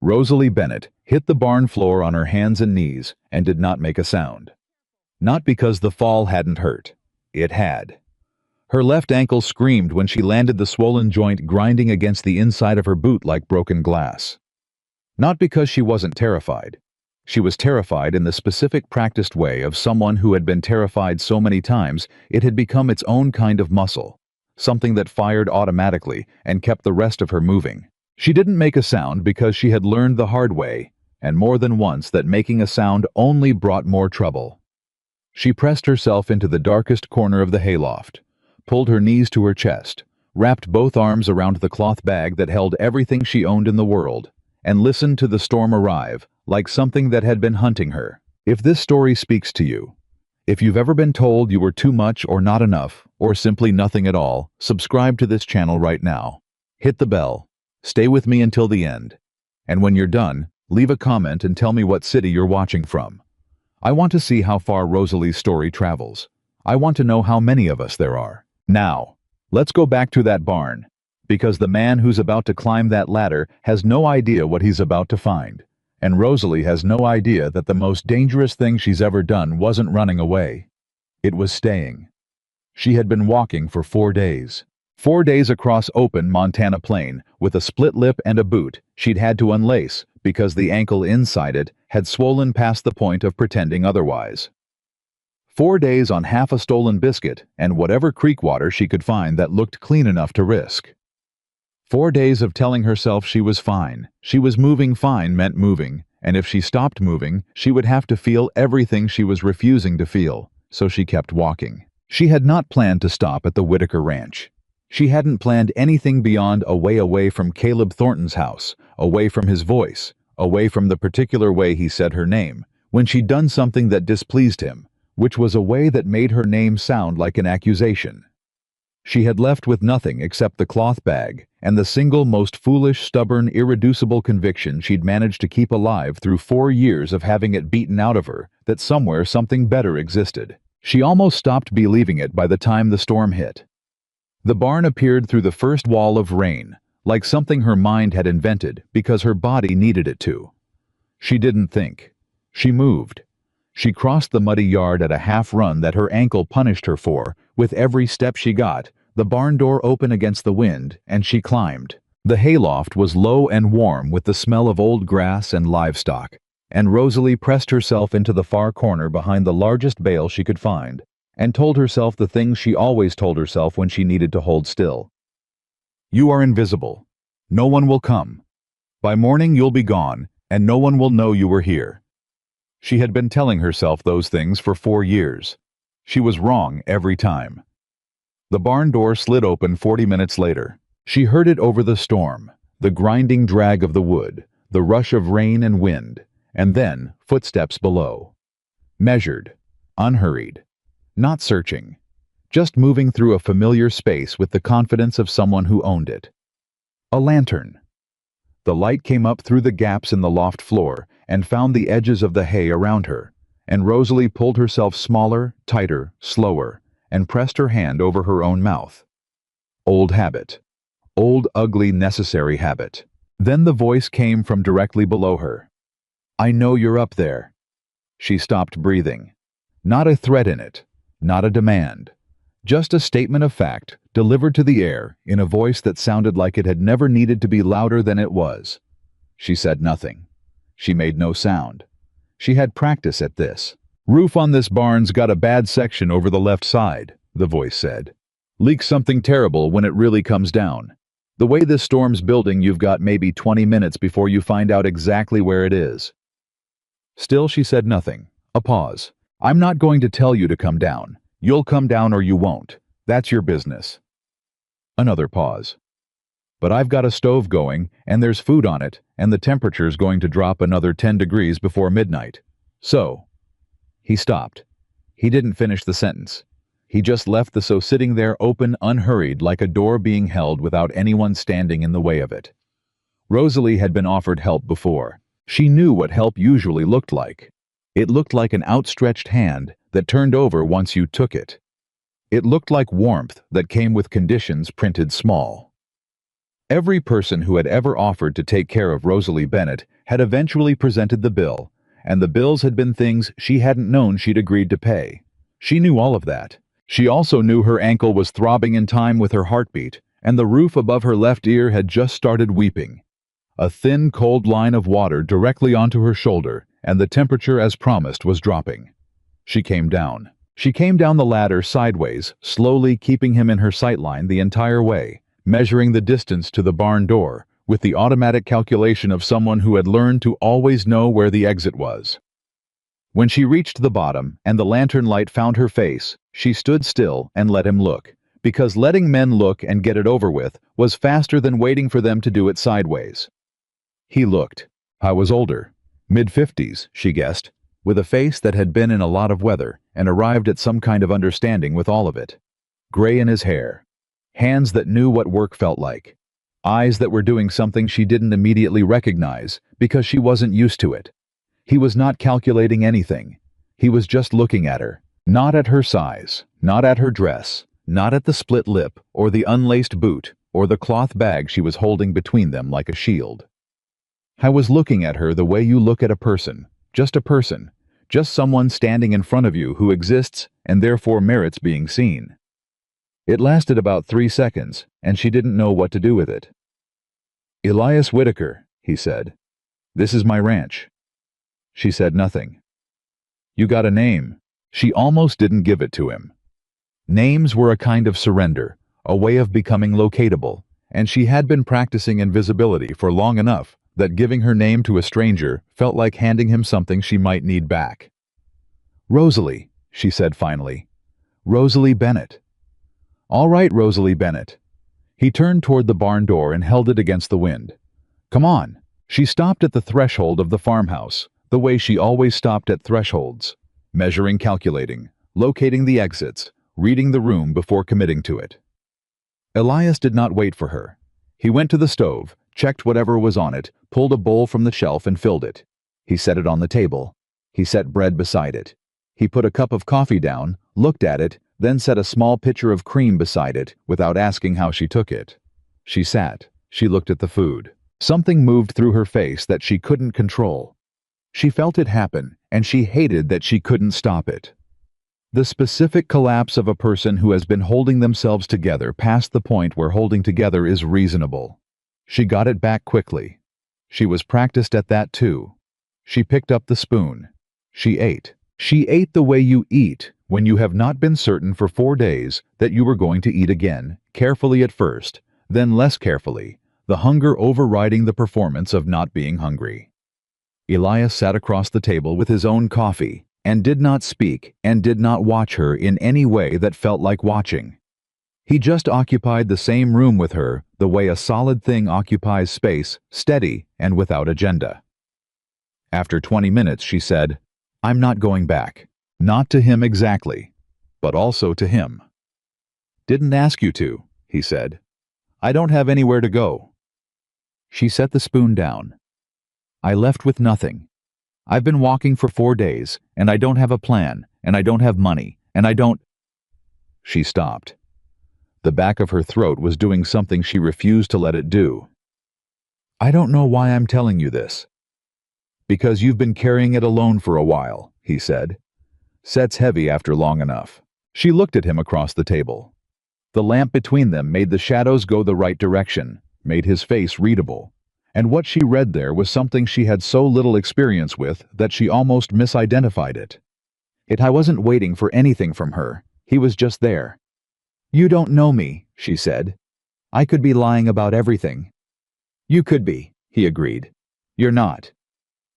Rosalie Bennett hit the barn floor on her hands and knees and did not make a sound. Not because the fall hadn't hurt. It had. Her left ankle screamed when she landed, the swollen joint grinding against the inside of her boot like broken glass. Not because she wasn't terrified. She was terrified in the specific practiced way of someone who had been terrified so many times it had become its own kind of muscle, something that fired automatically and kept the rest of her moving. She didn't make a sound because she had learned the hard way, and more than once, that making a sound only brought more trouble. She pressed herself into the darkest corner of the hayloft, pulled her knees to her chest, wrapped both arms around the cloth bag that held everything she owned in the world, and listened to the storm arrive like something that had been hunting her. If this story speaks to you, if you've ever been told you were too much or not enough, or simply nothing at all, subscribe to this channel right now. Hit the bell. Stay with me until the end. And when you're done, leave a comment and tell me what city you're watching from. I want to see how far Rosalie's story travels. I want to know how many of us there are. Now, let's go back to that barn, because the man who's about to climb that ladder has no idea what he's about to find. And Rosalie has no idea that the most dangerous thing she's ever done wasn't running away. It was staying. She had been walking for 4 days. 4 days across open Montana plain, with a split lip and a boot she'd had to unlace because the ankle inside it had swollen past the point of pretending otherwise. 4 days on half a stolen biscuit and whatever creek water she could find that looked clean enough to risk. 4 days of telling herself she was fine. She was moving. Fine meant moving, and if she stopped moving, she would have to feel everything she was refusing to feel, so she kept walking. She had not planned to stop at the Whitaker Ranch. She hadn't planned anything beyond a way away from Caleb Thornton's house, away from his voice, away from the particular way he said her name, when she'd done something that displeased him, which was a way that made her name sound like an accusation. She had left with nothing except the cloth bag and the single most foolish, stubborn, irreducible conviction she'd managed to keep alive through 4 years of having it beaten out of her that somewhere something better existed. She almost stopped believing it by the time the storm hit. The barn appeared through the first wall of rain, like something her mind had invented because her body needed it to. She didn't think. She moved. She crossed the muddy yard at a half-run that her ankle punished her for. With every step she got, the barn door open against the wind, and she climbed. The hayloft was low and warm with the smell of old grass and livestock, and Rosalie pressed herself into the far corner behind the largest bale she could find, and told herself the things she always told herself when she needed to hold still. You are invisible. No one will come. By morning you'll be gone, and no one will know you were here. She had been telling herself those things for 4 years. She was wrong every time. The barn door slid open 40 minutes later. She heard it over the storm, the grinding drag of the wood, the rush of rain and wind, and then footsteps below. Measured, unhurried, not searching, just moving through a familiar space with the confidence of someone who owned it. A lantern. The light came up through the gaps in the loft floor and found the edges of the hay around her, and Rosalie pulled herself smaller, tighter, slower, and pressed her hand over her own mouth. Old habit. Old, ugly, necessary habit. Then the voice came from directly below her. I know you're up there. She stopped breathing. Not a threat in it, not a demand. Just a statement of fact, delivered to the air in a voice that sounded like it had never needed to be louder than it was. She said nothing. She made no sound. She had practice at this. Roof on this barn's got a bad section over the left side, the voice said. Leaks something terrible when it really comes down. The way this storm's building, you've got maybe 20 minutes before you find out exactly where it is. Still she said nothing. A pause. I'm not going to tell you to come down. You'll come down or you won't. That's your business. Another pause. But I've got a stove going, and there's food on it, and the temperature's going to drop another 10 degrees before midnight. So. He stopped. He didn't finish the sentence. He just left the so sitting there open, unhurried, like a door being held without anyone standing in the way of it. Rosalie had been offered help before. She knew what help usually looked like. It looked like an outstretched hand that turned over once you took it. It looked like warmth that came with conditions printed small. Every person who had ever offered to take care of Rosalie Bennett had eventually presented the bill, and the bills had been things she hadn't known she'd agreed to pay. She knew all of that. She also knew her ankle was throbbing in time with her heartbeat, and the roof above her left ear had just started weeping. A thin, cold line of water directly onto her shoulder, and the temperature, as promised, was dropping. She came down. She came down the ladder sideways, slowly keeping him in her sightline the entire way, measuring the distance to the barn door, with the automatic calculation of someone who had learned to always know where the exit was. When she reached the bottom and the lantern light found her face, she stood still and let him look, because letting men look and get it over with was faster than waiting for them to do it sideways. He looked. I was older, mid-50s, she guessed, with a face that had been in a lot of weather and arrived at some kind of understanding with all of it. Gray in his hair, hands that knew what work felt like, eyes that were doing something she didn't immediately recognize because she wasn't used to it. He was not calculating anything. He was just looking at her, not at her size, not at her dress, not at the split lip or the unlaced boot or the cloth bag she was holding between them like a shield. I was looking at her the way you look at a person, just someone standing in front of you who exists and therefore merits being seen. It lasted about 3 seconds, and she didn't know what to do with it. Elias Whitaker, he said. This is my ranch. She said nothing. You got a name. She almost didn't give it to him. Names were a kind of surrender, a way of becoming locatable, and she had been practicing invisibility for long enough that giving her name to a stranger felt like handing him something she might need back. Rosalie, she said finally. Rosalie Bennett. All right, Rosalie Bennett. He turned toward the barn door and held it against the wind. Come on. She stopped at the threshold of the farmhouse, the way she always stopped at thresholds, measuring, calculating, locating the exits, reading the room before committing to it. Elias did not wait for her. He went to the stove, checked whatever was on it, pulled a bowl from the shelf and filled it. He set it on the table. He set bread beside it. He put a cup of coffee down, looked at it, then set a small pitcher of cream beside it without asking how she took it. She sat. She looked at the food. Something moved through her face that she couldn't control. She felt it happen, and she hated that she couldn't stop it. The specific collapse of a person who has been holding themselves together past the point where holding together is reasonable. She got it back quickly. She was practiced at that too. She picked up the spoon. She ate. She ate the way you eat when you have not been certain for 4 days that you were going to eat again, carefully at first, then less carefully, the hunger overriding the performance of not being hungry. Elias sat across the table with his own coffee and did not speak and did not watch her in any way that felt like watching. He just occupied the same room with her the way a solid thing occupies space, steady and without agenda. After 20 minutes, she said, I'm not going back. Not to him exactly, but also to him. Didn't ask you to, he said. I don't have anywhere to go. She set the spoon down. I left with nothing. I've been walking for 4 days, and I don't have a plan, and I don't have money, and I don't... She stopped. The back of her throat was doing something she refused to let it do. I don't know why I'm telling you this. Because you've been carrying it alone for a while, he said. Sets heavy after long enough. She looked at him across the table. The lamp between them made the shadows go the right direction, made his face readable. And what she read there was something she had so little experience with that she almost misidentified it. I wasn't waiting for anything from her. He was just there. You don't know me, she said. I could be lying about everything. You could be, he agreed. You're not.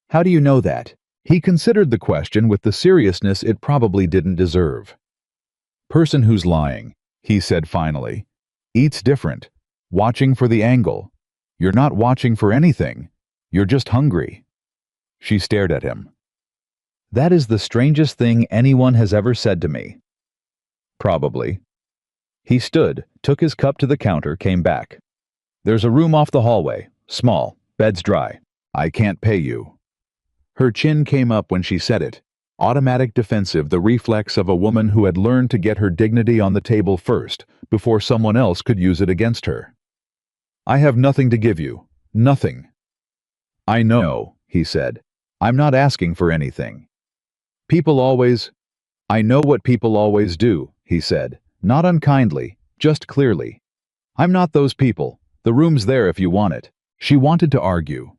How do you know that? He considered the question with the seriousness it probably didn't deserve. Person who's lying, he said finally, eats different, watching for the angle. You're not watching for anything. You're just hungry. She stared at him. That is the strangest thing anyone has ever said to me. Probably. He stood, took his cup to the counter, came back. There's a room off the hallway, small, bed's dry. I can't pay you. Her chin came up when she said it, automatic defensive, the reflex of a woman who had learned to get her dignity on the table first, before someone else could use it against her. I have nothing to give you. Nothing. I know, he said. I'm not asking for anything. People always... I know what people always do, he said. Not unkindly, just clearly. I'm not those people. The room's there if you want it. She wanted to argue.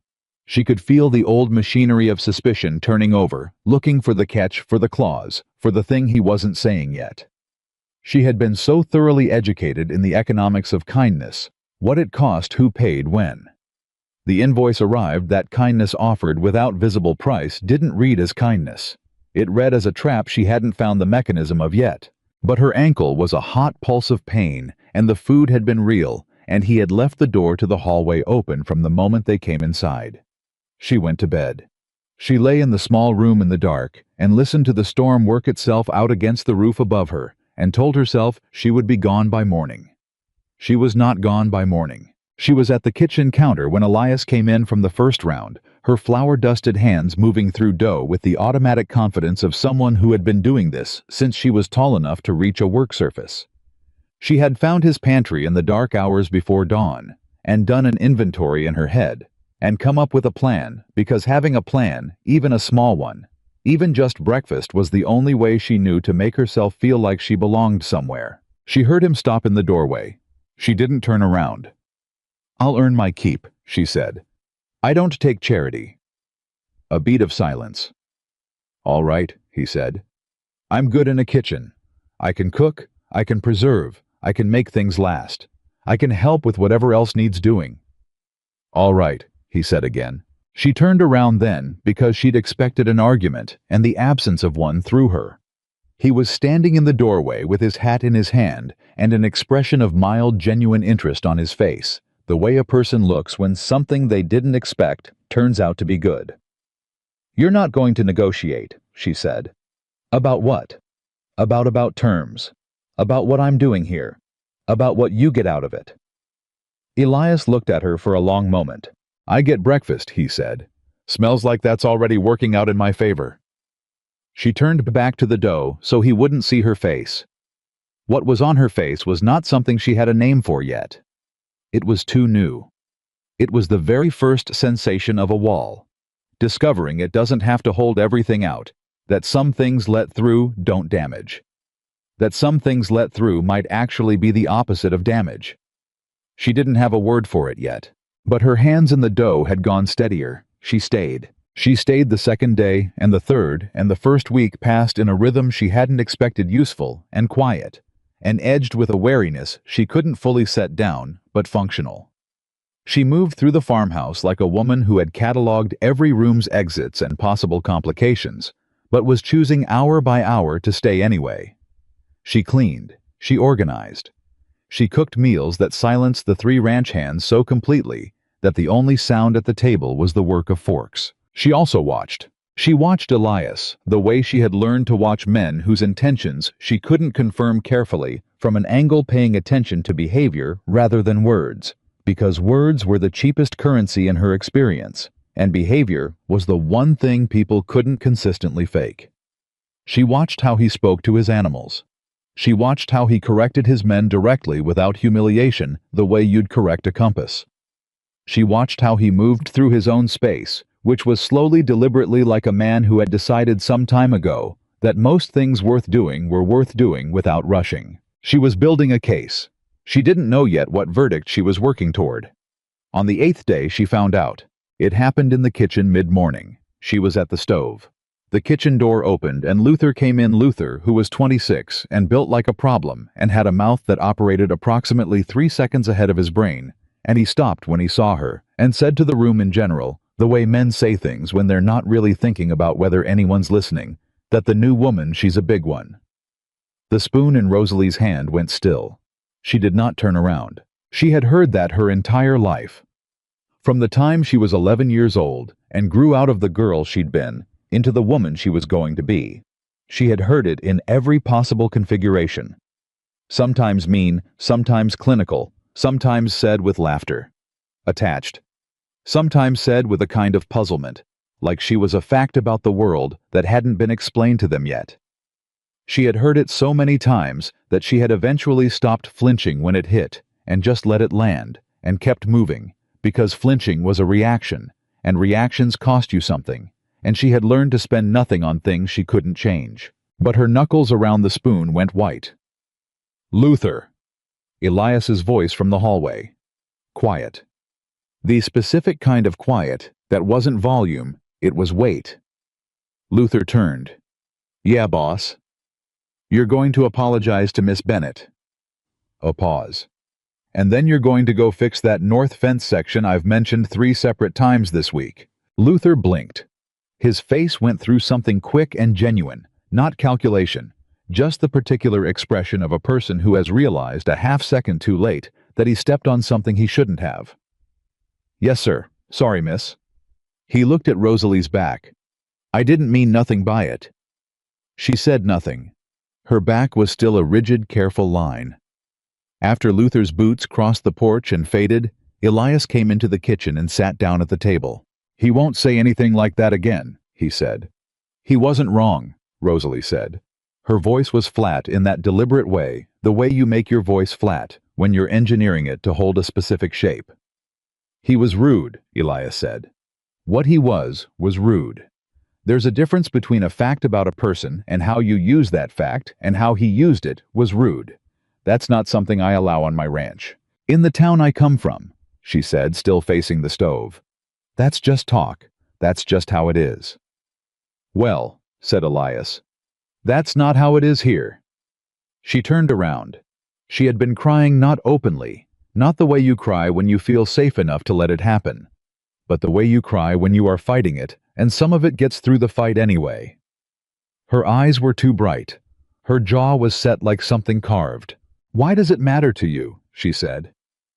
She could feel the old machinery of suspicion turning over, looking for the catch, for the clause, for the thing he wasn't saying yet. She had been so thoroughly educated in the economics of kindness, what it cost, who paid when. The invoice arrived that kindness offered without visible price didn't read as kindness. It read as a trap she hadn't found the mechanism of yet. But her ankle was a hot pulse of pain, and the food had been real, and he had left the door to the hallway open from the moment they came inside. She went to bed. She lay in the small room in the dark and listened to the storm work itself out against the roof above her, and told herself she would be gone by morning. She was not gone by morning. She was at the kitchen counter when Elias came in from the first round, her flour-dusted hands moving through dough with the automatic confidence of someone who had been doing this since she was tall enough to reach a work surface. She had found his pantry in the dark hours before dawn, and done an inventory in her head, and come up with a plan, because having a plan, even a small one, even just breakfast, was the only way she knew to make herself feel like she belonged somewhere. She heard him stop in the doorway. She didn't turn around. "I'll earn my keep," she said. "I don't take charity." A beat of silence. "All right," he said. "I'm good in a kitchen. I can cook, I can preserve, I can make things last. I can help with whatever else needs doing." "All right," he said again. She turned around then because she'd expected an argument, and the absence of one threw her. He was standing in the doorway with his hat in his hand and an expression of mild, genuine interest on his face, the way a person looks when something they didn't expect turns out to be good. "You're not going to negotiate," she said. "About what?" About terms. About what I'm doing here. About what you get out of it." Elias looked at her for a long moment. "I get breakfast," he said. "Smells like that's already working out in my favor." She turned back to the dough so he wouldn't see her face. What was on her face was not something she had a name for yet. It was too new. It was the very first sensation of a wall. Discovering it doesn't have to hold everything out, that some things let through don't damage. That some things let through might actually be the opposite of damage. She didn't have a word for it yet, but her hands in the dough had gone steadier. She stayed. She stayed the second day and the third, and the first week passed in a rhythm she hadn't expected, useful and quiet, and edged with a wariness she couldn't fully set down, but functional. She moved through the farmhouse like a woman who had cataloged every room's exits and possible complications, but was choosing hour by hour to stay anyway. She cleaned. She organized. She cooked meals that silenced the 3 ranch hands so completely that the only sound at the table was the work of forks. She also watched. She watched Elias, the way she had learned to watch men whose intentions she couldn't confirm carefully, from an angle paying attention to behavior rather than words, because words were the cheapest currency in her experience, and behavior was the one thing people couldn't consistently fake. She watched how he spoke to his animals. She watched how he corrected his men directly without humiliation, the way you'd correct a compass. She watched how he moved through his own space, which was slowly, deliberately, like a man who had decided some time ago that most things worth doing were worth doing without rushing. She was building a case. She didn't know yet what verdict she was working toward. On the 8th day she found out. It happened in the kitchen mid-morning. She was at the stove. The kitchen door opened and Luther came in. Luther, who was 26 and built like a problem and had a mouth that operated approximately 3 seconds ahead of his brain, and he stopped when he saw her and said to the room in general, the way men say things when they're not really thinking about whether anyone's listening, that the new woman, she's a big one. The spoon in Rosalie's hand went still. She did not turn around. She had heard that her entire life. From the time she was 11 years old and grew out of the girl she'd been into the woman she was going to be. She had heard it in every possible configuration. Sometimes mean, sometimes clinical, sometimes said with laughter. Attached. Sometimes said with a kind of puzzlement, like she was a fact about the world that hadn't been explained to them yet. She had heard it so many times that she had eventually stopped flinching when it hit and just let it land, and kept moving, because flinching was a reaction, and reactions cost you something, and she had learned to spend nothing on things she couldn't change. But her knuckles around the spoon went white. "Luther!" Elias's voice from the hallway. Quiet. The specific kind of quiet that wasn't volume, it was weight. Luther turned. "Yeah, boss." "You're going to apologize to Miss Bennett." A pause. "And then you're going to go fix that north fence section I've mentioned 3 separate times this week." Luther blinked. His face went through something quick and genuine, not calculation, just the particular expression of a person who has realized a half-second too late that he stepped on something he shouldn't have. "Yes, sir. Sorry, miss." He looked at Rosalie's back. "I didn't mean nothing by it." She said nothing. Her back was still a rigid, careful line. After Luther's boots crossed the porch and faded, Elias came into the kitchen and sat down at the table. "He won't say anything like that again," he said. "He wasn't wrong," Rosalie said. Her voice was flat in that deliberate way, the way you make your voice flat when you're engineering it to hold a specific shape. "He was rude," Elias said. "What he was rude. There's a difference between a fact about a person and how you use that fact, and how he used it was rude. That's not something I allow on my ranch. In the town I come from," she said, still facing the stove. "That's just talk. That's just how it is." "Well," said Elias, "that's not how it is here." She turned around. She had been crying not openly, not the way you cry when you feel safe enough to let it happen, but the way you cry when you are fighting it, and some of it gets through the fight anyway. Her eyes were too bright. Her jaw was set like something carved. "Why does it matter to you?" she said.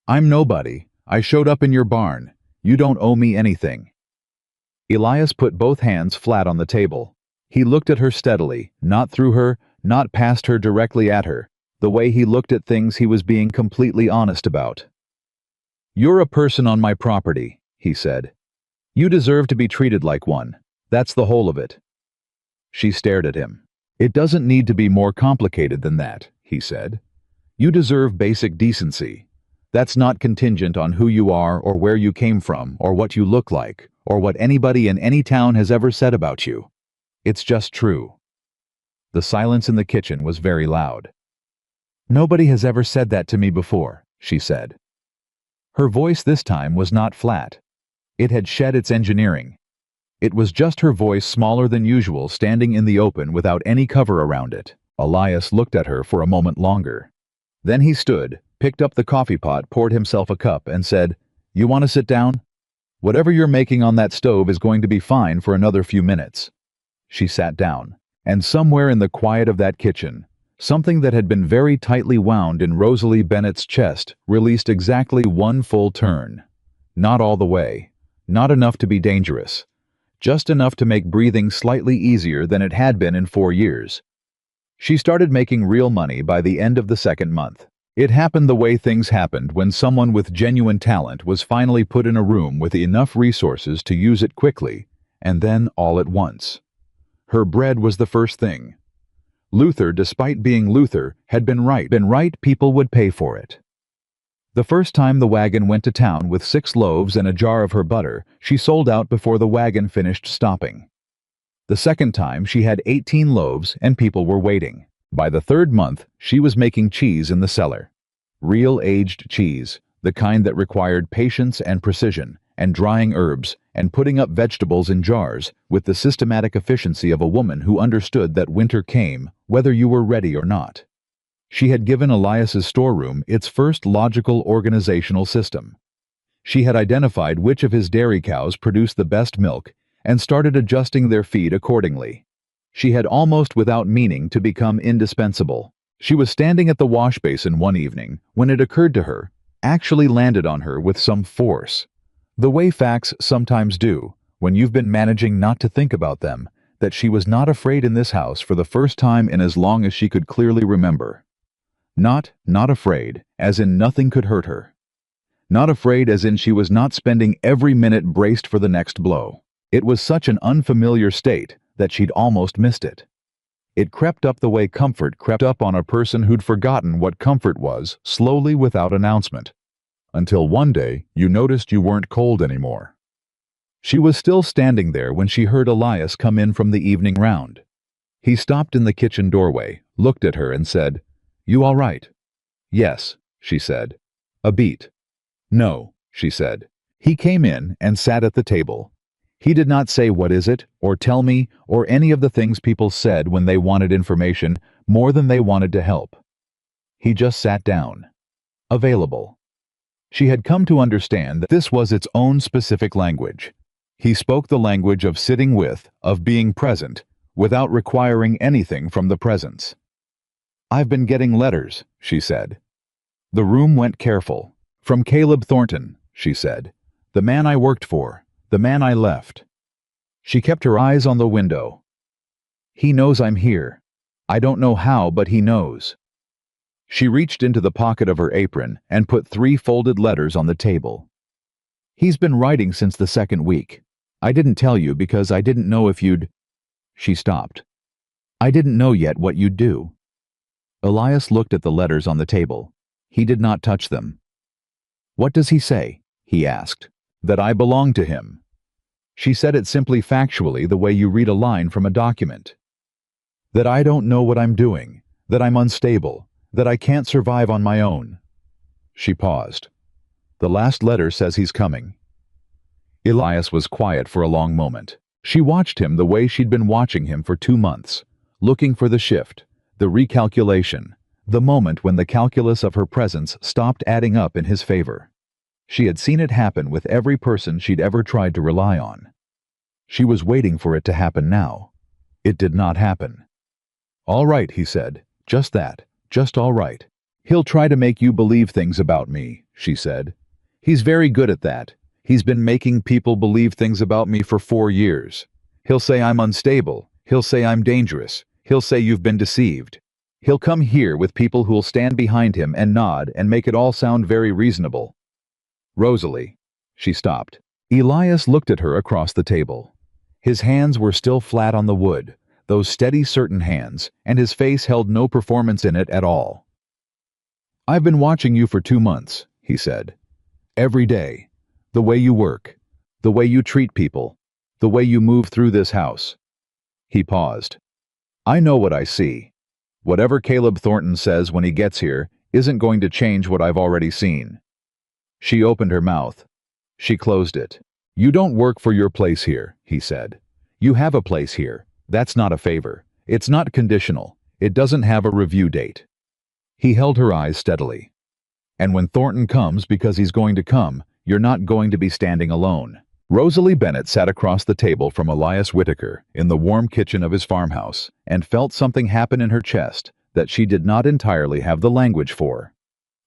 "I'm nobody. I showed up in your barn. You don't owe me anything." Elias put both hands flat on the table. He looked at her steadily, not through her, not past her, directly at her, the way he looked at things he was being completely honest about. "You're a person on my property," he said. "You deserve to be treated like one. That's the whole of it." She stared at him. "It doesn't need to be more complicated than that," he said. "You deserve basic decency. That's not contingent on who you are or where you came from or what you look like or what anybody in any town has ever said about you. It's just true." The silence in the kitchen was very loud. "Nobody has ever said that to me before," she said. Her voice this time was not flat. It had shed its engineering. It was just her voice, smaller than usual, standing in the open without any cover around it. Elias looked at her for a moment longer. Then he stood, picked up the coffee pot, poured himself a cup, and said, "You want to sit down? Whatever you're making on that stove is going to be fine for another few minutes." She sat down, and somewhere in the quiet of that kitchen, something that had been very tightly wound in Rosalie Bennett's chest released exactly one full turn. Not all the way, not enough to be dangerous, just enough to make breathing slightly easier than it had been in 4 years. She started making real money by the end of the 2nd month. It happened the way things happened when someone with genuine talent was finally put in a room with enough resources to use it quickly, and then all at once. Her bread was the first thing. Luther, despite being Luther, had been right. People would pay for it. The first time the wagon went to town with 6 loaves and a jar of her butter, she sold out before the wagon finished stopping. The second time she had 18 loaves and people were waiting. By the 3rd month, she was making cheese in the cellar. Real aged cheese, the kind that required patience and precision, and drying herbs, and putting up vegetables in jars, with the systematic efficiency of a woman who understood that winter came, whether you were ready or not. She had given Elias's storeroom its first logical organizational system. She had identified which of his dairy cows produced the best milk, and started adjusting their feed accordingly. She had almost without meaning to become indispensable. She was standing at the wash basin one evening when it occurred to her, actually landed on her with some force. The way facts sometimes do, when you've been managing not to think about them, that she was not afraid in this house for the first time in as long as she could clearly remember. Not afraid, as in nothing could hurt her. Not afraid as in she was not spending every minute braced for the next blow. It was such an unfamiliar state that she'd almost missed it. It crept up the way comfort crept up on a person who'd forgotten what comfort was, slowly, without announcement. until one day you noticed you weren't cold anymore. She was still standing there when she heard Elias come in from the evening round. He stopped in the kitchen doorway, looked at her and said, "You all right?" "Yes," she said. "A beat." "No," she said. He came in and sat at the table. He did not say "what is it?" or "tell me" or any of the things people said when they wanted information more than they wanted to help. He just sat down. Available. She had come to understand that this was its own specific language. He spoke the language of sitting with, of being present, without requiring anything from the presence. "I've been getting letters," she said. The room went careful. "From Caleb Thornton," she said. "The man I worked for, the man I left." She kept her eyes on the window. "He knows I'm here. I don't know how, but he knows." She reached into the pocket of her apron and put 3 folded letters on the table. "He's been writing since the 2nd week. I didn't tell you because I didn't know if you'd—" She stopped. "I didn't know yet what you'd do." Elias looked at the letters on the table. He did not touch them. "What does he say?" he asked. "That I belong to him." She said it simply factually, the way you read a line from a document. "That I don't know what I'm doing, that I'm unstable, that I can't survive on my own." She paused. "The last letter says he's coming." Elias was quiet for a long moment. She watched him the way she'd been watching him for 2 months, looking for the shift, the recalculation, the moment when the calculus of her presence stopped adding up in his favor. She had seen it happen with every person she'd ever tried to rely on. She was waiting for it to happen now. It did not happen. "All right," he said. "Just that. Just all right. He'll try to make you believe things about me," she said. "He's very good at that. He's been making people believe things about me for 4 years. He'll say I'm unstable. He'll say I'm dangerous. He'll say you've been deceived. He'll come here with people who'll stand behind him and nod and make it all sound very reasonable." "Rosalie." She stopped. Elias looked at her across the table. His hands were still flat on the wood, those steady, certain hands, and his face held no performance in it at all. "I've been watching you for 2 months," he said. "Every day. The way you work, the way you treat people, the way you move through this house." He paused. "I know what I see. Whatever Caleb Thornton says when he gets here isn't going to change what I've already seen." She opened her mouth. She closed it. "You don't work for your place here," he said. "You have a place here. That's not a favor. It's not conditional. It doesn't have a review date." He held her eyes steadily. "And when Thornton comes, because he's going to come, you're not going to be standing alone." Rosalie Bennett sat across the table from Elias Whitaker in the warm kitchen of his farmhouse and felt something happen in her chest that she did not entirely have the language for.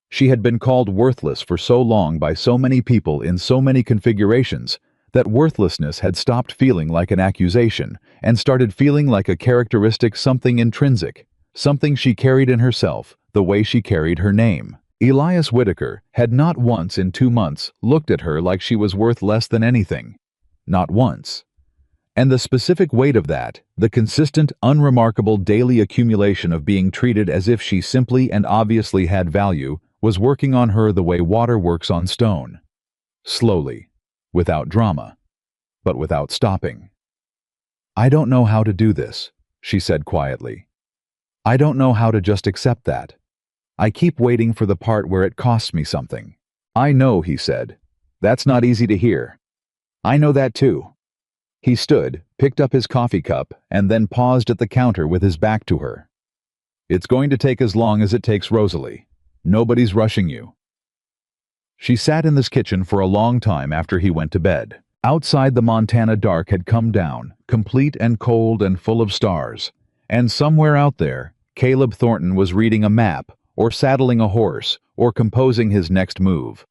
She had been called worthless for so long by so many people in so many configurations that worthlessness had stopped feeling like an accusation and started feeling like a characteristic, something intrinsic, something she carried in herself the way she carried her name. Elias Whitaker had not once in 2 months looked at her like she was worth less than anything. Not once. And the specific weight of that, the consistent, unremarkable daily accumulation of being treated as if she simply and obviously had value, was working on her the way water works on stone. Slowly, without drama, but without stopping. "I don't know how to do this," she said quietly. "I don't know how to just accept that. I keep waiting for the part where it costs me something." "I know," he said. "That's not easy to hear. I know that too." He stood, picked up his coffee cup, and then paused at the counter with his back to her. "It's going to take as long as it takes Rosalie. Nobody's rushing you." She sat in this kitchen for a long time after he went to bed. Outside, the Montana dark had come down, complete and cold and full of stars. And somewhere out there, Caleb Thornton was reading a map, or saddling a horse, or composing his next move.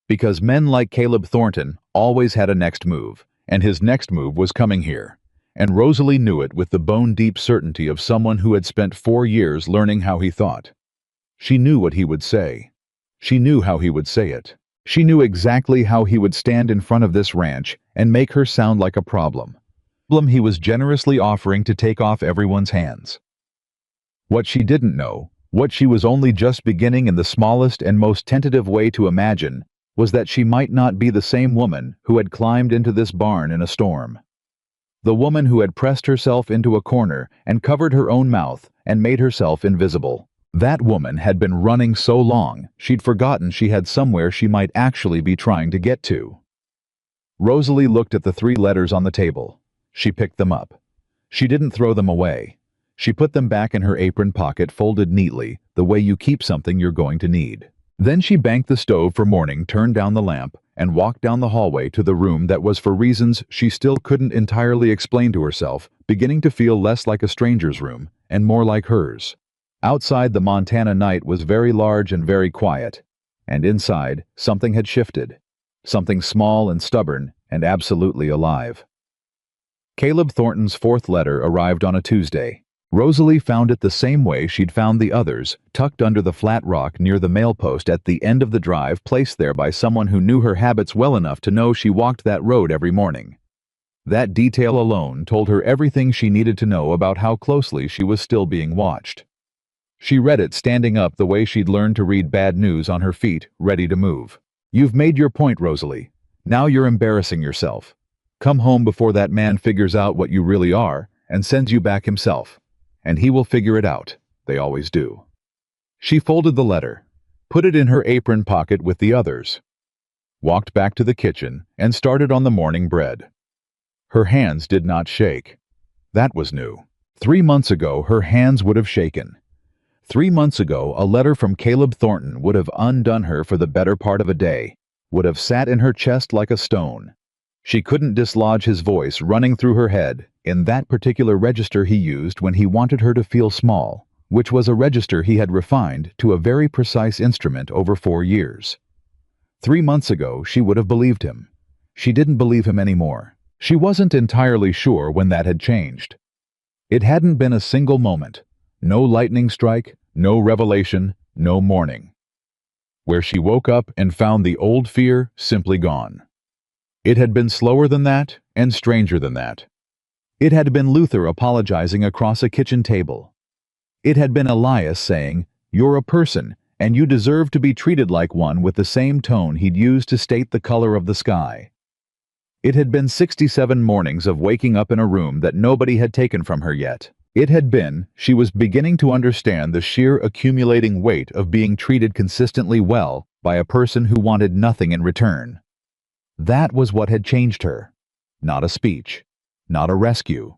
Because men like Caleb Thornton always had a next move, and his next move was coming here. And Rosalie knew it with the bone-deep certainty of someone who had spent 4 years learning how he thought. She knew what he would say. She knew how he would say it. She knew exactly how he would stand in front of this ranch and make her sound like a problem. He was generously offering to take off everyone's hands. What she didn't know, what she was only just beginning in the smallest and most tentative way to imagine, was that she might not be the same woman who had climbed into this barn in a storm. The woman who had pressed herself into a corner and covered her own mouth and made herself invisible. That woman had been running so long, she'd forgotten she had somewhere she might actually be trying to get to. Rosalie looked at the 3 letters on the table. She picked them up. She didn't throw them away. She put them back in her apron pocket, folded neatly, the way you keep something you're going to need. Then she banked the stove for morning, turned down the lamp, and walked down the hallway to the room that was, for reasons she still couldn't entirely explain to herself, beginning to feel less like a stranger's room and more like hers. Outside, the Montana night was very large and very quiet, and inside, something had shifted. Something small and stubborn and absolutely alive. Caleb Thornton's 4th letter arrived on a Tuesday. Rosalie found it the same way she'd found the others, tucked under the flat rock near the mailpost at the end of the drive, placed there by someone who knew her habits well enough to know she walked that road every morning. That detail alone told her everything she needed to know about how closely she was still being watched. She read it standing up, the way she'd learned to read bad news on her feet, ready to move. "You've made your point, Rosalie. Now you're embarrassing yourself. Come home before that man figures out what you really are and sends you back himself. And he will figure it out. They always do." She folded the letter, put it in her apron pocket with the others, walked back to the kitchen, and started on the morning bread. Her hands did not shake. That was new. 3 months ago, her hands would have shaken. 3 months ago, a letter from Caleb Thornton would have undone her for the better part of a day, would have sat in her chest like a stone. She couldn't dislodge his voice running through her head, in that particular register he used when he wanted her to feel small, which was a register he had refined to a very precise instrument over 4 years. 3 months ago, she would have believed him. She didn't believe him anymore. She wasn't entirely sure when that had changed. It hadn't been a single moment. No lightning strike, no revelation, no morning, where she woke up and found the old fear simply gone. It had been slower than that and stranger than that. It had been Luther apologizing across a kitchen table. It had been Elias saying, "You're a person, and you deserve to be treated like one," with the same tone he'd used to state the color of the sky. It had been 67 mornings of waking up in a room that nobody had taken from her yet. It had been, she was beginning to understand the sheer accumulating weight of being treated consistently well by a person who wanted nothing in return. That was what had changed her. Not a speech, not a rescue,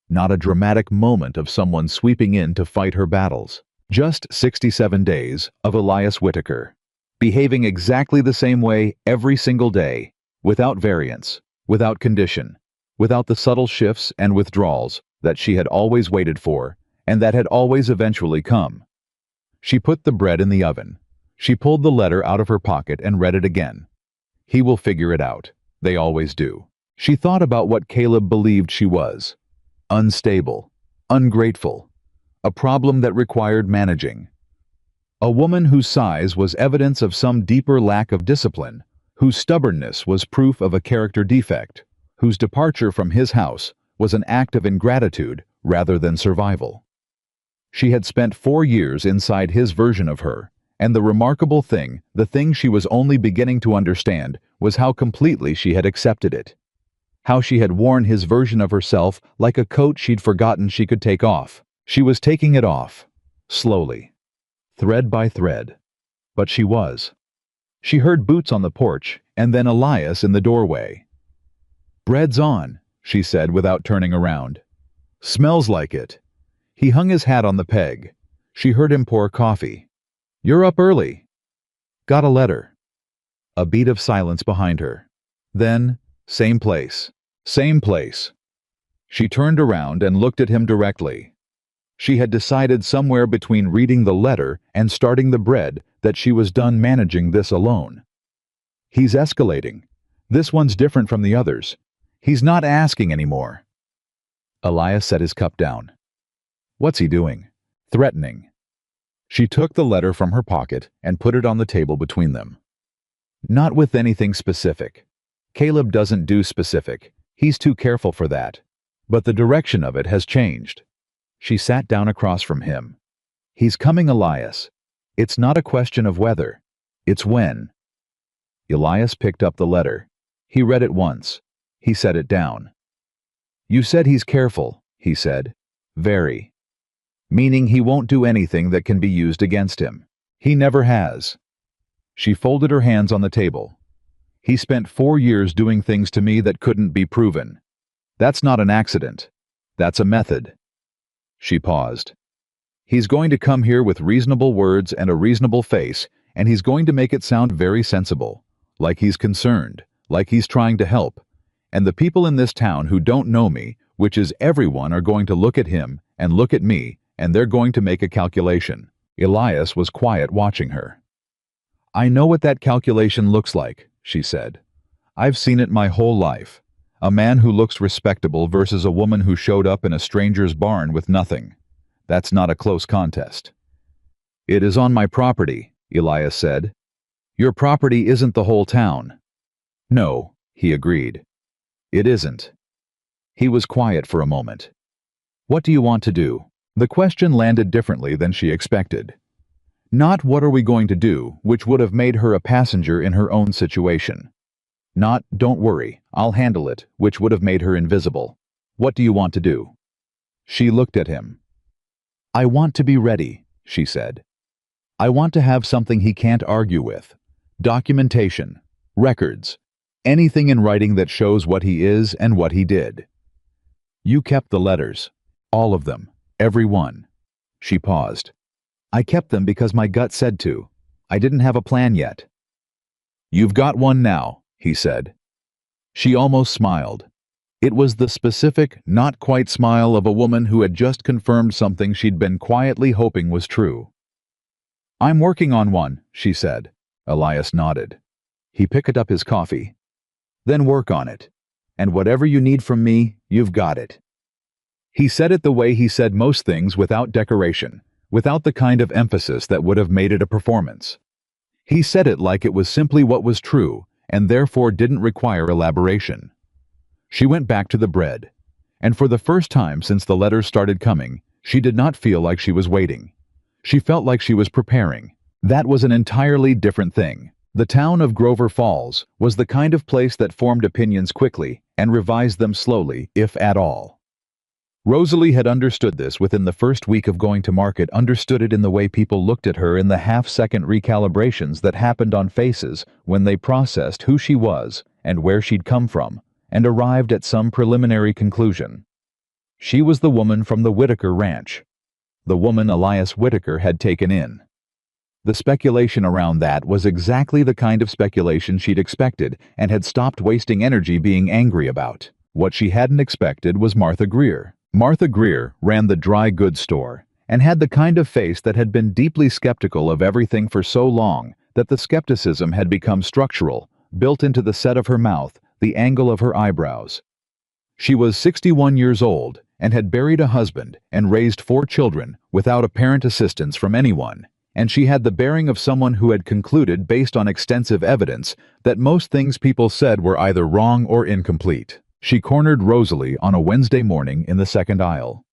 not a dramatic moment of someone sweeping in to fight her battles. Just 67 days of Elias Whitaker, behaving exactly the same way every single day, without variance, without condition, without the subtle shifts and withdrawals that she had always waited for, and that had always eventually come. She put the bread in the oven. She pulled the letter out of her pocket and read it again. He will figure it out. They always do. She thought about what Caleb believed she was. Unstable, ungrateful, a problem that required managing. A woman whose size was evidence of some deeper lack of discipline, whose stubbornness was proof of a character defect, whose departure from his house was an act of ingratitude rather than survival. She had spent 4 years inside his version of her, and the remarkable thing, the thing she was only beginning to understand, was how completely she had accepted it. How she had worn his version of herself like a coat she'd forgotten she could take off. She was taking it off, slowly, thread by thread. But she was. She heard boots on the porch, and then Elias in the doorway. "Bread's on," she said without turning around. "Smells like it." He hung his hat on the peg. She heard him pour coffee. "You're up early." "Got a letter." A beat of silence behind her. Then, same place. Same place. She turned around and looked at him directly. She had decided somewhere between reading the letter and starting the bread that she was done managing this alone. He's escalating. This one's different from the others. He's not asking anymore. Elias set his cup down. What's he doing? Threatening. She took the letter from her pocket and put it on the table between them. Not with anything specific. Caleb doesn't do specific. He's too careful for that. But the direction of it has changed. She sat down across from him. He's coming, Elias. It's not a question of whether. It's when. Elias picked up the letter. He read it once. He set it down. "You said he's careful," he said. "Very. Meaning he won't do anything that can be used against him. He never has." She folded her hands on the table. "He spent 4 years doing things to me that couldn't be proven. That's not an accident. That's a method." She paused. "He's going to come here with reasonable words and a reasonable face, and he's going to make it sound very sensible, like he's concerned, like he's trying to help. And the people in this town who don't know me, which is everyone, are going to look at him and look at me, and they're going to make a calculation." Elias was quiet, watching her. "I know what that calculation looks like," she said. "I've seen it my whole life. A man who looks respectable versus a woman who showed up in a stranger's barn with nothing. That's not a close contest." "It is on my property," Elias said. "Your property isn't the whole town." "No," he agreed. "It isn't." He was quiet for a moment. "What do you want to do?" The question landed differently than she expected. Not "what are we going to do," which would have made her a passenger in her own situation. Not "don't worry, I'll handle it," which would have made her invisible. "What do you want to do?" She looked at him. "I want to be ready," she said. "I want to have something he can't argue with. Documentation, records, anything in writing that shows what he is and what he did." "You kept the letters. All of them. Every one." She paused. "I kept them because my gut said to. I didn't have a plan yet." "You've got one now," he said. She almost smiled. It was the specific, not quite smile of a woman who had just confirmed something she'd been quietly hoping was true. "I'm working on one," she said. Elias nodded. He picked up his coffee. "Then work on it. And whatever you need from me, you've got it." He said it the way he said most things, without decoration, without the kind of emphasis that would have made it a performance. He said it like it was simply what was true, and therefore didn't require elaboration. She went back to the bread, and for the first time since the letters started coming, she did not feel like she was waiting. She felt like she was preparing. That was an entirely different thing. The town of Grover Falls was the kind of place that formed opinions quickly and revised them slowly, if at all. Rosalie had understood this within the first week of going to market, understood it in the way people looked at her, in the half-second recalibrations that happened on faces when they processed who she was and where she'd come from, and arrived at some preliminary conclusion. She was the woman from the Whitaker Ranch. The woman Elias Whitaker had taken in. The speculation around that was exactly the kind of speculation she'd expected and had stopped wasting energy being angry about. What she hadn't expected was Martha Greer. Martha Greer ran the dry goods store and had the kind of face that had been deeply skeptical of everything for so long that the skepticism had become structural, built into the set of her mouth, the angle of her eyebrows. She was 61 years old and had buried a husband and raised 4 children without apparent assistance from anyone, and she had the bearing of someone who had concluded, based on extensive evidence, that most things people said were either wrong or incomplete. She cornered Rosalie on a Wednesday morning in the second aisle.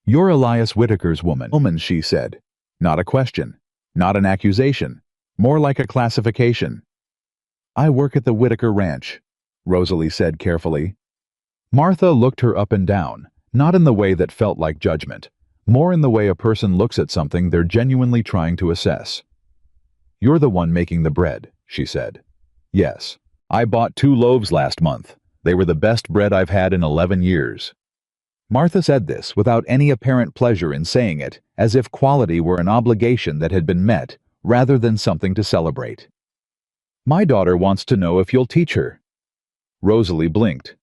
"You're Elias Whitaker's woman," she said. Not a question, not an accusation, more like a classification. "I work at the Whitaker Ranch," Rosalie said carefully. Martha looked her up and down, not in the way that felt like judgment, more in the way a person looks at something they're genuinely trying to assess. "You're the one making the bread," she said. "Yes. I bought 2 loaves last month. They were the best bread I've had in 11 years. Martha said this without any apparent pleasure in saying it, as if quality were an obligation that had been met, rather than something to celebrate. "My daughter wants to know if you'll teach her." Rosalie blinked.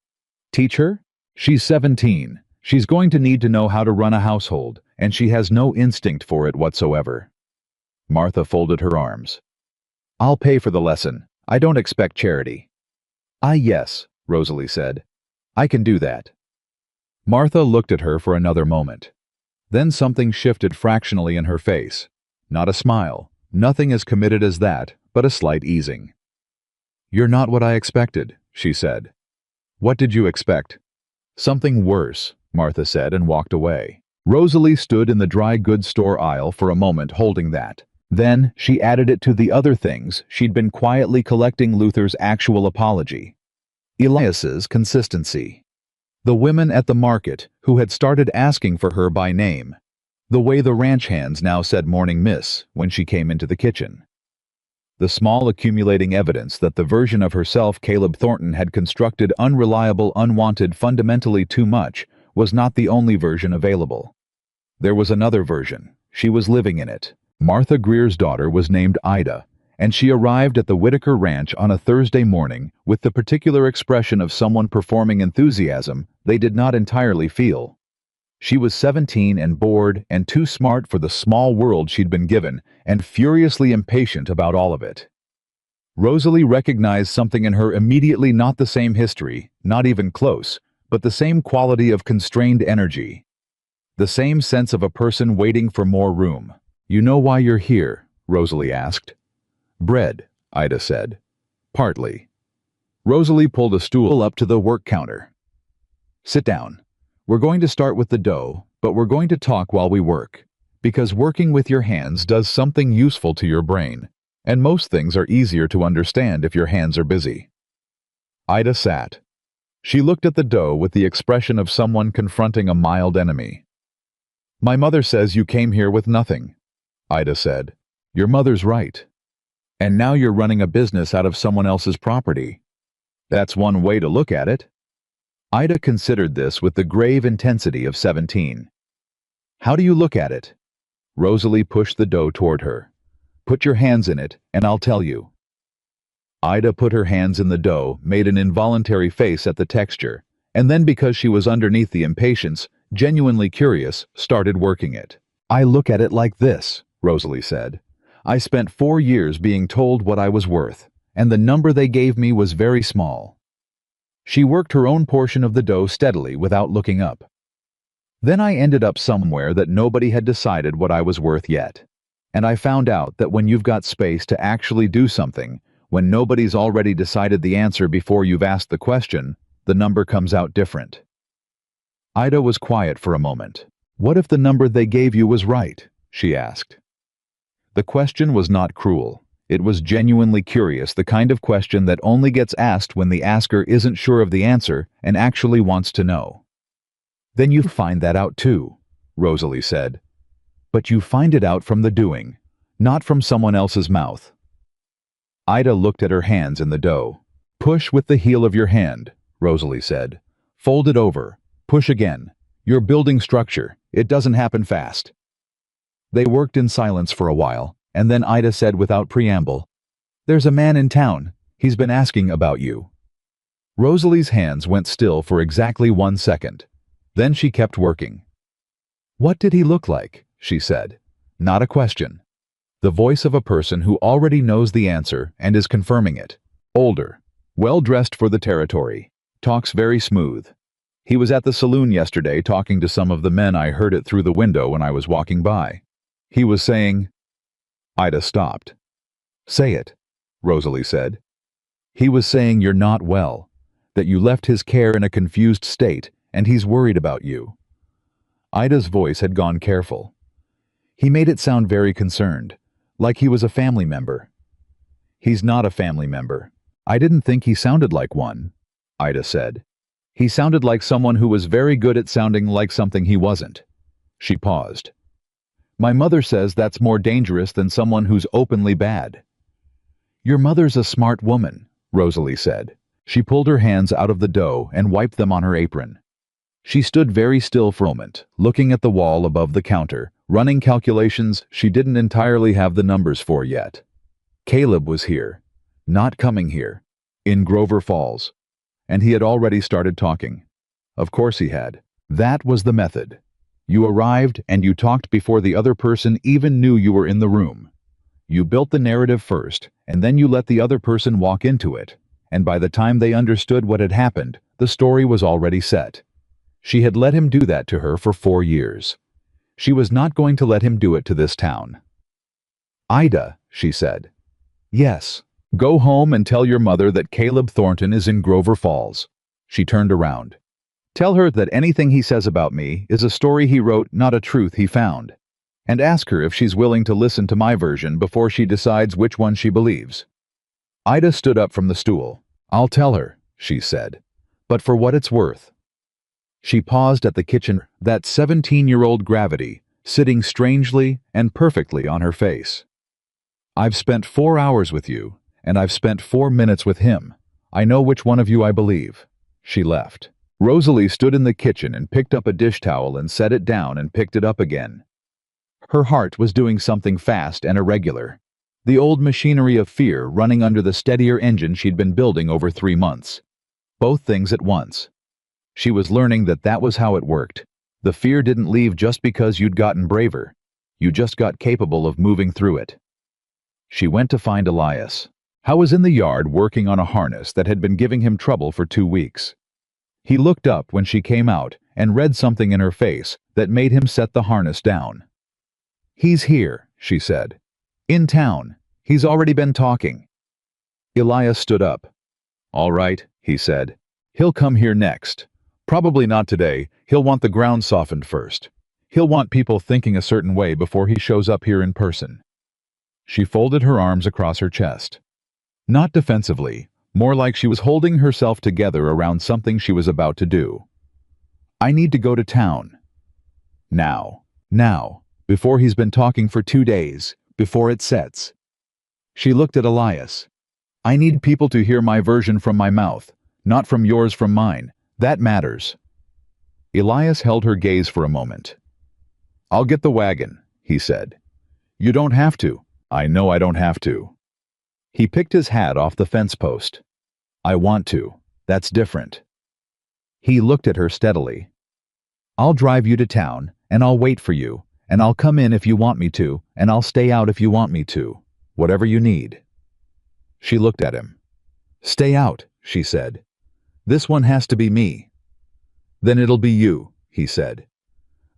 "Teach her? She's 17. She's going to need to know how to run a household, and she has no instinct for it whatsoever." Martha folded her arms. "I'll pay for the lesson. I don't expect charity." Yes," Rosalie said. "I can do that." Martha looked at her for another moment. Then something shifted fractionally in her face. Not a smile, nothing as committed as that, but a slight easing. "You're not what I expected," she said. "What did you expect?" "Something worse," Martha said and walked away. Rosalie stood in the dry goods store aisle for a moment, holding that. Then she added it to the other things she'd been quietly collecting: Luther's actual apology, Elias's consistency, the women at the market who had started asking for her by name, the way the ranch hands now said "Morning, Miss" when she came into the kitchen. The small accumulating evidence that the version of herself Caleb Thornton had constructed, unreliable, unwanted, fundamentally too much, was not the only version available. There was another version. She was living in it. Martha Greer's daughter was named Ida, and she arrived at the Whitaker Ranch on a Thursday morning with the particular expression of someone performing enthusiasm they did not entirely feel. She was 17 and bored and too smart for the small world she'd been given, and furiously impatient about all of it. Rosalie recognized something in her immediately: not the same history, not even close, but the same quality of constrained energy. The same sense of a person waiting for more room. "You know why you're here?" Rosalie asked. "Bread," Ida said. "Partly." Rosalie pulled a stool up to the work counter. "Sit down. We're going to start with the dough, but we're going to talk while we work, because working with your hands does something useful to your brain, and most things are easier to understand if your hands are busy." Ida sat. She looked at the dough with the expression of someone confronting a mild enemy. "My mother says you came here with nothing," Ida said. "Your mother's right. And now you're running a business out of someone else's property. That's one way to look at it." Ida considered this with the grave intensity of 17. "How do you look at it?" Rosalie pushed the dough toward her. "Put your hands in it, and I'll tell you." Ida put her hands in the dough, made an involuntary face at the texture, and then, because she was underneath the impatience, genuinely curious, started working it. "I look at it like this," Rosalie said. "I spent 4 years being told what I was worth, and the number they gave me was very small." She worked her own portion of the dough steadily without looking up. "Then I ended up somewhere that nobody had decided what I was worth yet. And I found out that when you've got space to actually do something, when nobody's already decided the answer before you've asked the question, the number comes out different." Ida was quiet for a moment. "What if the number they gave you was right?" she asked. The question was not cruel. It was genuinely curious, the kind of question that only gets asked when the asker isn't sure of the answer and actually wants to know. "Then you find that out too," Rosalie said. "But you find it out from the doing, not from someone else's mouth." Ida looked at her hands in the dough. "Push with the heel of your hand," Rosalie said. "Fold it over. Push again. You're building structure. It doesn't happen fast." They worked in silence for a while, and then Ida said without preamble, "There's a man in town. He's been asking about you." Rosalie's hands went still for exactly 1 second. Then she kept working. "What did he look like?" she said. Not a question. The voice of a person who already knows the answer and is confirming it. "Older. Well-dressed for the territory. Talks very smooth. He was at the saloon yesterday talking to some of the men. I heard it through the window when I was walking by. He was saying—" Ida stopped. "Say it," Rosalie said. "He was saying you're not well, that you left his care in a confused state, and he's worried about you." Ida's voice had gone careful. "He made it sound very concerned, like he was a family member." "He's not a family member. I didn't think he sounded like one," Ida said. "He sounded like someone who was very good at sounding like something he wasn't." She paused. "My mother says that's more dangerous than someone who's openly bad." "Your mother's a smart woman," Rosalie said. She pulled her hands out of the dough and wiped them on her apron. She stood very still for a moment, looking at the wall above the counter, running calculations she didn't entirely have the numbers for yet. Caleb was here, not coming here, in Grover Falls, and he had already started talking. Of course he had. That was the method. You arrived and you talked before the other person even knew you were in the room. You built the narrative first, and then you let the other person walk into it, and by the time they understood what had happened, the story was already set. She had let him do that to her for 4 years. She was not going to let him do it to this town. "Ida," she said. "Yes. Go home and tell your mother that Caleb Thornton is in Grover Falls." She turned around. "Tell her that anything he says about me is a story he wrote, not a truth he found." and ask her if she's willing to listen to my version before she decides which one she believes." Ida stood up from the stool. "I'll tell her," she said, "but for what it's worth." She paused at the kitchen, that 17-year-old gravity sitting strangely and perfectly on her face. "I've spent 4 hours with you, and I've spent 4 minutes with him. I know which one of you I believe." She left. Rosalie stood in the kitchen and picked up a dish towel and set it down and picked it up again. Her heart was doing something fast and irregular. The old machinery of fear running under the steadier engine she'd been building over 3 months. Both things at once. She was learning that that was how it worked. The fear didn't leave just because you'd gotten braver. You just got capable of moving through it. She went to find Elias. Howe was in the yard working on a harness that had been giving him trouble for 2 weeks. He looked up when she came out and read something in her face that made him set the harness down. "He's here," she said. "In town. He's already been talking." Elias stood up. "All right," he said. "He'll come here next. Probably not today. He'll want the ground softened first. He'll want people thinking a certain way before he shows up here in person." She folded her arms across her chest. Not defensively, more like she was holding herself together around something she was about to do. "I need to go to town. Now, before he's been talking for 2 days, before it sets." She looked at Elias. "I need people to hear my version from my mouth, not from yours from mine. That matters." Elias held her gaze for a moment. "I'll get the wagon," he said. "You don't have to." "I know I don't have to." He picked his hat off the fence post. "I want to. That's different." He looked at her steadily. "I'll drive you to town, and I'll wait for you, and I'll come in if you want me to, and I'll stay out if you want me to. Whatever you need." She looked at him. "Stay out," she said. "This one has to be me." "Then it'll be you," he said.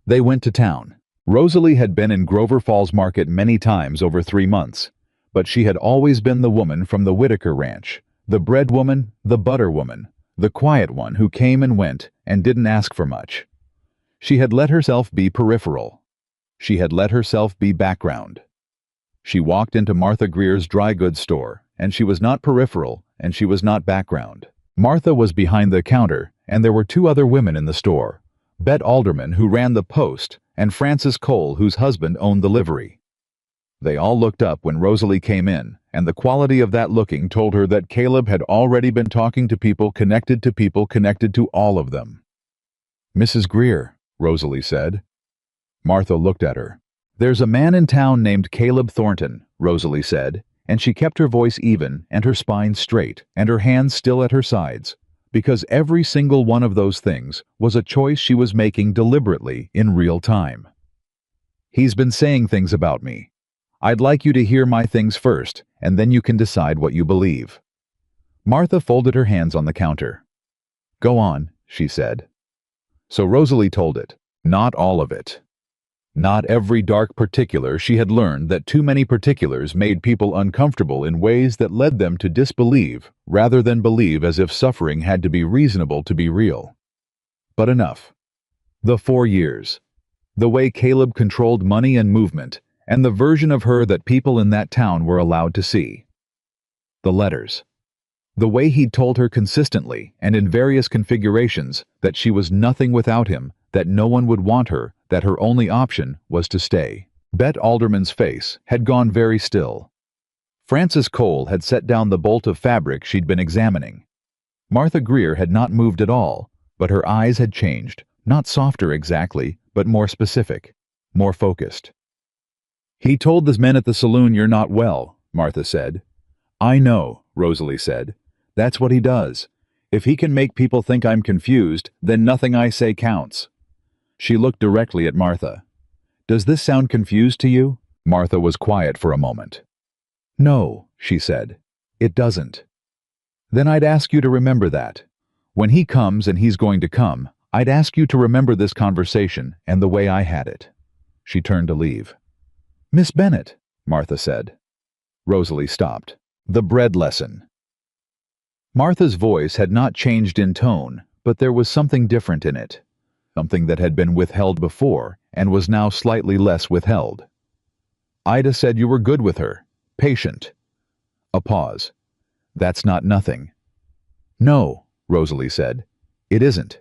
They went to town. Rosalie had been in Grover Falls Market many times over 3 months, but she had always been the woman from the Whitaker Ranch, the bread woman, the butter woman, the quiet one who came and went and didn't ask for much. She had let herself be peripheral. She had let herself be background. She walked into Martha Greer's dry goods store, and she was not peripheral, and she was not background. Martha was behind the counter, and there were 2 other women in the store, Bet Alderman, who ran the post, and Frances Cole, whose husband owned the livery. They all looked up when Rosalie came in, and the quality of that looking told her that Caleb had already been talking to people connected to all of them. "Mrs. Greer," Rosalie said. Martha looked at her. "There's a man in town named Caleb Thornton," Rosalie said, and she kept her voice even and her spine straight and her hands still at her sides, because every single one of those things was a choice she was making deliberately in real time. "He's been saying things about me. I'd like you to hear my things first, and then you can decide what you believe." Martha folded her hands on the counter. "Go on," she said. So Rosalie told it. Not all of it. Not every dark particular. She had learned that too many particulars made people uncomfortable in ways that led them to disbelieve rather than believe, as if suffering had to be reasonable to be real. But enough. The 4 years. The way Caleb controlled money and movement, and the version of her that people in that town were allowed to see. The letters. The way he'd told her consistently and in various configurations that she was nothing without him, that no one would want her, that her only option was to stay. Bet Alderman's face had gone very still. Frances Cole had set down the bolt of fabric she'd been examining. Martha Greer had not moved at all, but her eyes had changed, not softer exactly, but more specific, more focused. "He told the men at the saloon you're not well," Martha said. "I know," Rosalie said. "That's what he does. If he can make people think I'm confused, then nothing I say counts." She looked directly at Martha. "Does this sound confused to you?" Martha was quiet for a moment. "No," she said. "It doesn't." "Then I'd ask you to remember that. When he comes, and he's going to come, I'd ask you to remember this conversation and the way I had it." She turned to leave. "Miss Bennet," Martha said. Rosalie stopped. "The bread lesson." Martha's voice had not changed in tone, but there was something different in it. something that had been withheld before and was now slightly less withheld. Ida said you were good with her, patient. A pause. That's not nothing. No, Rosalie said. It isn't.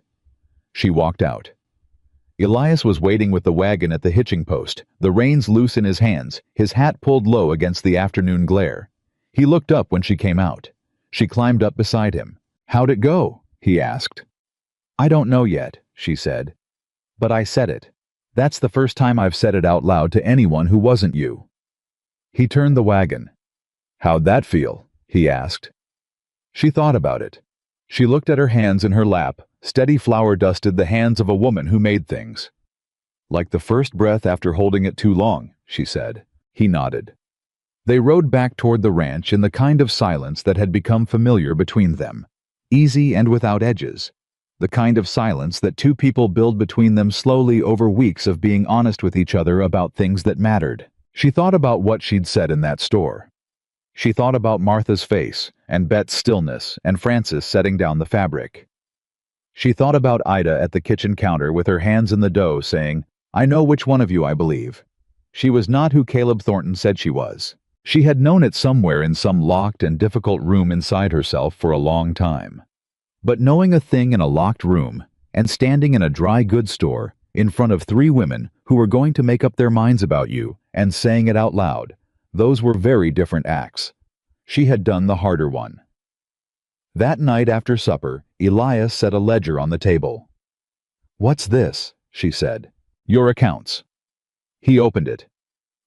She walked out. Elias was waiting with the wagon at the hitching post, the reins loose in his hands, his hat pulled low against the afternoon glare. He looked up when she came out. She climbed up beside him. How'd it go? He asked. I don't know yet, she said. But I said it. That's the first time I've said it out loud to anyone who wasn't you. He turned the wagon. How'd that feel? He asked. She thought about it. She looked at her hands in her lap. Steady flour dusted the hands of a woman who made things. Like the first breath after holding it too long, she said. He nodded. They rode back toward the ranch in the kind of silence that had become familiar between them. Easy and without edges. The kind of silence that two people build between them slowly over weeks of being honest with each other about things that mattered. She thought about what she'd said in that store. She thought about Martha's face, and Bet's stillness, and Francis setting down the fabric. She thought about Ida at the kitchen counter with her hands in the dough saying, I know which one of you I believe. She was not who Caleb Thornton said she was. She had known it somewhere in some locked and difficult room inside herself for a long time. But knowing a thing in a locked room, and standing in a dry goods store, in front of three women who were going to make up their minds about you, and saying it out loud, those were very different acts. She had done the harder one. That night after supper, Elias set a ledger on the table. What's this? She said. Your accounts. He opened it.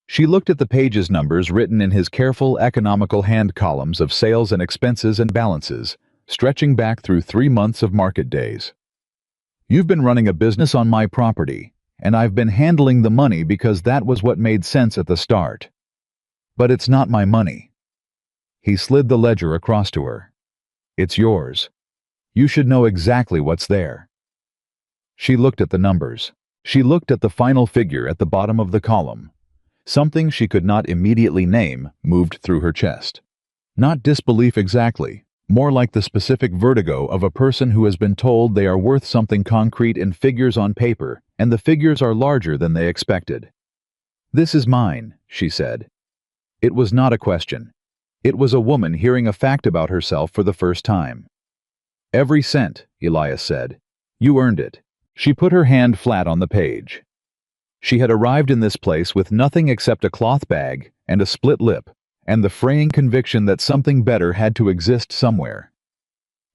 She looked at the pages numbers written in his careful, economical hand columns of sales and expenses and balances, stretching back through 3 months of market days. You've been running a business on my property, and I've been handling the money because that was what made sense at the start. But it's not my money. He slid the ledger across to her. It's yours. You should know exactly what's there. She looked at the numbers. She looked at the final figure at the bottom of the column. Something she could not immediately name moved through her chest. Not disbelief exactly, more like the specific vertigo of a person who has been told they are worth something concrete in figures on paper, and the figures are larger than they expected. This is mine, she said. It was not a question. It was a woman hearing a fact about herself for the first time. Every cent, Elias said. You earned it. She put her hand flat on the page. She had arrived in this place with nothing except a cloth bag and a split lip, and the fraying conviction that something better had to exist somewhere.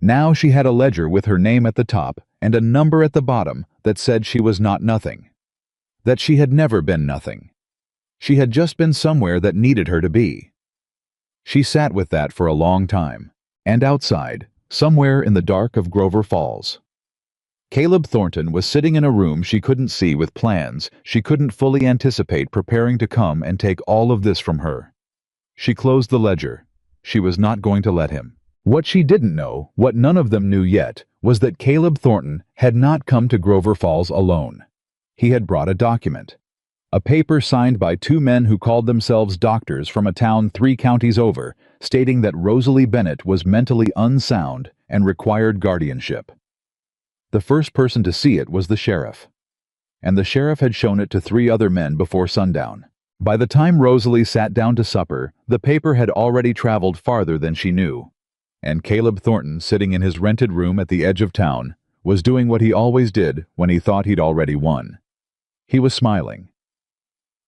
Now she had a ledger with her name at the top and a number at the bottom that said she was not nothing. That she had never been nothing. She had just been somewhere that needed her to be. She sat with that for a long time, and outside, somewhere in the dark of Grover Falls. Caleb Thornton was sitting in a room she couldn't see with plans she couldn't fully anticipate preparing to come and take all of this from her. She closed the ledger. She was not going to let him. What she didn't know, what none of them knew yet, was that Caleb Thornton had not come to Grover Falls alone. He had brought a document. A paper signed by 2 men who called themselves doctors from a town 3 counties over, stating that Rosalie Bennett was mentally unsound and required guardianship. The first person to see it was the sheriff. And the sheriff had shown it to 3 other men before sundown. By the time Rosalie sat down to supper, the paper had already traveled farther than she knew. And Caleb Thornton, sitting in his rented room at the edge of town, was doing what he always did when he thought he'd already won. He was smiling.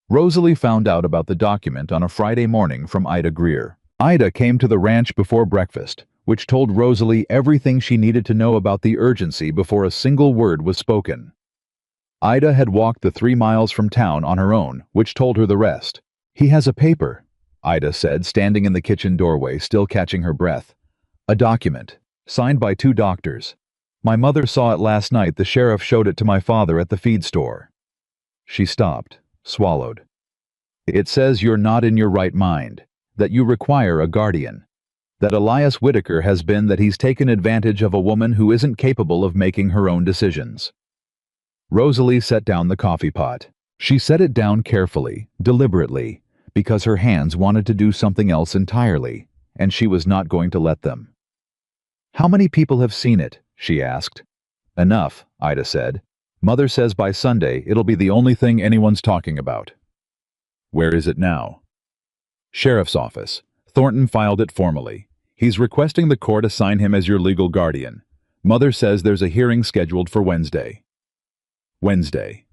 Rosalie found out about the document on a Friday morning from Ida Greer. Ida came to the ranch before breakfast, which told Rosalie everything she needed to know about the urgency before a single word was spoken. Ida had walked the 3 miles from town on her own, which told her the rest. He has a paper, Ida said, standing in the kitchen doorway, still catching her breath. A document, signed by 2 doctors. My mother saw it last night. The sheriff showed it to my father at the feed store. She stopped. Swallowed. It says you're not in your right mind, that you require a guardian, that Elias Whitaker has been that he's taken advantage of a woman who isn't capable of making her own decisions. Rosalie set down the coffee pot. She set it down carefully, deliberately, because her hands wanted to do something else entirely, and she was not going to let them. How many people have seen it? She asked. Enough, Ida said. Mother says by Sunday it'll be the only thing anyone's talking about. Where is it now? Sheriff's office. Thornton filed it formally. He's requesting the court assign him as your legal guardian. Mother says there's a hearing scheduled for Wednesday. Wednesday.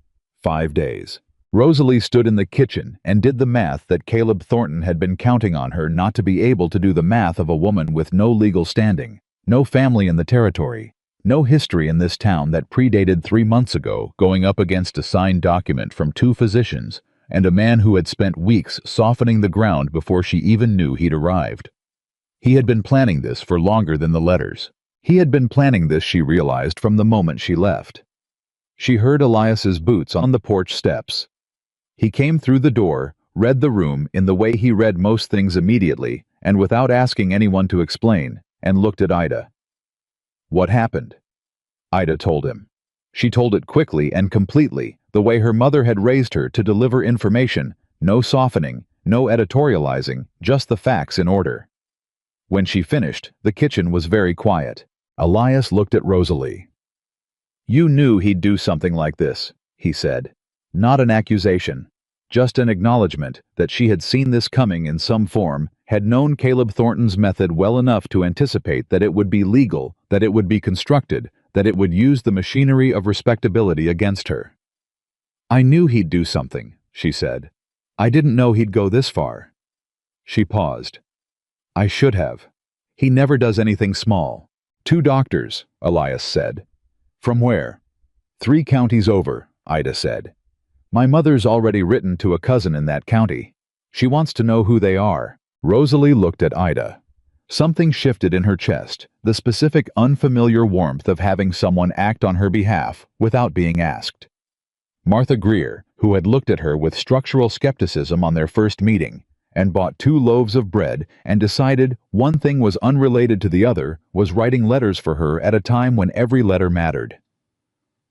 5 days. Rosalie stood in the kitchen and did the math that Caleb Thornton had been counting on her not to be able to do, the math of a woman with no legal standing, no family in the territory, no history in this town that predated 3 months ago, going up against a signed document from 2 physicians and a man who had spent weeks softening the ground before she even knew he'd arrived. He had been planning this for longer than the letters. He had been planning this, she realized, from the moment she left. She heard Elias's boots on the porch steps. He came through the door, read the room in the way he read most things immediately, and without asking anyone to explain, and looked at Ida. What happened? Ida told him. She told it quickly and completely, the way her mother had raised her to deliver information, no softening, no editorializing, just the facts in order. When she finished, the kitchen was very quiet. Elias looked at Rosalie. You knew he'd do something like this, he said. Not an accusation, just an acknowledgement that she had seen this coming in some form, had known Caleb Thornton's method well enough to anticipate that it would be legal, that it would be constructed, that it would use the machinery of respectability against her. I knew he'd do something, she said. I didn't know he'd go this far. She paused. I should have. He never does anything small. 2 doctors, Elias said. From where? 3 counties over, Ida said. My mother's already written to a cousin in that county. She wants to know who they are. Rosalie looked at Ida. Something shifted in her chest, the specific unfamiliar warmth of having someone act on her behalf without being asked. Martha Greer, who had looked at her with structural skepticism on their first meeting, and bought 2 loaves of bread and decided one thing was unrelated to the other, was writing letters for her at a time when every letter mattered.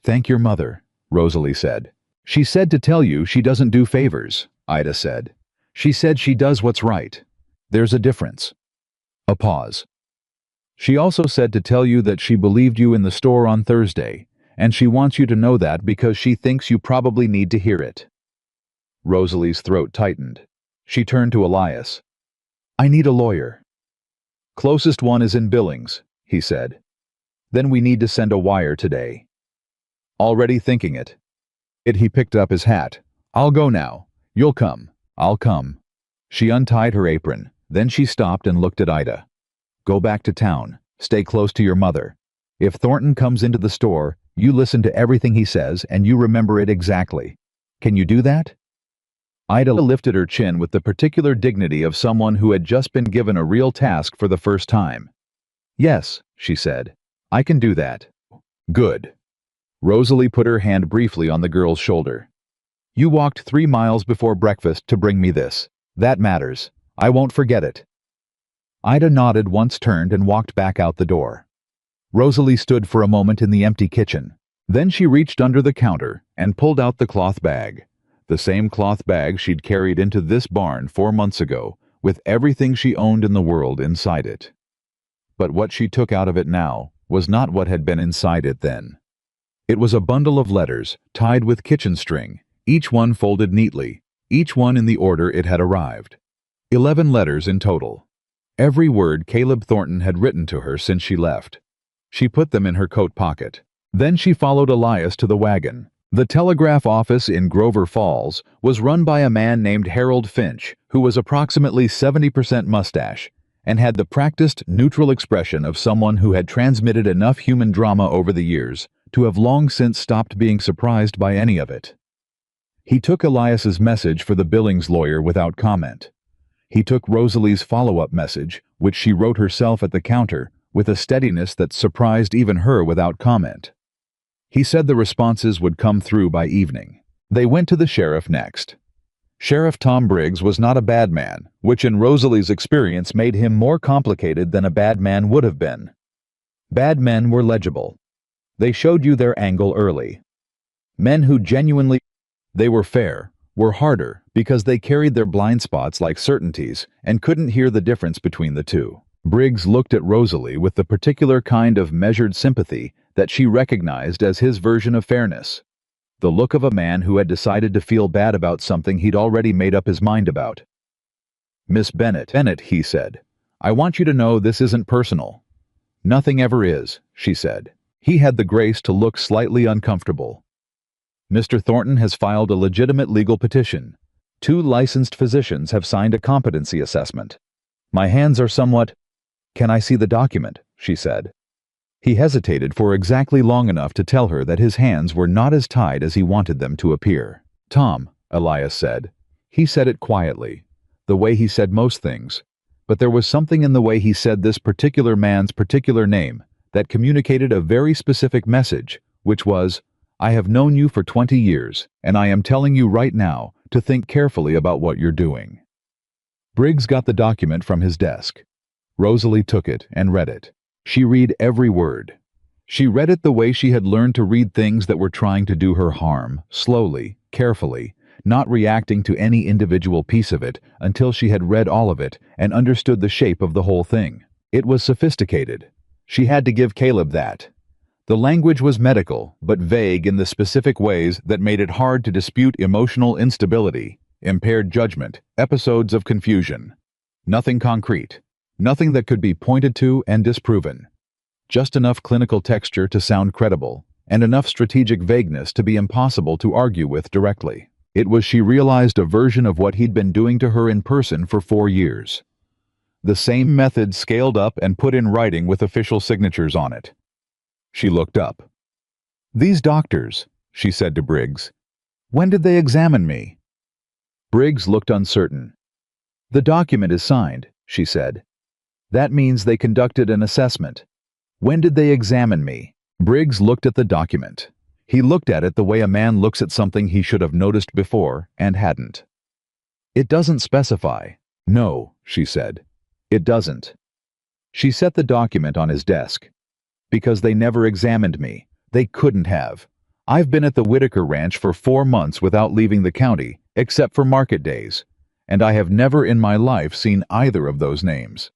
Thank your mother, Rosalie said. She said to tell you she doesn't do favors, Ida said. She said she does what's right. There's a difference. A pause. She also said to tell you that she believed you in the store on Thursday, and she wants you to know that because she thinks you probably need to hear it. Rosalie's throat tightened. She turned to Elias. I need a lawyer. Closest one is in Billings, he said. Then we need to send a wire today. Already thinking it. He picked up his hat. I'll go now. You'll come. I'll come. She untied her apron. Then she stopped and looked at Ida. Go back to town. Stay close to your mother. If Thornton comes into the store, you listen to everything he says and you remember it exactly. Can you do that? Ida lifted her chin with the particular dignity of someone who had just been given a real task for the first time. Yes, she said. I can do that. Good. Rosalie put her hand briefly on the girl's shoulder. You walked 3 miles before breakfast to bring me this. That matters. I won't forget it. Ida nodded, once turned and walked back out the door. Rosalie stood for a moment in the empty kitchen. Then she reached under the counter and pulled out the cloth bag. The same cloth bag she'd carried into this barn 4 months ago, with everything she owned in the world inside it. But what she took out of it now was not what had been inside it then. It was a bundle of letters tied with kitchen string, each one folded neatly, each one in the order it had arrived. 11 letters in total. Every word Caleb Thornton had written to her since she left. She put them in her coat pocket. Then she followed Elias to the wagon. The telegraph office in Grover Falls was run by a man named Harold Finch, who was approximately 70% mustache, and had the practiced, neutral expression of someone who had transmitted enough human drama over the years to have long since stopped being surprised by any of it. He took Elias's message for the Billings lawyer without comment. He took Rosalie's follow-up message, which she wrote herself at the counter, with a steadiness that surprised even her without comment. He said the responses would come through by evening. They went to the sheriff next. Sheriff Tom Briggs was not a bad man, which in Rosalie's experience made him more complicated than a bad man would have been. Bad men were legible. They showed you their angle early. Men who genuinely... They were fair, were harder, because they carried their blind spots like certainties and couldn't hear the difference between the two. Briggs looked at Rosalie with the particular kind of measured sympathy that she recognized as his version of fairness. the look of a man who had decided to feel bad about something he'd already made up his mind about. "Miss Bennett," he said, "I want you to know this isn't personal." "Nothing ever is," she said. He had the grace to look slightly uncomfortable. "Mr. Thornton has filed a legitimate legal petition. 2 licensed physicians have signed a competency assessment. My hands are somewhat—" "Can I see the document?" she said. He hesitated for exactly long enough to tell her that his hands were not as tied as he wanted them to appear. "Tom," Elias said. He said it quietly, the way he said most things, but there was something in the way he said this particular man's particular name that communicated a very specific message, which was, "I have known you for 20 years, and I am telling you right now to think carefully about what you're doing." Briggs got the document from his desk. Rosalie took it and read it. She read every word. She read it the way she had learned to read things that were trying to do her harm, slowly, carefully, not reacting to any individual piece of it until she had read all of it and understood the shape of the whole thing. It was sophisticated. She had to give Caleb that. The language was medical, but vague in the specific ways that made it hard to dispute emotional instability, impaired judgment, episodes of confusion. Nothing concrete. Nothing that could be pointed to and disproven. Just enough clinical texture to sound credible, and enough strategic vagueness to be impossible to argue with directly. It was, she realized, a version of what he'd been doing to her in person for 4 years. The same method scaled up and put in writing with official signatures on it. She looked up. "These doctors," she said to Briggs, "when did they examine me?" Briggs looked uncertain. "The document is signed," she said. "That means they conducted an assessment. When did they examine me?" Briggs looked at the document. He looked at it the way a man looks at something he should have noticed before and hadn't. "It doesn't specify." "No," she said. "It doesn't." She set the document on his desk. "Because they never examined me. They couldn't have. I've been at the Whitaker Ranch for 4 months without leaving the county, except for market days, and I have never in my life seen either of those names.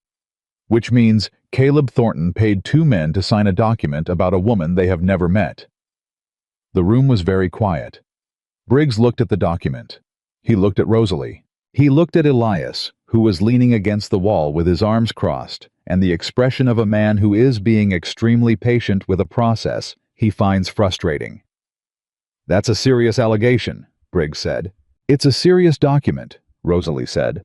Which means Caleb Thornton paid 2 men to sign a document about a woman they have never met." The room was very quiet. Briggs looked at the document. He looked at Rosalie. He looked at Elias, who was leaning against the wall with his arms crossed, and the expression of a man who is being extremely patient with a process he finds frustrating. "That's a serious allegation," Briggs said. "It's a serious document," Rosalie said.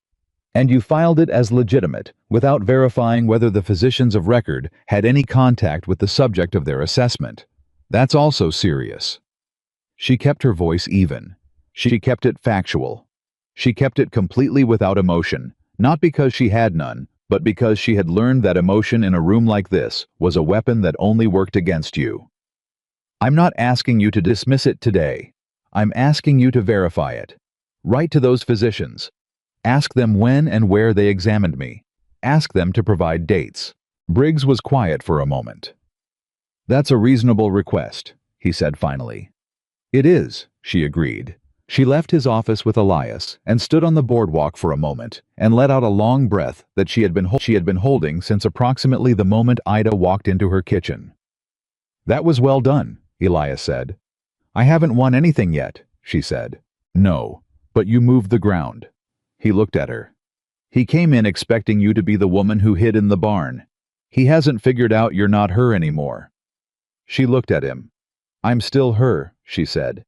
"And you filed it as legitimate, without verifying whether the physicians of record had any contact with the subject of their assessment. That's also serious." She kept her voice even. She kept it factual. She kept it completely without emotion, not because she had none, but because she had learned that emotion in a room like this was a weapon that only worked against you. "I'm not asking you to dismiss it today. I'm asking you to verify it. Write to those physicians. Ask them when and where they examined me. Ask them to provide dates." Briggs was quiet for a moment. "That's a reasonable request," he said finally. "It is," she agreed. She left his office with Elias and stood on the boardwalk for a moment and let out a long breath that she had been holding since approximately the moment Ida walked into her kitchen. "That was well done," Elias said. "I haven't won anything yet," she said. "No, but you moved the ground." He looked at her. "He came in expecting you to be the woman who hid in the barn. He hasn't figured out you're not her anymore." She looked at him. "I'm still her," she said.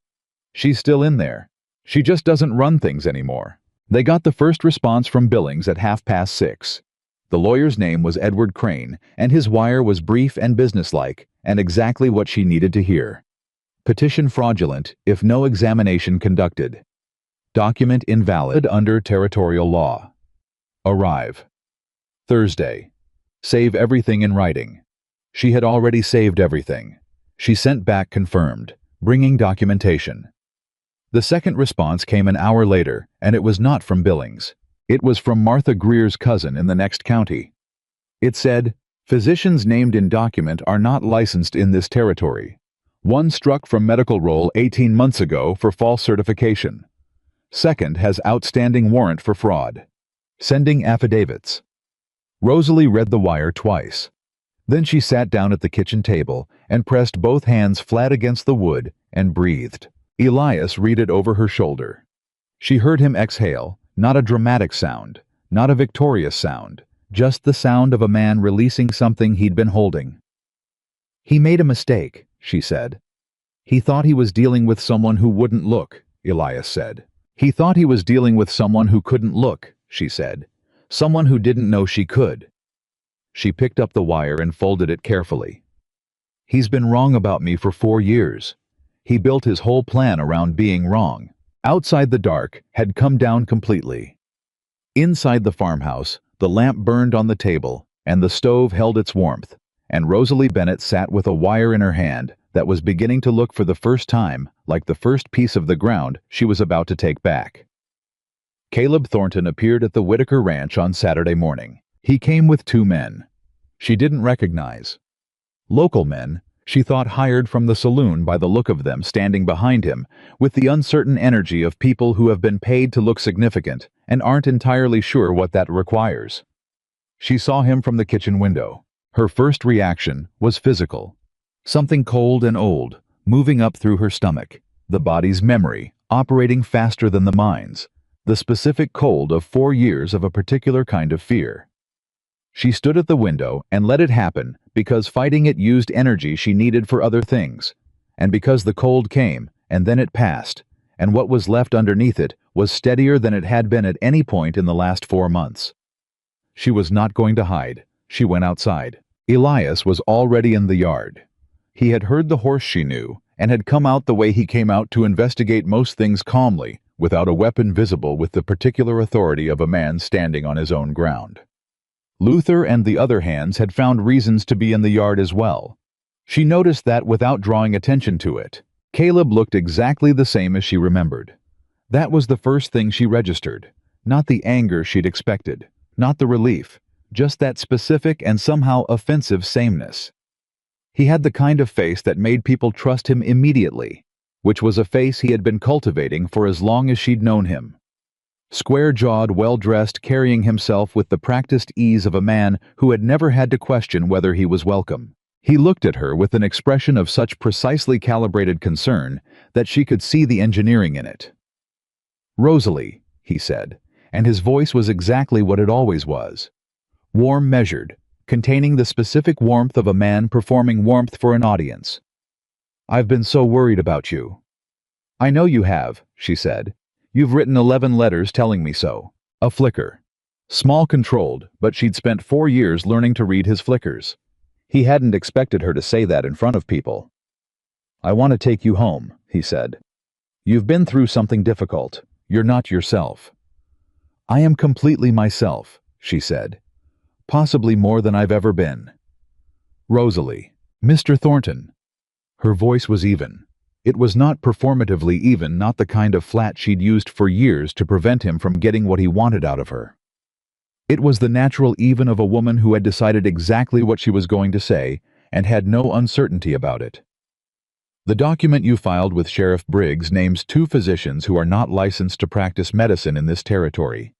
"She's still in there. She just doesn't run things anymore." They got the first response from Billings at 6:30. The lawyer's name was Edward Crane, and his wire was brief and businesslike, and exactly what she needed to hear. Petition fraudulent if no examination conducted. Document invalid under territorial law. Arrive. Thursday. Save everything in writing. She had already saved everything. She sent back confirmed, bringing documentation. The second response came an hour later, and it was not from Billings. It was from Martha Greer's cousin in the next county. It said, "Physicians named in document are not licensed in this territory. One struck from medical roll 18 months ago for false certification. Second has outstanding warrant for fraud. Sending affidavits." Rosalie read the wire twice. Then she sat down at the kitchen table and pressed both hands flat against the wood and breathed. Elias read it over her shoulder. She heard him exhale, not a dramatic sound, not a victorious sound, just the sound of a man releasing something he'd been holding. "He made a mistake," she said. "He thought he was dealing with someone who wouldn't look," Elias said. "He thought he was dealing with someone who couldn't look," she said. "Someone who didn't know she could." She picked up the wire and folded it carefully. "He's been wrong about me for 4 years. He built his whole plan around being wrong." Outside, the dark had come down completely. Inside the farmhouse, the lamp burned on the table, and the stove held its warmth, and Rosalie Bennett sat with a wire in her hand that was beginning to look for the first time like the first piece of the ground she was about to take back. Caleb Thornton appeared at the Whitaker Ranch on Saturday morning. He came with 2 men. She didn't recognize. Local men, she thought, hired from the saloon by the look of them standing behind him, with the uncertain energy of people who have been paid to look significant and aren't entirely sure what that requires. She saw him from the kitchen window. Her first reaction was physical. Something cold and old, moving up through her stomach, the body's memory, operating faster than the mind's, the specific cold of 4 years of a particular kind of fear. She stood at the window and let it happen because fighting it used energy she needed for other things, and because the cold came and then it passed, and what was left underneath it was steadier than it had been at any point in the last 4 months. She was not going to hide. She went outside. Elias was already in the yard. He had heard the horse she knew and had come out the way he came out to investigate most things calmly, without a weapon visible, with the particular authority of a man standing on his own ground. Luther and the other hands had found reasons to be in the yard as well. She noticed that without drawing attention to it. Caleb looked exactly the same as she remembered. That was the first thing she registered, not the anger she'd expected, not the relief, just that specific and somehow offensive sameness. He had the kind of face that made people trust him immediately, which was a face he had been cultivating for as long as she'd known him. Square-jawed, well-dressed, carrying himself with the practiced ease of a man who had never had to question whether he was welcome. He looked at her with an expression of such precisely calibrated concern that she could see the engineering in it. "Rosalie," he said, and his voice was exactly what it always was. Warm, measured, containing the specific warmth of a man performing warmth for an audience. "I've been so worried about you." "I know you have," she said. "You've written 11 letters telling me so." A flicker. Small, controlled, but she'd spent 4 years learning to read his flickers. He hadn't expected her to say that in front of people. "I want to take you home," he said. "You've been through something difficult. You're not yourself." "I am completely myself," she said. "Possibly more than I've ever been." "Rosalie." "Mr. Thornton." Her voice was even. It was not performatively even, not the kind of flat she'd used for years to prevent him from getting what he wanted out of her. It was the natural even of a woman who had decided exactly what she was going to say and had no uncertainty about it. "The document you filed with Sheriff Briggs names 2 physicians who are not licensed to practice medicine in this territory.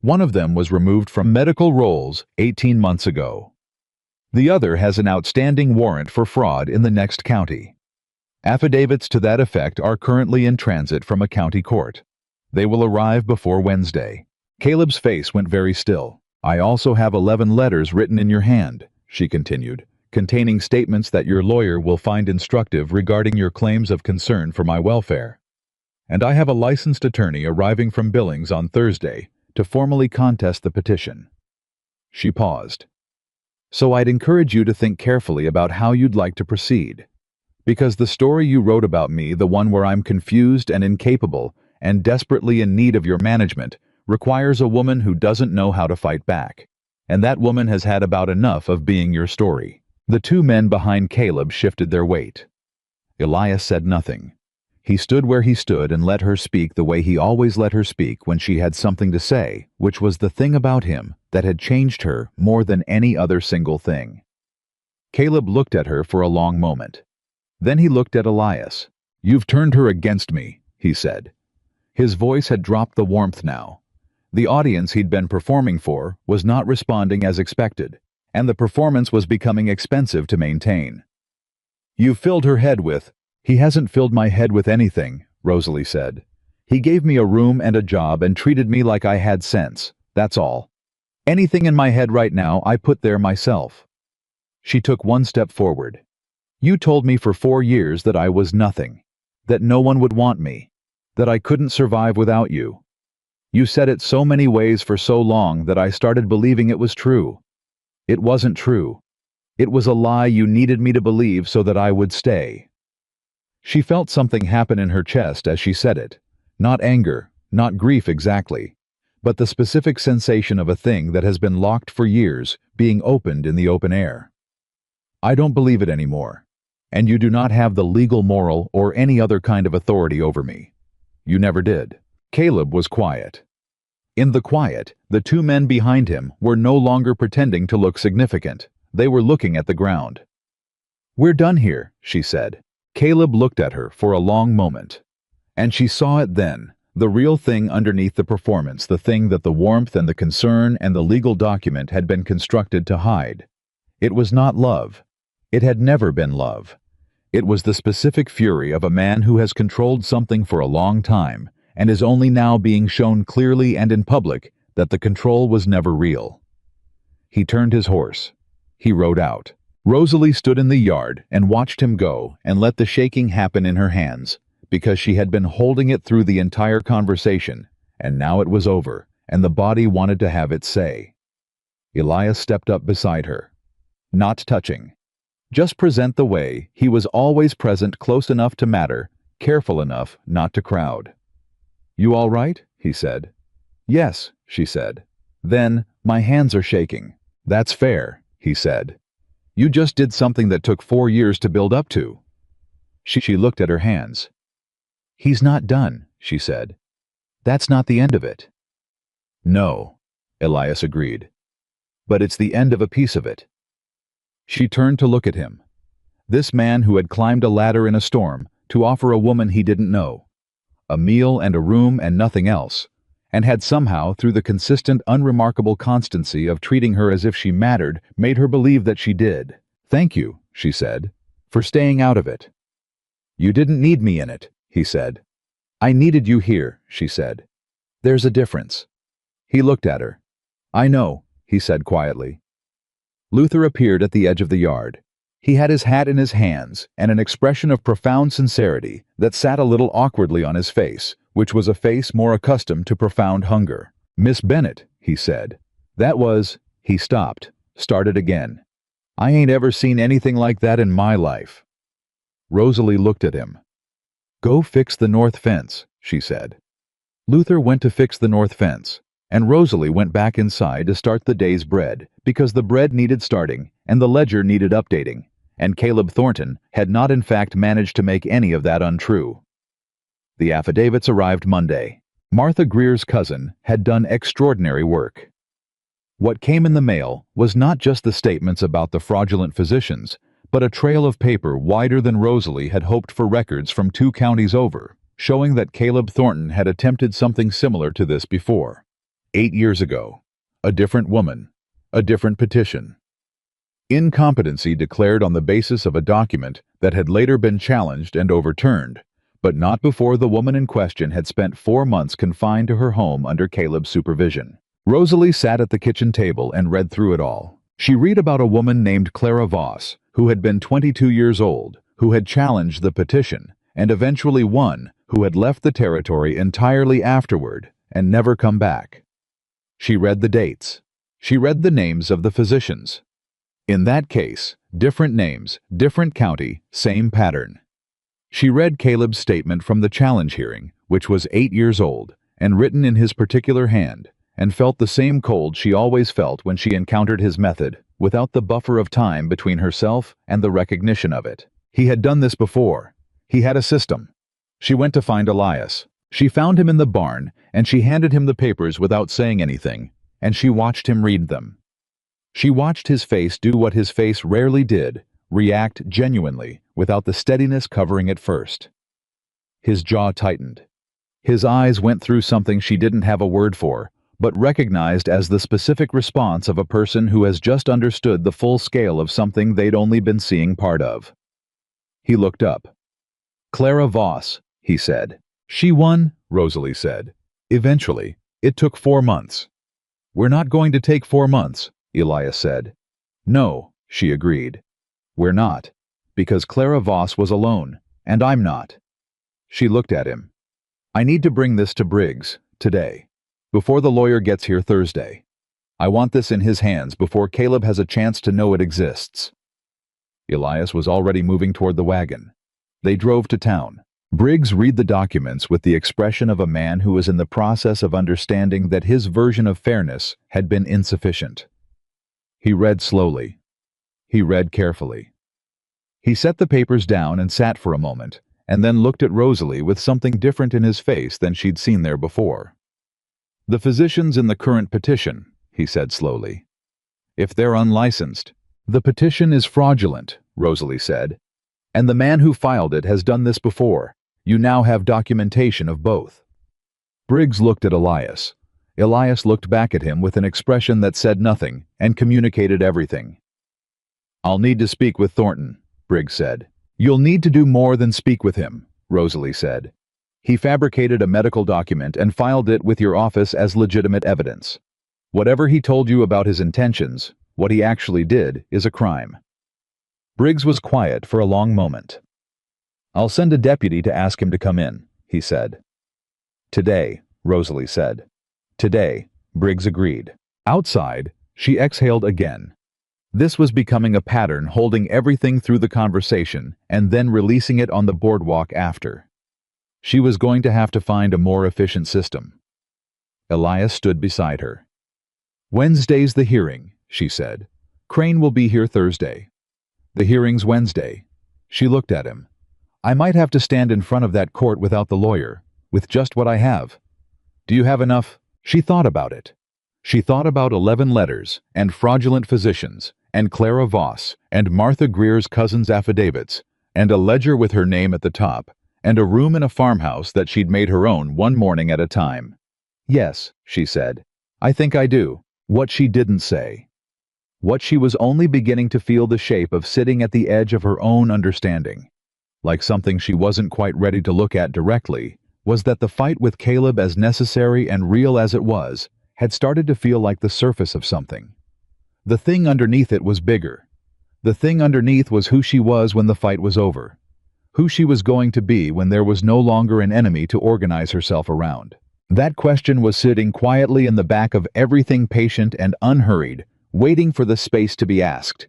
One of them was removed from medical rolls 18 months ago. The other has an outstanding warrant for fraud in the next county. Affidavits to that effect are currently in transit from a county court. They will arrive before Wednesday." Caleb's face went very still. "I also have 11 letters written in your hand," she continued, "containing statements that your lawyer will find instructive regarding your claims of concern for my welfare. And I have a licensed attorney arriving from Billings on Thursday to formally contest the petition." She paused. "So I'd encourage you to think carefully about how you'd like to proceed. Because the story you wrote about me, the one where I'm confused and incapable and desperately in need of your management, requires a woman who doesn't know how to fight back. And that woman has had about enough of being your story." The 2 men behind Caleb shifted their weight. Elias said nothing. He stood where he stood and let her speak the way he always let her speak when she had something to say, which was the thing about him that had changed her more than any other single thing. Caleb looked at her for a long moment. Then he looked at Elias. "You've turned her against me," he said. His voice had dropped the warmth now. The audience he'd been performing for was not responding as expected, and the performance was becoming expensive to maintain. "You've filled her head with—" "He hasn't filled my head with anything," Rosalie said. "He gave me a room and a job and treated me like I had sense, that's all. Anything in my head right now I put there myself." She took one step forward. "You told me for 4 years that I was nothing, that no one would want me, that I couldn't survive without you. You said it so many ways for so long that I started believing it was true. It wasn't true. It was a lie you needed me to believe so that I would stay." She felt something happen in her chest as she said it. Not anger, not grief exactly, but the specific sensation of a thing that has been locked for years being opened in the open air. "I don't believe it anymore, and you do not have the legal, moral, or any other kind of authority over me. You never did." Caleb was quiet. In the quiet, the two men behind him were no longer pretending to look significant. They were looking at the ground. "We're done here," she said. Caleb looked at her for a long moment. And she saw it then, the real thing underneath the performance, the thing that the warmth and the concern and the legal document had been constructed to hide. It was not love. It had never been love. It was the specific fury of a man who has controlled something for a long time and is only now being shown clearly and in public that the control was never real. He turned his horse. He rode out. Rosalie stood in the yard and watched him go and let the shaking happen in her hands, because she had been holding it through the entire conversation, and now it was over, and the body wanted to have its say. Elias stepped up beside her. Not touching. Just present the way he was always present, close enough to matter, careful enough not to crowd. "You all right?" he said. "Yes," she said. "Then, my hands are shaking." "That's fair," he said. "You just did something that took 4 years to build up to." She looked at her hands. "He's not done," she said. "That's not the end of it." "No," Elias agreed. "But it's the end of a piece of it." She turned to look at him. This man who had climbed a ladder in a storm to offer a woman he didn't know a meal and a room and nothing else, and had somehow, through the consistent, unremarkable constancy of treating her as if she mattered, made her believe that she did. "Thank you," she said, "for staying out of it." "You didn't need me in it," he said. "I needed you here," she said. "There's a difference." He looked at her. "I know," he said quietly. Luther appeared at the edge of the yard. He had his hat in his hands and an expression of profound sincerity that sat a little awkwardly on his face, which was a face more accustomed to profound hunger. "Miss Bennet," he said. "That was—" He stopped, started again. "I ain't ever seen anything like that in my life." Rosalie looked at him. "Go fix the north fence," she said. Luther went to fix the north fence, and Rosalie went back inside to start the day's bread, because the bread needed starting and the ledger needed updating, and Caleb Thornton had not in fact managed to make any of that untrue. The affidavits arrived Monday. Martha Greer's cousin had done extraordinary work. What came in the mail was not just the statements about the fraudulent physicians, but a trail of paper wider than Rosalie had hoped for, records from 2 counties over, showing that Caleb Thornton had attempted something similar to this before. 8 years ago. A different woman. A different petition. Incompetency declared on the basis of a document that had later been challenged and overturned, but not before the woman in question had spent 4 months confined to her home under Caleb's supervision. Rosalie sat at the kitchen table and read through it all. She read about a woman named Clara Voss, who had been 22 years old, who had challenged the petition, and eventually won, who had left the territory entirely afterward and never come back. She read the dates. She read the names of the physicians. In that case, different names, different county, same pattern. She read Caleb's statement from the challenge hearing, which was 8 years old, and written in his particular hand, and felt the same cold she always felt when she encountered his method, without the buffer of time between herself and the recognition of it. He had done this before. He had a system. She went to find Elias. She found him in the barn, and she handed him the papers without saying anything, and she watched him read them. She watched his face do what his face rarely did, react genuinely, without the steadiness covering it first. His jaw tightened. His eyes went through something she didn't have a word for, but recognized as the specific response of a person who has just understood the full scale of something they'd only been seeing part of. He looked up. "Clara Voss," he said. She won, Rosalie said. Eventually, it took 4 months. We're not going to take 4 months, Elias said. No, she agreed. We're not, because Clara Voss was alone, and I'm not. She looked at him. I need to bring this to Briggs, today, before the lawyer gets here Thursday. I want this in his hands before Caleb has a chance to know it exists. Elias was already moving toward the wagon. They drove to town. Briggs read the documents with the expression of a man who was in the process of understanding that his version of fairness had been insufficient. He read slowly. He read carefully. He set the papers down and sat for a moment, and then looked at Rosalie with something different in his face than she'd seen there before. The physicians in the current petition, he said slowly. If they're unlicensed, the petition is fraudulent, Rosalie said. And the man who filed it has done this before. You now have documentation of both. Briggs looked at Elias. Elias looked back at him with an expression that said nothing and communicated everything. I'll need to speak with Thornton, Briggs said. You'll need to do more than speak with him, Rosalie said. He fabricated a medical document and filed it with your office as legitimate evidence. Whatever he told you about his intentions, what he actually did is a crime. Briggs was quiet for a long moment. I'll send a deputy to ask him to come in, he said. Today, Rosalie said. Today, Briggs agreed. Outside, she exhaled again. This was becoming a pattern, holding everything through the conversation and then releasing it on the boardwalk after. She was going to have to find a more efficient system. Elias stood beside her. Wednesday's the hearing, she said. Crane will be here Thursday. The hearing's Wednesday. She looked at him. I might have to stand in front of that court without the lawyer, with just what I have. Do you have enough? She thought about it. She thought about 11 letters, and fraudulent physicians, and Clara Voss, and Martha Greer's cousin's affidavits, and a ledger with her name at the top, and a room in a farmhouse that she'd made her own one morning at a time. Yes, she said. I think I do. What she didn't say. What she was only beginning to feel the shape of sitting at the edge of her own understanding. Like something she wasn't quite ready to look at directly, was that the fight with Caleb, as necessary and real as it was, had started to feel like the surface of something. The thing underneath it was bigger. The thing underneath was who she was when the fight was over. Who she was going to be when there was no longer an enemy to organize herself around. That question was sitting quietly in the back of everything, patient and unhurried, waiting for the space to be asked.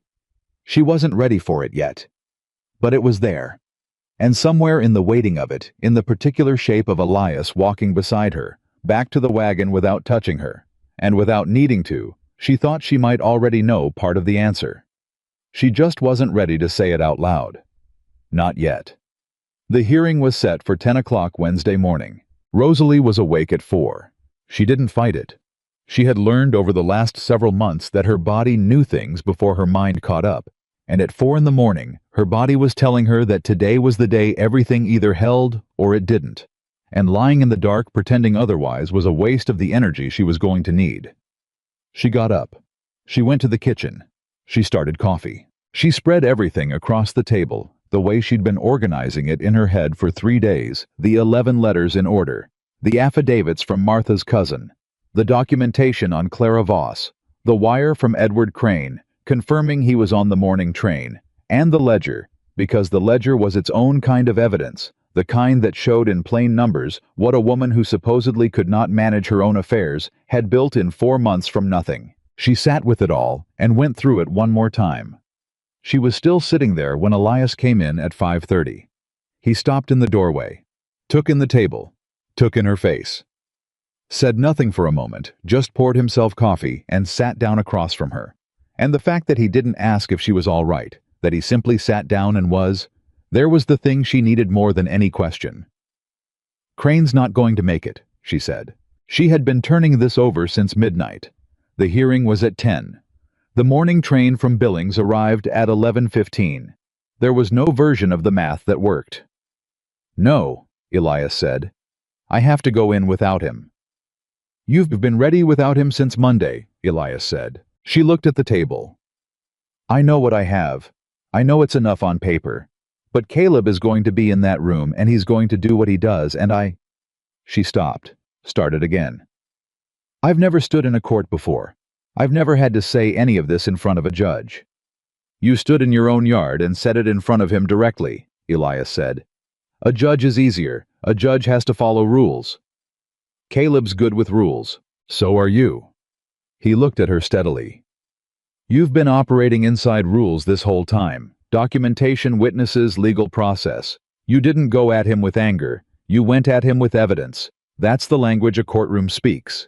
She wasn't ready for it yet. But it was there. And somewhere in the waiting of it, in the particular shape of Elias walking beside her, back to the wagon without touching her, and without needing to, she thought she might already know part of the answer. She just wasn't ready to say it out loud. Not yet. The hearing was set for 10 o'clock Wednesday morning. Rosalie was awake at 4. She didn't fight it. She had learned over the last several months that her body knew things before her mind caught up, and at 4 in the morning, her body was telling her that today was the day everything either held or it didn't, and lying in the dark pretending otherwise was a waste of the energy she was going to need. She got up. She went to the kitchen. She started coffee. She spread everything across the table, the way she'd been organizing it in her head for 3 days, the 11 letters in order, the affidavits from Martha's cousin, the documentation on Clara Voss, the wire from Edward Crane, confirming he was on the morning train, and the ledger, because the ledger was its own kind of evidence, the kind that showed in plain numbers what a woman who supposedly could not manage her own affairs had built in 4 months from nothing. She sat with it all and went through it one more time. She was still sitting there when Elias came in at 5:30. He stopped in the doorway, took in the table, took in her face. Said nothing for a moment, just poured himself coffee and sat down across from her. And the fact that he didn't ask if she was all right, that he simply sat down and was, there was the thing she needed more than any question. Crane's not going to make it, she said. She had been turning this over since midnight. The hearing was at 10. The morning train from Billings arrived at 11:15. There was no version of the math that worked. No, Elias said. I have to go in without him. You've been ready without him since Monday, Elias said. She looked at the table. I know what I have. I know it's enough on paper. But Caleb is going to be in that room and he's going to do what he does, and She stopped, started again. I've never stood in a court before. I've never had to say any of this in front of a judge. You stood in your own yard and said it in front of him directly, Elias said. A judge is easier. A judge has to follow rules. Caleb's good with rules. So are you. He looked at her steadily. You've been operating inside rules this whole time. Documentation, witnesses, legal process. You didn't go at him with anger. You went at him with evidence. That's the language a courtroom speaks.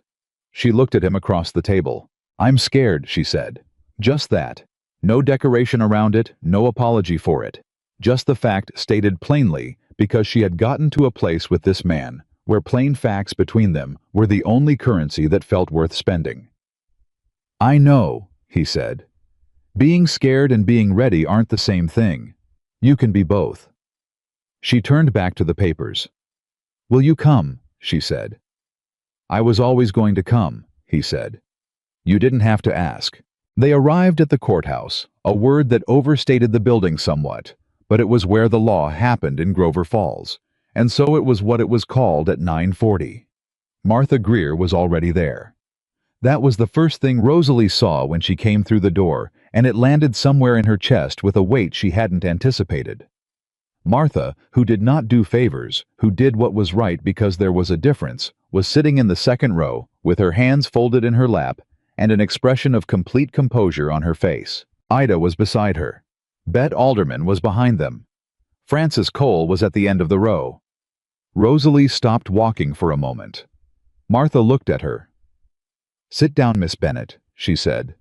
She looked at him across the table. I'm scared, she said. Just that. No decoration around it, no apology for it. Just the fact stated plainly, because she had gotten to a place with this man where plain facts between them were the only currency that felt worth spending. I know, he said. Being scared and being ready aren't the same thing. You can be both. She turned back to the papers. Will you come? She said. I was always going to come, he said. You didn't have to ask. They arrived at the courthouse, a word that overstated the building somewhat, but it was where the law happened in Grover Falls, and so it was what it was called at 9:40. Martha Greer was already there. That was the first thing Rosalie saw when she came through the door, and it landed somewhere in her chest with a weight she hadn't anticipated. Martha, who did not do favors, who did what was right because there was a difference, was sitting in the second row, with her hands folded in her lap, and an expression of complete composure on her face. Ida was beside her. Bet Alderman was behind them. Frances Cole was at the end of the row. Rosalie stopped walking for a moment. Martha looked at her. Sit down, Miss Bennet, she said.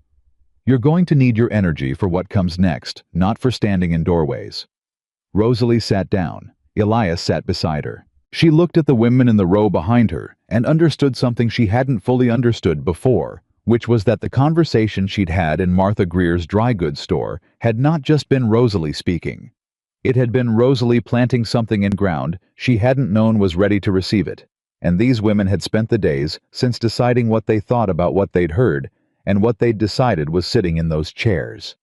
You're going to need your energy for what comes next, not for standing in doorways. Rosalie sat down. Elias sat beside her. She looked at the women in the row behind her and understood something she hadn't fully understood before, which was that the conversation she'd had in Martha Greer's dry goods store had not just been Rosalie speaking. It had been Rosalie planting something in ground she hadn't known was ready to receive it, and these women had spent the days since deciding what they thought about what they'd heard, and what they'd decided was sitting in those chairs.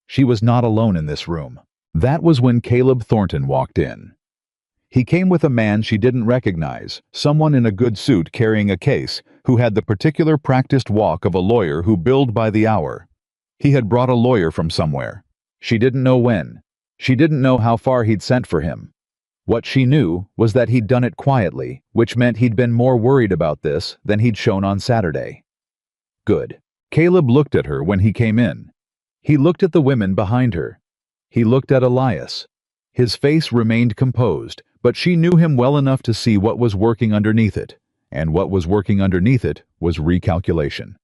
She was not alone in this room. That was when Caleb Thornton walked in. He came with a man she didn't recognize, someone in a good suit carrying a case, who had the particular practiced walk of a lawyer who billed by the hour. He had brought a lawyer from somewhere. She didn't know when. She didn't know how far he'd sent for him. What she knew was that he'd done it quietly, which meant he'd been more worried about this than he'd shown on Saturday. Good. Caleb looked at her when he came in. He looked at the women behind her. He looked at Elias. His face remained composed, but she knew him well enough to see what was working underneath it, and what was working underneath it was recalculation.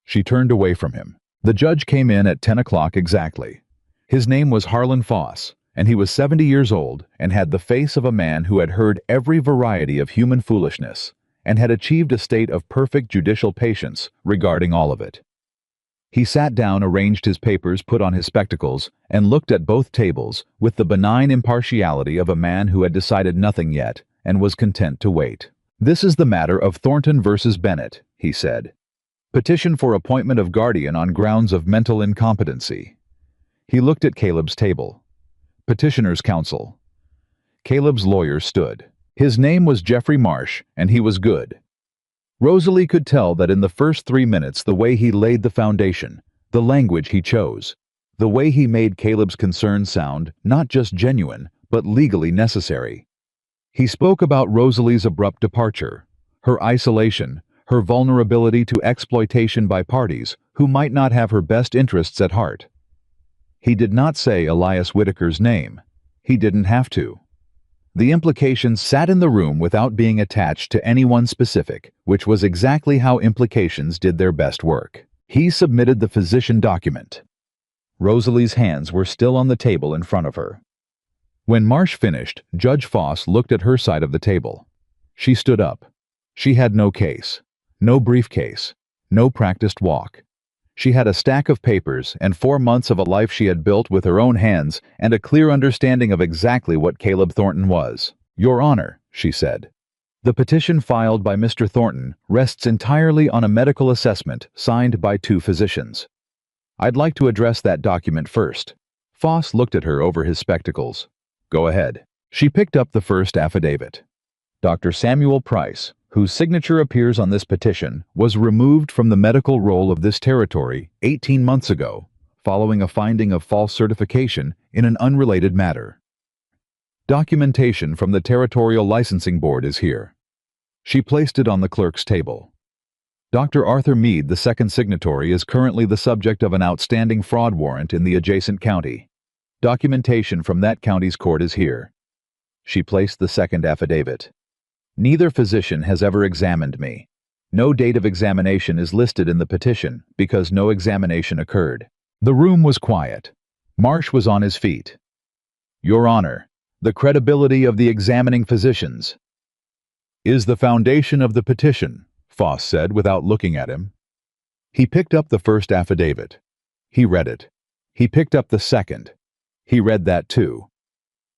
She turned away from him. The judge came in at 10 o'clock exactly. His name was Harlan Foss, and he was 70 years old and had the face of a man who had heard every variety of human foolishness and had achieved a state of perfect judicial patience regarding all of it. He sat down, arranged his papers, put on his spectacles, and looked at both tables with the benign impartiality of a man who had decided nothing yet and was content to wait. This is the matter of Thornton versus Bennett, he said. Petition for appointment of guardian on grounds of mental incompetency. He looked at Caleb's table. Petitioner's counsel. Caleb's lawyer stood. His name was Jeffrey Marsh, and he was good. Rosalie could tell that in the first 3 minutes the way he laid the foundation, the language he chose, the way he made Caleb's concerns sound not just genuine, but legally necessary. He spoke about Rosalie's abrupt departure, her isolation, her vulnerability to exploitation by parties who might not have her best interests at heart. He did not say Elias Whitaker's name. He didn't have to. The implications sat in the room without being attached to anyone specific, which was exactly how implications did their best work. He submitted the physician document. Rosalie's hands were still on the table in front of her. When Marsh finished, Judge Foss looked at her side of the table. She stood up. She had no case, no briefcase, no practiced walk. She had a stack of papers and 4 months of a life she had built with her own hands and a clear understanding of exactly what Caleb Thornton was. Your Honor, she said. The petition filed by Mr. Thornton rests entirely on a medical assessment signed by 2 physicians. I'd like to address that document first. Foss looked at her over his spectacles. Go ahead. She picked up the first affidavit. Dr. Samuel Price, whose signature appears on this petition, was removed from the medical role of this territory 18 months ago, following a finding of false certification in an unrelated matter. Documentation from the Territorial Licensing Board is here. She placed it on the clerk's table. Dr. Arthur Meade, the second signatory, is currently the subject of an outstanding fraud warrant in the adjacent county. Documentation from that county's court is here. She placed the second affidavit. Neither physician has ever examined me. No date of examination is listed in the petition because no examination occurred. The room was quiet. Marsh was on his feet. Your Honor, the credibility of the examining physicians is the foundation of the petition, Foss said without looking at him. He picked up the first affidavit. He read it. He picked up the second. He read that too.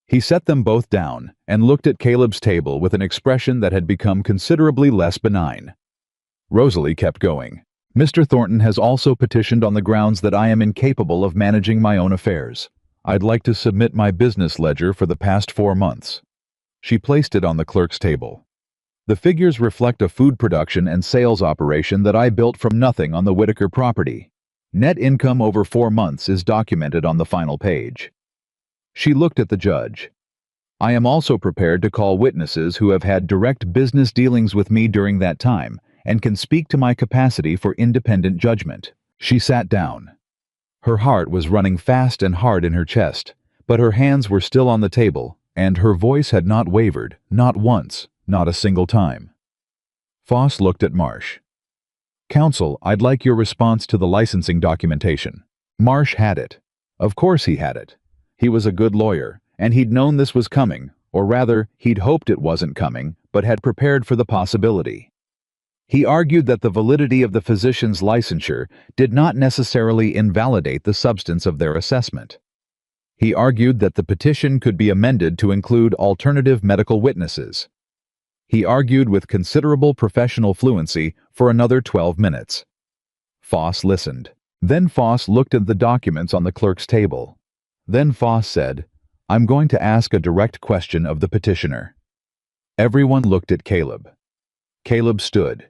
He set them both down and looked at Caleb's table with an expression that had become considerably less benign. Rosalie kept going. Mr. Thornton has also petitioned on the grounds that I am incapable of managing my own affairs. I'd like to submit my business ledger for the past 4 months. She placed it on the clerk's table. The figures reflect a food production and sales operation that I built from nothing on the Whitaker property. Net income over 4 months is documented on the final page. She looked at the judge. I am also prepared to call witnesses who have had direct business dealings with me during that time and can speak to my capacity for independent judgment. She sat down. Her heart was running fast and hard in her chest, but her hands were still on the table, and her voice had not wavered, not once, not a single time. Foss looked at Marsh. Counsel, I'd like your response to the licensing documentation. Marsh had it. Of course he had it. He was a good lawyer, and he'd known this was coming, or rather, he'd hoped it wasn't coming, but had prepared for the possibility. He argued that the validity of the physician's licensure did not necessarily invalidate the substance of their assessment. He argued that the petition could be amended to include alternative medical witnesses. He argued with considerable professional fluency for another 12 minutes. Foss listened. Then Foss looked at the documents on the clerk's table. Then Foss said, I'm going to ask a direct question of the petitioner. Everyone looked at Caleb. Caleb stood.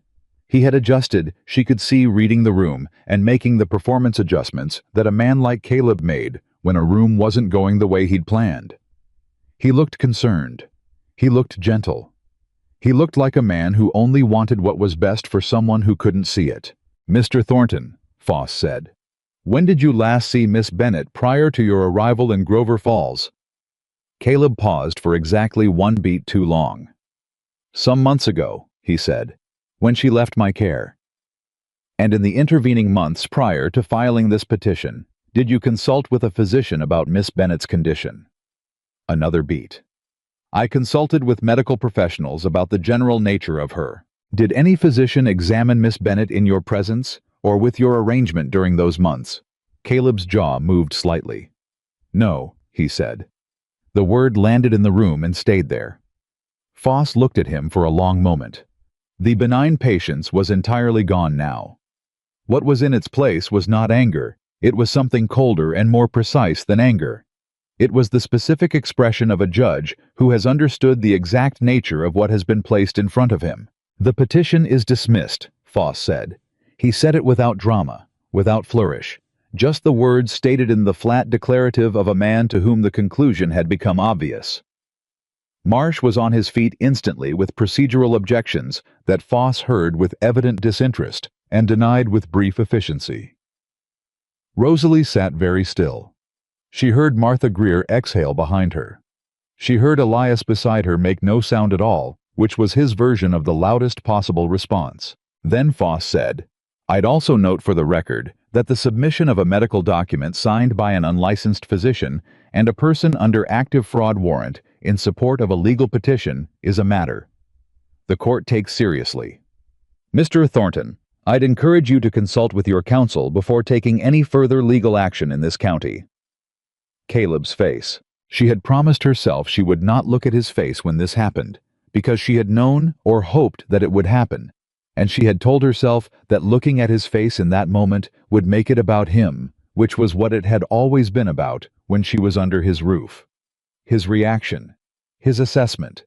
He had adjusted, she could see, reading the room and making the performance adjustments that a man like Caleb made when a room wasn't going the way he'd planned. He looked concerned. He looked gentle. He looked like a man who only wanted what was best for someone who couldn't see it. Mr. Thornton, Foss said, when did you last see Miss Bennett prior to your arrival in Grover Falls? Caleb paused for exactly 1 beat too long. Some months ago, he said, when she left my care. And in the intervening months prior to filing this petition, did you consult with a physician about Miss Bennett's condition? Another beat. I consulted with medical professionals about the general nature of her. Did any physician examine Miss Bennett in your presence or with your arrangement during those months? Caleb's jaw moved slightly. No, he said. The word landed in the room and stayed there. Foss looked at him for a long moment. The benign patience was entirely gone now. What was in its place was not anger. It was something colder and more precise than anger. It was the specific expression of a judge who has understood the exact nature of what has been placed in front of him. The petition is dismissed, Foss said. He said it without drama, without flourish, just the words stated in the flat declarative of a man to whom the conclusion had become obvious. Marsh was on his feet instantly with procedural objections that Foss heard with evident disinterest and denied with brief efficiency. Rosalie sat very still. She heard Martha Greer exhale behind her. She heard Elias beside her make no sound at all, which was his version of the loudest possible response. Then Foss said, I'd also note for the record that the submission of a medical document signed by an unlicensed physician and a person under active fraud warrant in support of a legal petition is a matter the court takes seriously. Mr. Thornton, I'd encourage you to consult with your counsel before taking any further legal action in this county. Caleb's face. She had promised herself she would not look at his face when this happened, because she had known or hoped that it would happen, and she had told herself that looking at his face in that moment would make it about him, which was what it had always been about when she was under his roof. His reaction, his assessment,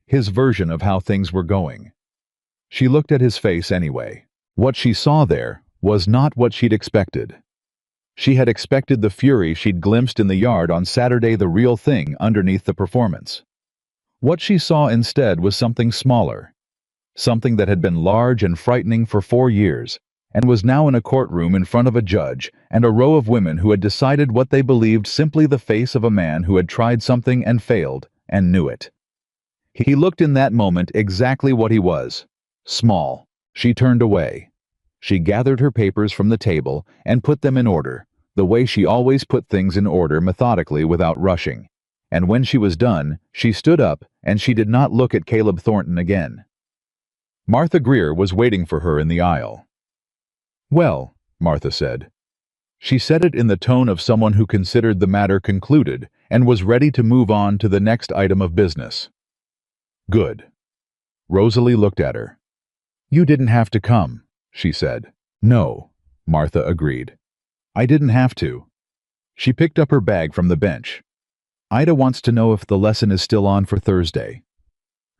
his version of how things were going. She looked at his face anyway. What she saw there was not what she'd expected. She had expected the fury she'd glimpsed in the yard on Saturday, the real thing underneath the performance. What she saw instead was something smaller, something that had been large and frightening for 4 years, and was now in a courtroom in front of a judge and a row of women who had decided what they believed simply the face of a man who had tried something and failed, and knew it. He looked in that moment exactly what he was: small. She turned away. She gathered her papers from the table and put them in order, the way she always put things in order methodically without rushing. And when she was done, she stood up and she did not look at Caleb Thornton again. Martha Greer was waiting for her in the aisle. "Well," Martha said. She said it in the tone of someone who considered the matter concluded and was ready to move on to the next item of business. "Good." Rosalie looked at her. "You didn't have to come," she said. "No," Martha agreed. "I didn't have to." She picked up her bag from the bench. "Ida wants to know if the lesson is still on for Thursday."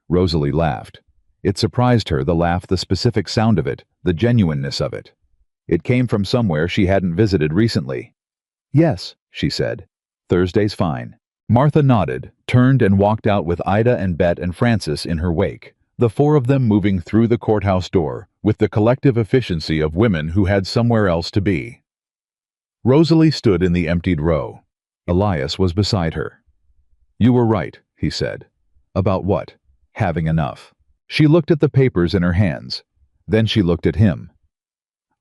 Rosalie laughed. It surprised her, the laugh, the specific sound of it, the genuineness of it. It came from somewhere she hadn't visited recently. "Yes," she said. "Thursday's fine." Martha nodded, turned and walked out with Ida and Bet and Francis in her wake, the 4 of them moving through the courthouse door, with the collective efficiency of women who had somewhere else to be. Rosalie stood in the emptied row. Elias was beside her. "You were right," he said. "About what? Having enough." She looked at the papers in her hands. Then she looked at him.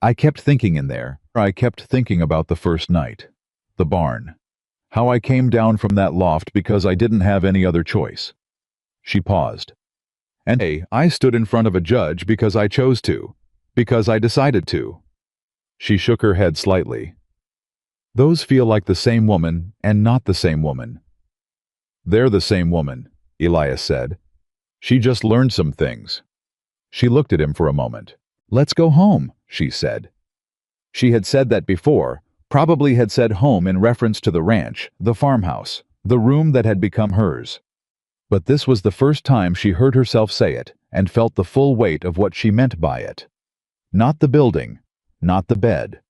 "I kept thinking in there, I kept thinking about the first night. The barn. How I came down from that loft because I didn't have any other choice." She paused. "And I stood in front of a judge because I chose to. Because I decided to." She shook her head slightly. "Those feel like the same woman and not the same woman." "They're the same woman," Elias said. "She just learned some things." She looked at him for a moment. "Let's go home," she said. She had said that before, probably had said home in reference to the ranch, the farmhouse, the room that had become hers. But this was the first time she heard herself say it and felt the full weight of what she meant by it. Not the building, not the bed,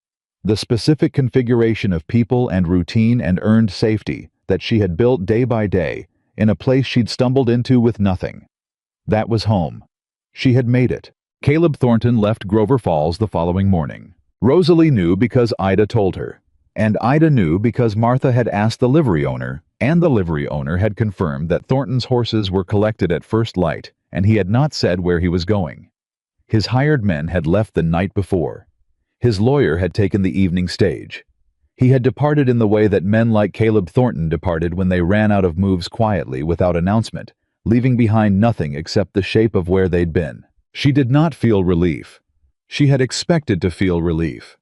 the specific configuration of people and routine and earned safety that she had built day by day in a place she'd stumbled into with nothing. That was home. She had made it. Caleb Thornton left Grover Falls the following morning. Rosalie knew because Ida told her, and Ida knew because Martha had asked the livery owner, and the livery owner had confirmed that Thornton's horses were collected at first light, and he had not said where he was going. His hired men had left the night before. His lawyer had taken the evening stage. He had departed in the way that men like Caleb Thornton departed when they ran out of moves quietly without announcement, leaving behind nothing except the shape of where they'd been. She did not feel relief. She had expected to feel relief.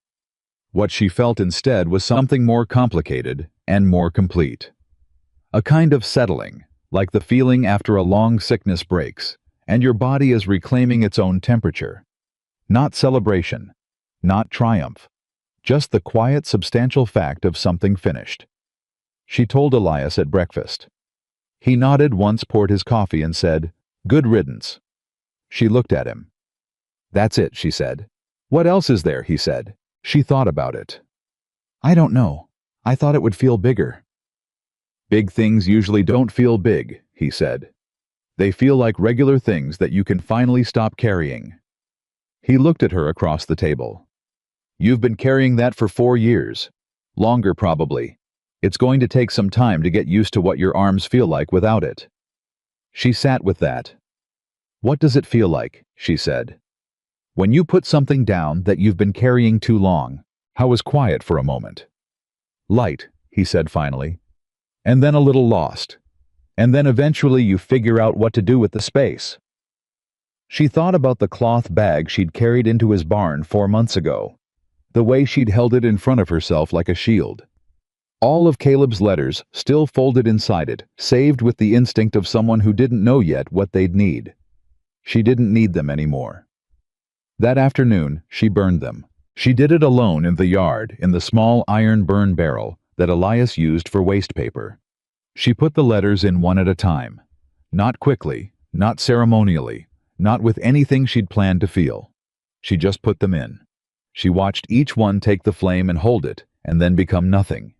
What she felt instead was something more complicated and more complete. A kind of settling, like the feeling after a long sickness breaks, and your body is reclaiming its own temperature. Not celebration, not triumph, just the quiet, substantial fact of something finished. She told Elias at breakfast. He nodded once, poured his coffee, and said, "Good riddance." She looked at him. "That's it," she said. "What else is there?" he said. She thought about it. "I don't know. I thought it would feel bigger." "Big things usually don't feel big," he said. "They feel like regular things that you can finally stop carrying." He looked at her across the table. "You've been carrying that for 4 years. Longer, probably. It's going to take some time to get used to what your arms feel like without it." She sat with that. "What does it feel like?" she said. "When you put something down that you've been carrying too long." How was quiet for a moment. "Light," he said finally. "And then a little lost. And then eventually you figure out what to do with the space." She thought about the cloth bag she'd carried into his barn 4 months ago, the way she'd held it in front of herself like a shield. All of Caleb's letters still folded inside it, saved with the instinct of someone who didn't know yet what they'd need. She didn't need them anymore. That afternoon, she burned them. She did it alone in the yard, in the small iron burn barrel that Elias used for waste paper. She put the letters in one at a time. Not quickly, Not ceremonially, not with anything she'd planned to feel. She just put them in. She watched each one take the flame and hold it, and then become nothing.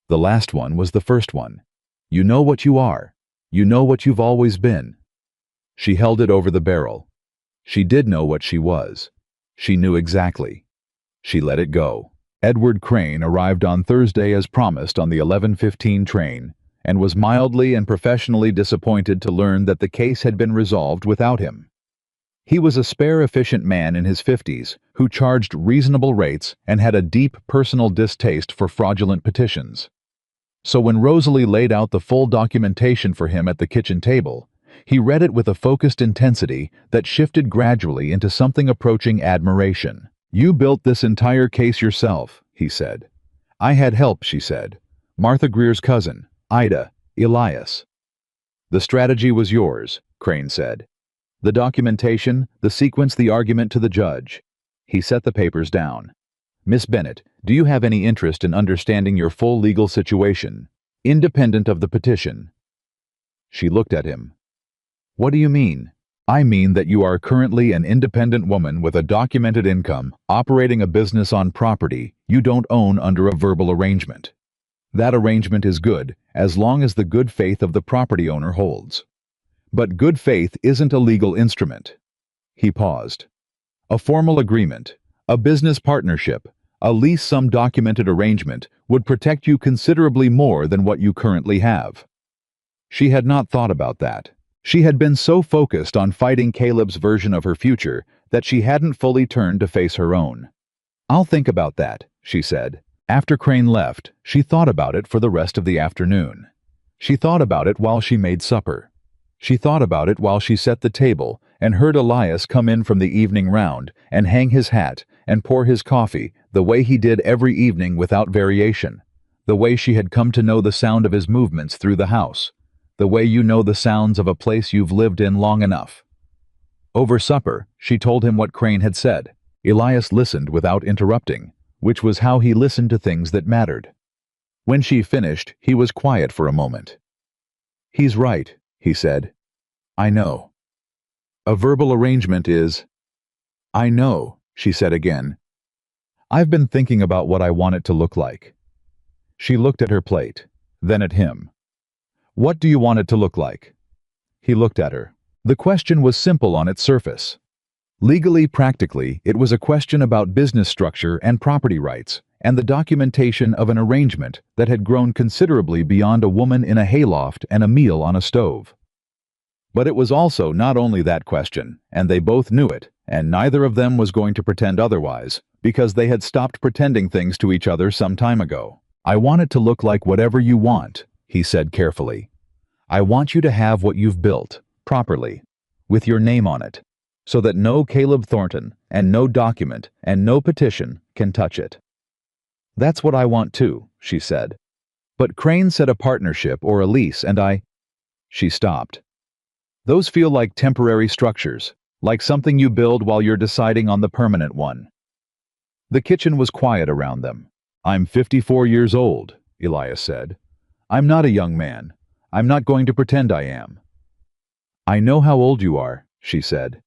The last one was the first one. You know what you are. You know what you've always been. She held it over the barrel. She did know what she was. She knew exactly. She let it go. Edward Crane arrived on Thursday as promised on the 11:15 train, and was mildly and professionally disappointed to learn that the case had been resolved without him. He was a spare, efficient man in his 50s who charged reasonable rates and had a deep personal distaste for fraudulent petitions. So when Rosalie laid out the full documentation for him at the kitchen table, he read it with a focused intensity that shifted gradually into something approaching admiration. "You built this entire case yourself," he said. "I had help," she said. "Martha Greer's cousin, Ida, Elias." "The strategy was yours," Crane said. "The documentation, the sequence, the argument to the judge." He set the papers down. "Miss Bennett, do you have any interest in understanding your full legal situation, independent of the petition?" She looked at him. "What do you mean?" "I mean that you are currently an independent woman with a documented income, operating a business on property you don't own under a verbal arrangement. That arrangement is good as long as the good faith of the property owner holds. But good faith isn't a legal instrument." He paused. "A formal agreement, a business partnership, a lease, some documented arrangement would protect you considerably more than what you currently have." She had not thought about that. She had been so focused on fighting Caleb's version of her future that she hadn't fully turned to face her own. "I'll think about that," she said. After Crane left, she thought about it for the rest of the afternoon. She thought about it while she made supper. She thought about it while she set the table and heard Elias come in from the evening round and hang his hat and pour his coffee the way he did every evening without variation, the way she had come to know the sound of his movements through the house, the way you know the sounds of a place you've lived in long enough. Over supper, she told him what Crane had said. Elias listened without interrupting, which was how he listened to things that mattered. When she finished, he was quiet for a moment. "He's right," he said. "I know. A verbal arrangement is—" "I know," she said again. "I've been thinking about what I want it to look like." She looked at her plate, then at him. "What do you want it to look like?" He looked at her. The question was simple on its surface. Legally, practically, it was a question about business structure and property rights, and the documentation of an arrangement that had grown considerably beyond a woman in a hayloft and a meal on a stove. But it was also not only that question, and they both knew it, and neither of them was going to pretend otherwise, because they had stopped pretending things to each other some time ago. "I want it to look like whatever you want," he said carefully. "I want you to have what you've built, properly, with your name on it, so that no Caleb Thornton and no document and no petition can touch it." "That's what I want too," she said. "But Crane said a partnership or a lease, and She stopped. "Those feel like temporary structures, like something you build while you're deciding on the permanent one." The kitchen was quiet around them. "I'm 54 years old," Elias said. "I'm not a young man. I'm not going to pretend I am." "I know how old you are," she said.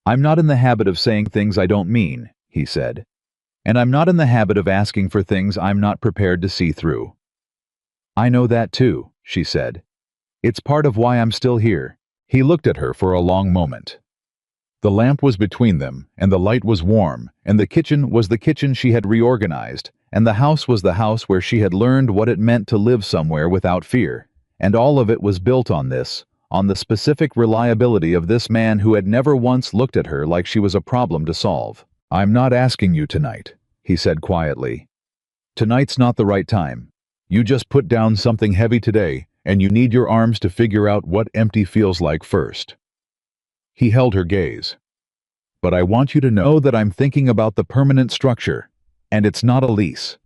"I'm not in the habit of saying things I don't mean," he said. "And I'm not in the habit of asking for things I'm not prepared to see through." "I know that too," she said. "It's part of why I'm still here." He looked at her for a long moment. The lamp was between them, and the light was warm, and the kitchen was the kitchen she had reorganized, and the house was the house where she had learned what it meant to live somewhere without fear, and all of it was built on this, on the specific reliability of this man who had never once looked at her like she was a problem to solve. "I'm not asking you tonight," he said quietly. "Tonight's not the right time. You just put down something heavy today, and you need your arms to figure out what empty feels like first." He held her gaze. "But I want you to know that I'm thinking about the permanent structure, and it's not a lease."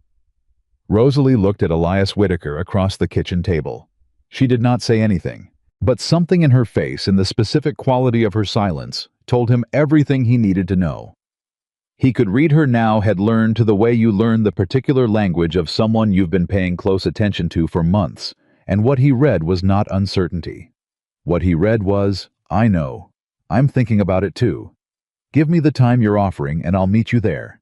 Rosalie looked at Elias Whitaker across the kitchen table. She did not say anything, but something in her face and the specific quality of her silence told him everything he needed to know. He could read her now had learned to the way you learn the particular language of someone you've been paying close attention to for months, and what he read was not uncertainty. What he read was I know. I'm thinking about it too. Give me the time you're offering and I'll meet you there.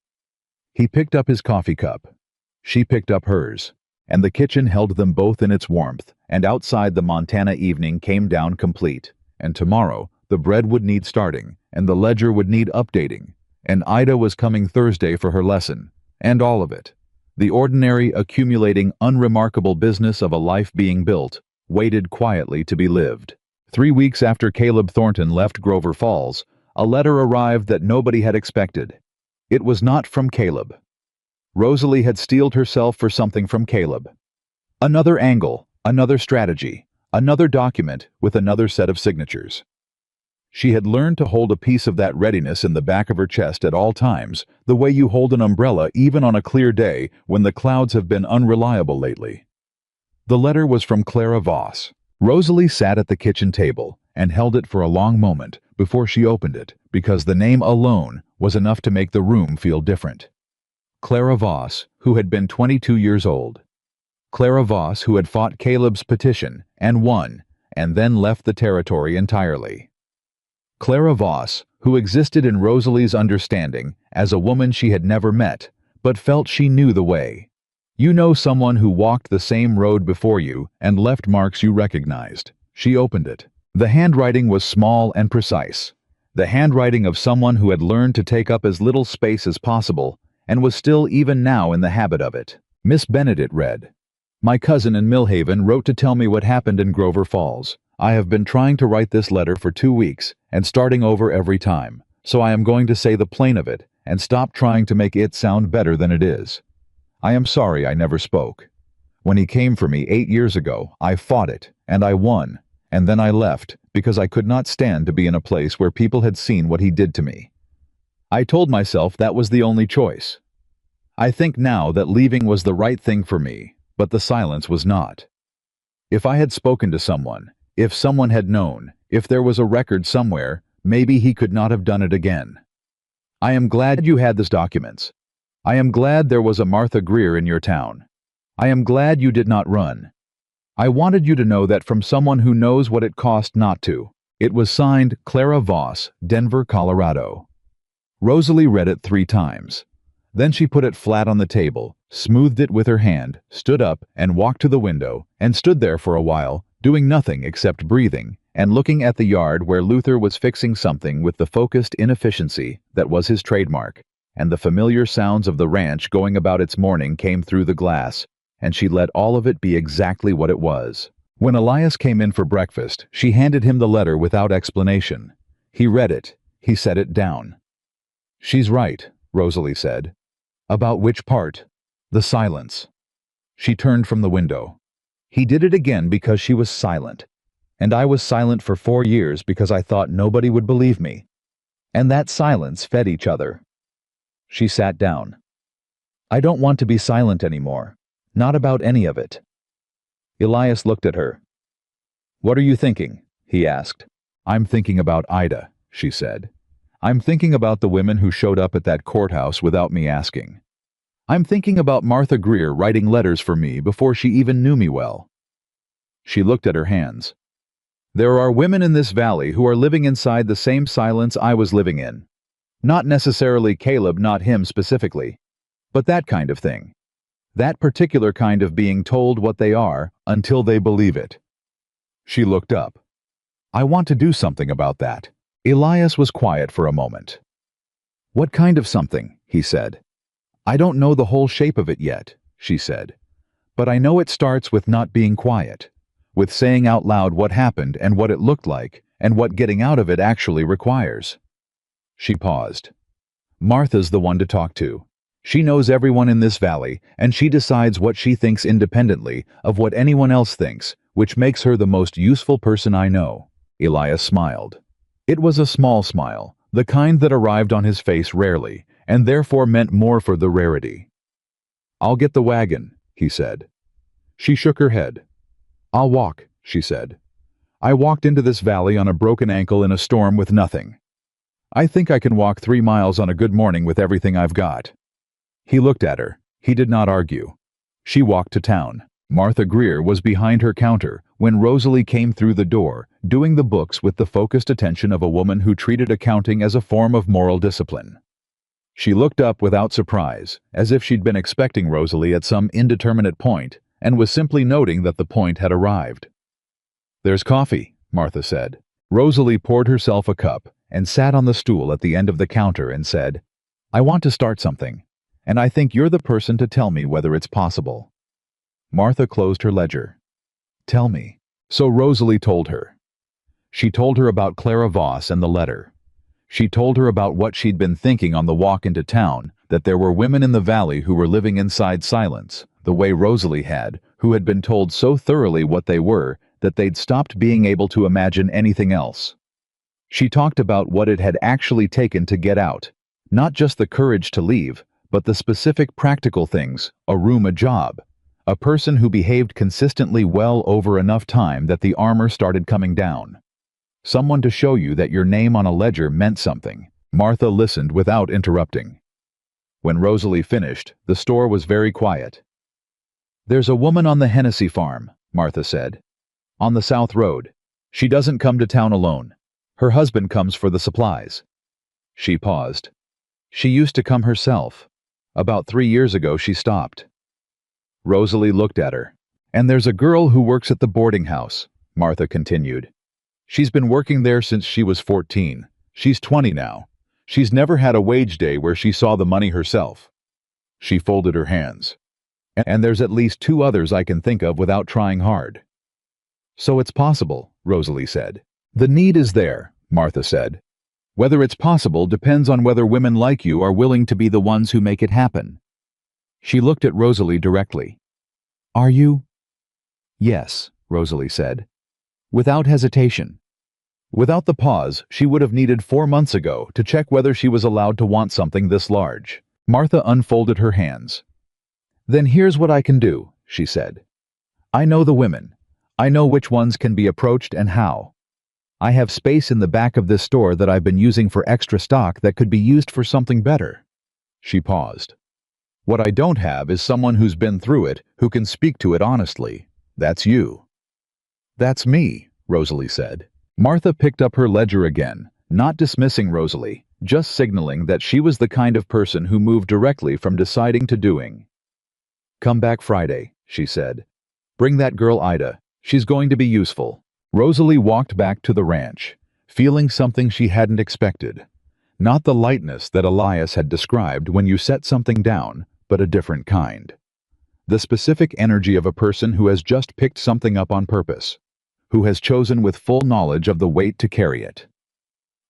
He picked up his coffee cup. She picked up hers, and the kitchen held them both in its warmth, and outside the Montana evening came down complete, and tomorrow the bread would need starting, and the ledger would need updating, and Ida was coming Thursday for her lesson, and all of it. The ordinary, accumulating, unremarkable business of a life being built waited quietly to be lived. 3 weeks after Caleb Thornton left Grover Falls, a letter arrived that nobody had expected. It was not from Caleb. Rosalie had steeled herself for something from Caleb. Another angle, another strategy, another document with another set of signatures. She had learned to hold a piece of that readiness in the back of her chest at all times, the way you hold an umbrella even on a clear day when the clouds have been unreliable lately. The letter was from Clara Voss. Rosalie sat at the kitchen table and held it for a long moment before she opened it, because the name alone was enough to make the room feel different. Clara Voss, who had been 22 years old. Clara Voss, who had fought Caleb's petition and won, and then left the territory entirely. Clara Voss, who existed in Rosalie's understanding as a woman she had never met, but felt she knew the way. You know someone who walked the same road before you and left marks you recognized. She opened it. The handwriting was small and precise. The handwriting of someone who had learned to take up as little space as possible and was still even now in the habit of it. Miss Bennet, it read. My cousin in Millhaven wrote to tell me what happened in Grover Falls. I have been trying to write this letter for 2 weeks and starting over every time, so I am going to say the plain of it and stop trying to make it sound better than it is. I am sorry I never spoke. When he came for me 8 years ago, I fought it, and I won, and then I left because I could not stand to be in a place where people had seen what he did to me. I told myself that was the only choice. I think now that leaving was the right thing for me, but the silence was not. If I had spoken to someone, if someone had known, if there was a record somewhere, maybe he could not have done it again. I am glad you had these documents. I am glad there was a Martha Greer in your town. I am glad you did not run. I wanted you to know that from someone who knows what it cost not to. It was signed Clara Voss, Denver, Colorado. Rosalie read it 3 times. Then she put it flat on the table, smoothed it with her hand, stood up and walked to the window, and stood there for a while, doing nothing except breathing, and looking at the yard where Luther was fixing something with the focused inefficiency that was his trademark, and the familiar sounds of the ranch going about its morning came through the glass, and she let all of it be exactly what it was. When Elias came in for breakfast, she handed him the letter without explanation. He read it. He set it down. She's right, Rosalie said. About which part? The silence. She turned from the window. He did it again because she was silent. And I was silent for 4 years because I thought nobody would believe me. And that silence fed each other. She sat down. I don't want to be silent anymore. Not about any of it. Elias looked at her. What are you thinking? He asked. I'm thinking about Ida, she said. I'm thinking about the women who showed up at that courthouse without me asking. I'm thinking about Martha Greer writing letters for me before she even knew me well. She looked at her hands. There are women in this valley who are living inside the same silence I was living in. Not necessarily Caleb, not him specifically, but that kind of thing. That particular kind of being told what they are until they believe it. She looked up. I want to do something about that. Elias was quiet for a moment. What kind of something? He said. I don't know the whole shape of it yet, she said. But I know it starts with not being quiet, with saying out loud what happened and what it looked like and what getting out of it actually requires. She paused. Martha's the one to talk to. She knows everyone in this valley, and she decides what she thinks independently of what anyone else thinks, which makes her the most useful person I know. Elias smiled. It was a small smile, the kind that arrived on his face rarely, and therefore meant more for the rarity. I'll get the wagon, he said. She shook her head. I'll walk, she said. I walked into this valley on a broken ankle in a storm with nothing. I think I can walk 3 miles on a good morning with everything I've got. He looked at her. He did not argue. She walked to town. Martha Greer was behind her counter when Rosalie came through the door, doing the books with the focused attention of a woman who treated accounting as a form of moral discipline. She looked up without surprise, as if she'd been expecting Rosalie at some indeterminate point, and was simply noting that the point had arrived. "There's coffee," Martha said. Rosalie poured herself a cup and sat on the stool at the end of the counter and said, "I want to start something, and I think you're the person to tell me whether it's possible." Martha closed her ledger. "Tell me." So Rosalie told her. She told her about Clara Voss and the letter. She told her about what she'd been thinking on the walk into town, that there were women in the valley who were living inside silence, the way Rosalie had, who had been told so thoroughly what they were that they'd stopped being able to imagine anything else. She talked about what it had actually taken to get out, not just the courage to leave, but the specific practical things, a room, a job, a person who behaved consistently well over enough time that the armor started coming down. Someone to show you that your name on a ledger meant something. Martha listened without interrupting. When Rosalie finished, the store was very quiet. "There's a woman on the Hennessy farm," Martha said. "On the South Road. She doesn't come to town alone. Her husband comes for the supplies." She paused. "She used to come herself. About 3 years ago she stopped." Rosalie looked at her. "And there's a girl who works at the boarding house," Martha continued. "She's been working there since she was 14. She's 20 now. She's never had a wage day where she saw the money herself." She folded her hands. "And there's at least 2 others I can think of without trying hard." "So it's possible," Rosalie said. "The need is there," Martha said. "Whether it's possible depends on whether women like you are willing to be the ones who make it happen." She looked at Rosalie directly. "Are you?" "Yes," Rosalie said, without hesitation. Without the pause she would have needed 4 months ago to check whether she was allowed to want something this large. Martha unfolded her hands. "Then here's what I can do," she said. "I know the women. I know which ones can be approached and how. I have space in the back of this store that I've been using for extra stock that could be used for something better." She paused. "What I don't have is someone who's been through it, who can speak to it honestly. That's you." "That's me," Rosalie said. Martha picked up her ledger again, not dismissing Rosalie, just signaling that she was the kind of person who moved directly from deciding to doing. "Come back Friday," she said. "Bring that girl Ida. She's going to be useful." Rosalie walked back to the ranch, feeling something she hadn't expected. Not the lightness that Elias had described when you set something down, but a different kind. The specific energy of a person who has just picked something up on purpose, who has chosen with full knowledge of the weight to carry it.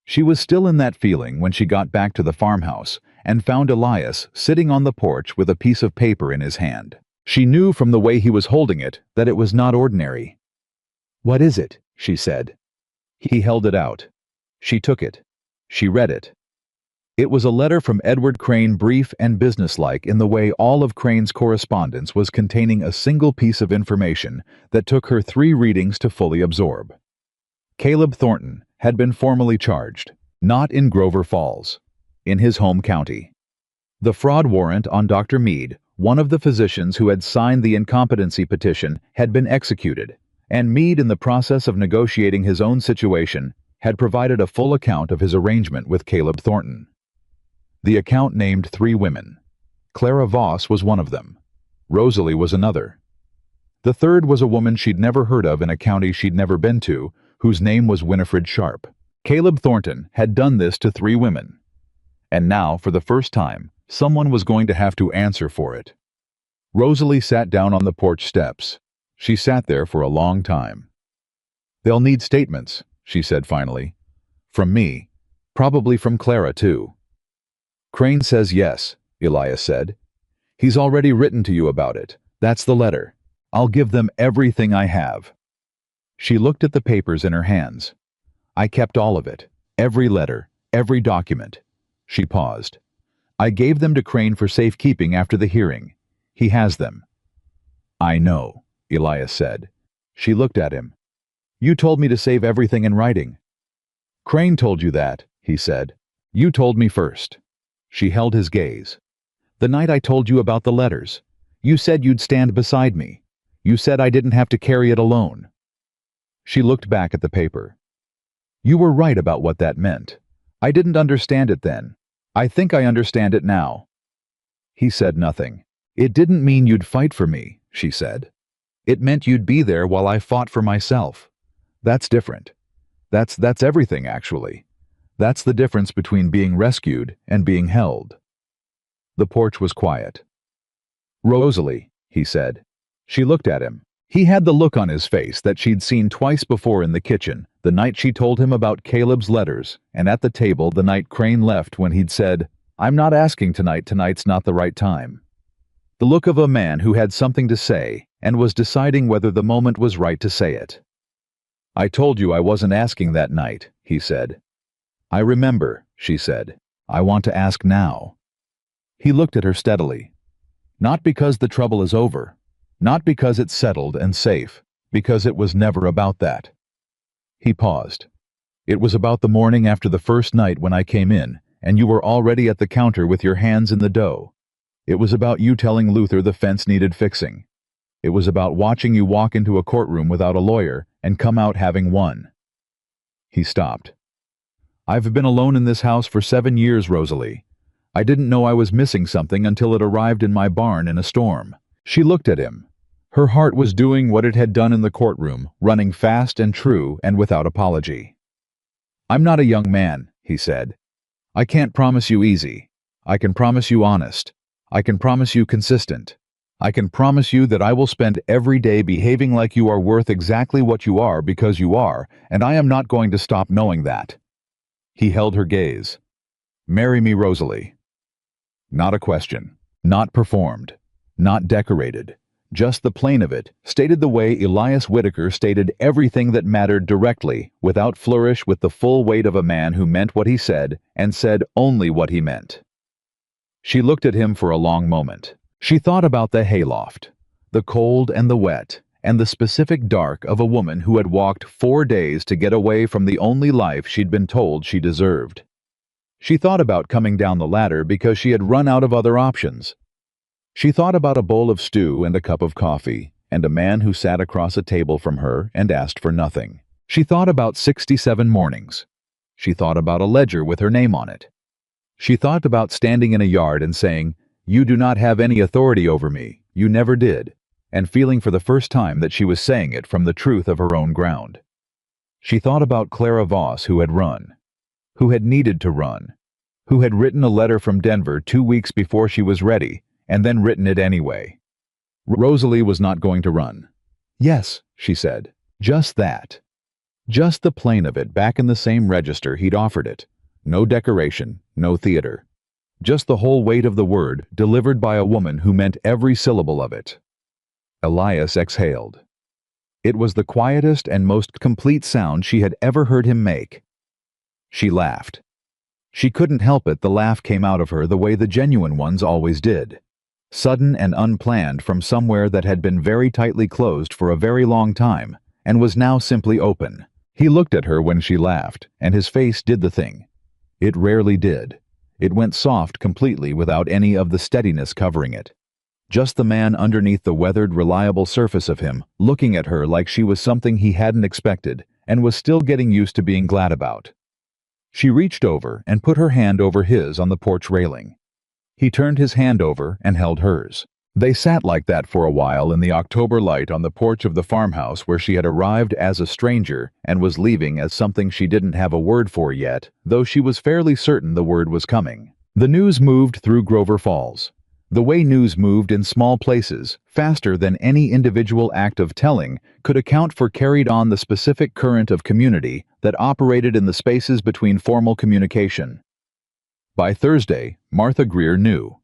She was still in that feeling when she got back to the farmhouse and found Elias sitting on the porch with a piece of paper in his hand. She knew from the way he was holding it that it was not ordinary. "What is it?" she said. He held it out. She took it. She read it. It was a letter from Edward Crane, brief and businesslike in the way all of Crane's correspondence was, containing a single piece of information that took her 3 readings to fully absorb. Caleb Thornton had been formally charged, not in Grover Falls, in his home county. The fraud warrant on Dr. Meade, one of the physicians who had signed the incompetency petition, had been executed, and Meade, in the process of negotiating his own situation, had provided a full account of his arrangement with Caleb Thornton. The account named 3 women. Clara Voss was one of them. Rosalie was another. The third was a woman she'd never heard of in a county she'd never been to, whose name was Winifred Sharp. Caleb Thornton had done this to 3 women. And now, for the first time, someone was going to have to answer for it. Rosalie sat down on the porch steps. She sat there for a long time. "They'll need statements," she said finally. "From me. Probably from Clara, too." "Crane says yes," Elias said. "He's already written to you about it. That's the letter. I'll give them everything I have." She looked at the papers in her hands. "I kept all of it. Every letter, every document." She paused. "I gave them to Crane for safekeeping after the hearing. He has them." "I know," Elias said. She looked at him. "You told me to save everything in writing." "Crane told you that," he said. "You told me first." She held his gaze. "The night I told you about the letters. You said you'd stand beside me. You said I didn't have to carry it alone." She looked back at the paper. "You were right about what that meant. I didn't understand it then. I think I understand it now." He said nothing. "It didn't mean you'd fight for me," she said. "It meant you'd be there while I fought for myself. That's different. That's everything, actually. That's the difference between being rescued and being held." The porch was quiet. "Rosalie," he said. She looked at him. He had the look on his face that she'd seen twice before in the kitchen, the night she told him about Caleb's letters, and at the table the night Crane left when he'd said, "I'm not asking tonight, tonight's not the right time." The look of a man who had something to say and was deciding whether the moment was right to say it. "I told you I wasn't asking that night," he said. "I remember," she said. "I want to ask now." He looked at her steadily. "Not because the trouble is over. Not because it's settled and safe. Because it was never about that." He paused. "It was about the morning after the first night when I came in, and you were already at the counter with your hands in the dough. It was about you telling Luther the fence needed fixing. It was about watching you walk into a courtroom without a lawyer and come out having won." He stopped. "I've been alone in this house for 7 years, Rosalie. I didn't know I was missing something until it arrived in my barn in a storm." She looked at him. Her heart was doing what it had done in the courtroom, running fast and true and without apology. "I'm not a young man," he said. "I can't promise you easy. I can promise you honest. I can promise you consistent. I can promise you that I will spend every day behaving like you are worth exactly what you are because you are, and I am not going to stop knowing that." He held her gaze. "Marry me, Rosalie." Not a question. Not performed. Not decorated. Just the plain of it, stated the way Elias Whitaker stated everything that mattered directly, without flourish, with the full weight of a man who meant what he said, and said only what he meant. She looked at him for a long moment. She thought about the hayloft, the cold and the wet, and the specific dark of a woman who had walked 4 days to get away from the only life she'd been told she deserved. She thought about coming down the ladder because she had run out of other options. She thought about a bowl of stew and a cup of coffee, and a man who sat across a table from her and asked for nothing. She thought about 67 mornings. She thought about a ledger with her name on it. She thought about standing in a yard and saying, "You do not have any authority over me, you never did," and feeling for the first time that she was saying it from the truth of her own ground. She thought about Clara Voss, who had run, who had needed to run, who had written a letter from Denver 2 weeks before she was ready, and then written it anyway. Rosalie was not going to run. "Yes," she said, "just that." Just the plain of it back in the same register he'd offered it. No decoration, no theater. Just the whole weight of the word delivered by a woman who meant every syllable of it. Elias exhaled. It was the quietest and most complete sound she had ever heard him make. She laughed. She couldn't help it, the laugh came out of her the way the genuine ones always did. Sudden and unplanned from somewhere that had been very tightly closed for a very long time, and was now simply open. He looked at her when she laughed, and his face did the thing. It rarely did. It went soft completely without any of the steadiness covering it. Just the man underneath the weathered, reliable surface of him, looking at her like she was something he hadn't expected, and was still getting used to being glad about. She reached over and put her hand over his on the porch railing. He turned his hand over and held hers. They sat like that for a while in the October light on the porch of the farmhouse where she had arrived as a stranger and was leaving as something she didn't have a word for yet, though she was fairly certain the word was coming. The news moved through Grover Falls. The way news moved in small places, faster than any individual act of telling, could account for carried on the specific current of community that operated in the spaces between formal communication. By Thursday, Martha Greer knew.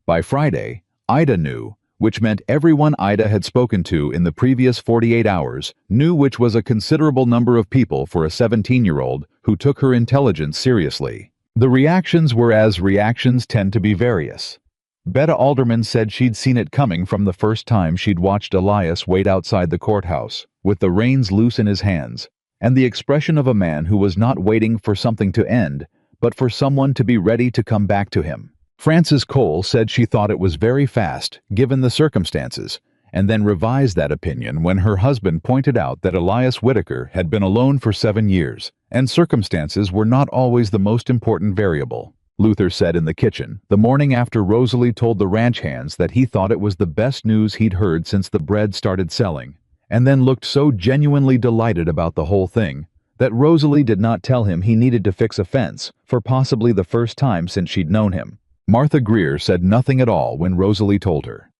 By Friday, Ida knew, which meant everyone Ida had spoken to in the previous 48 hours knew, which was a considerable number of people for a 17-year-old who took her intelligence seriously. The reactions were as reactions tend to be various. Betta Alderman said she'd seen it coming from the first time she'd watched Elias wait outside the courthouse, with the reins loose in his hands, and the expression of a man who was not waiting for something to end, but for someone to be ready to come back to him. Frances Cole said she thought it was very fast, given the circumstances, and then revised that opinion when her husband pointed out that Elias Whitaker had been alone for 7 years, and circumstances were not always the most important variable. Luther said in the kitchen, the morning after Rosalie told the ranch hands that he thought it was the best news he'd heard since the bread started selling, and then looked so genuinely delighted about the whole thing that Rosalie did not tell him he needed to fix a fence for possibly the first time since she'd known him. Martha Greer said nothing at all when Rosalie told her.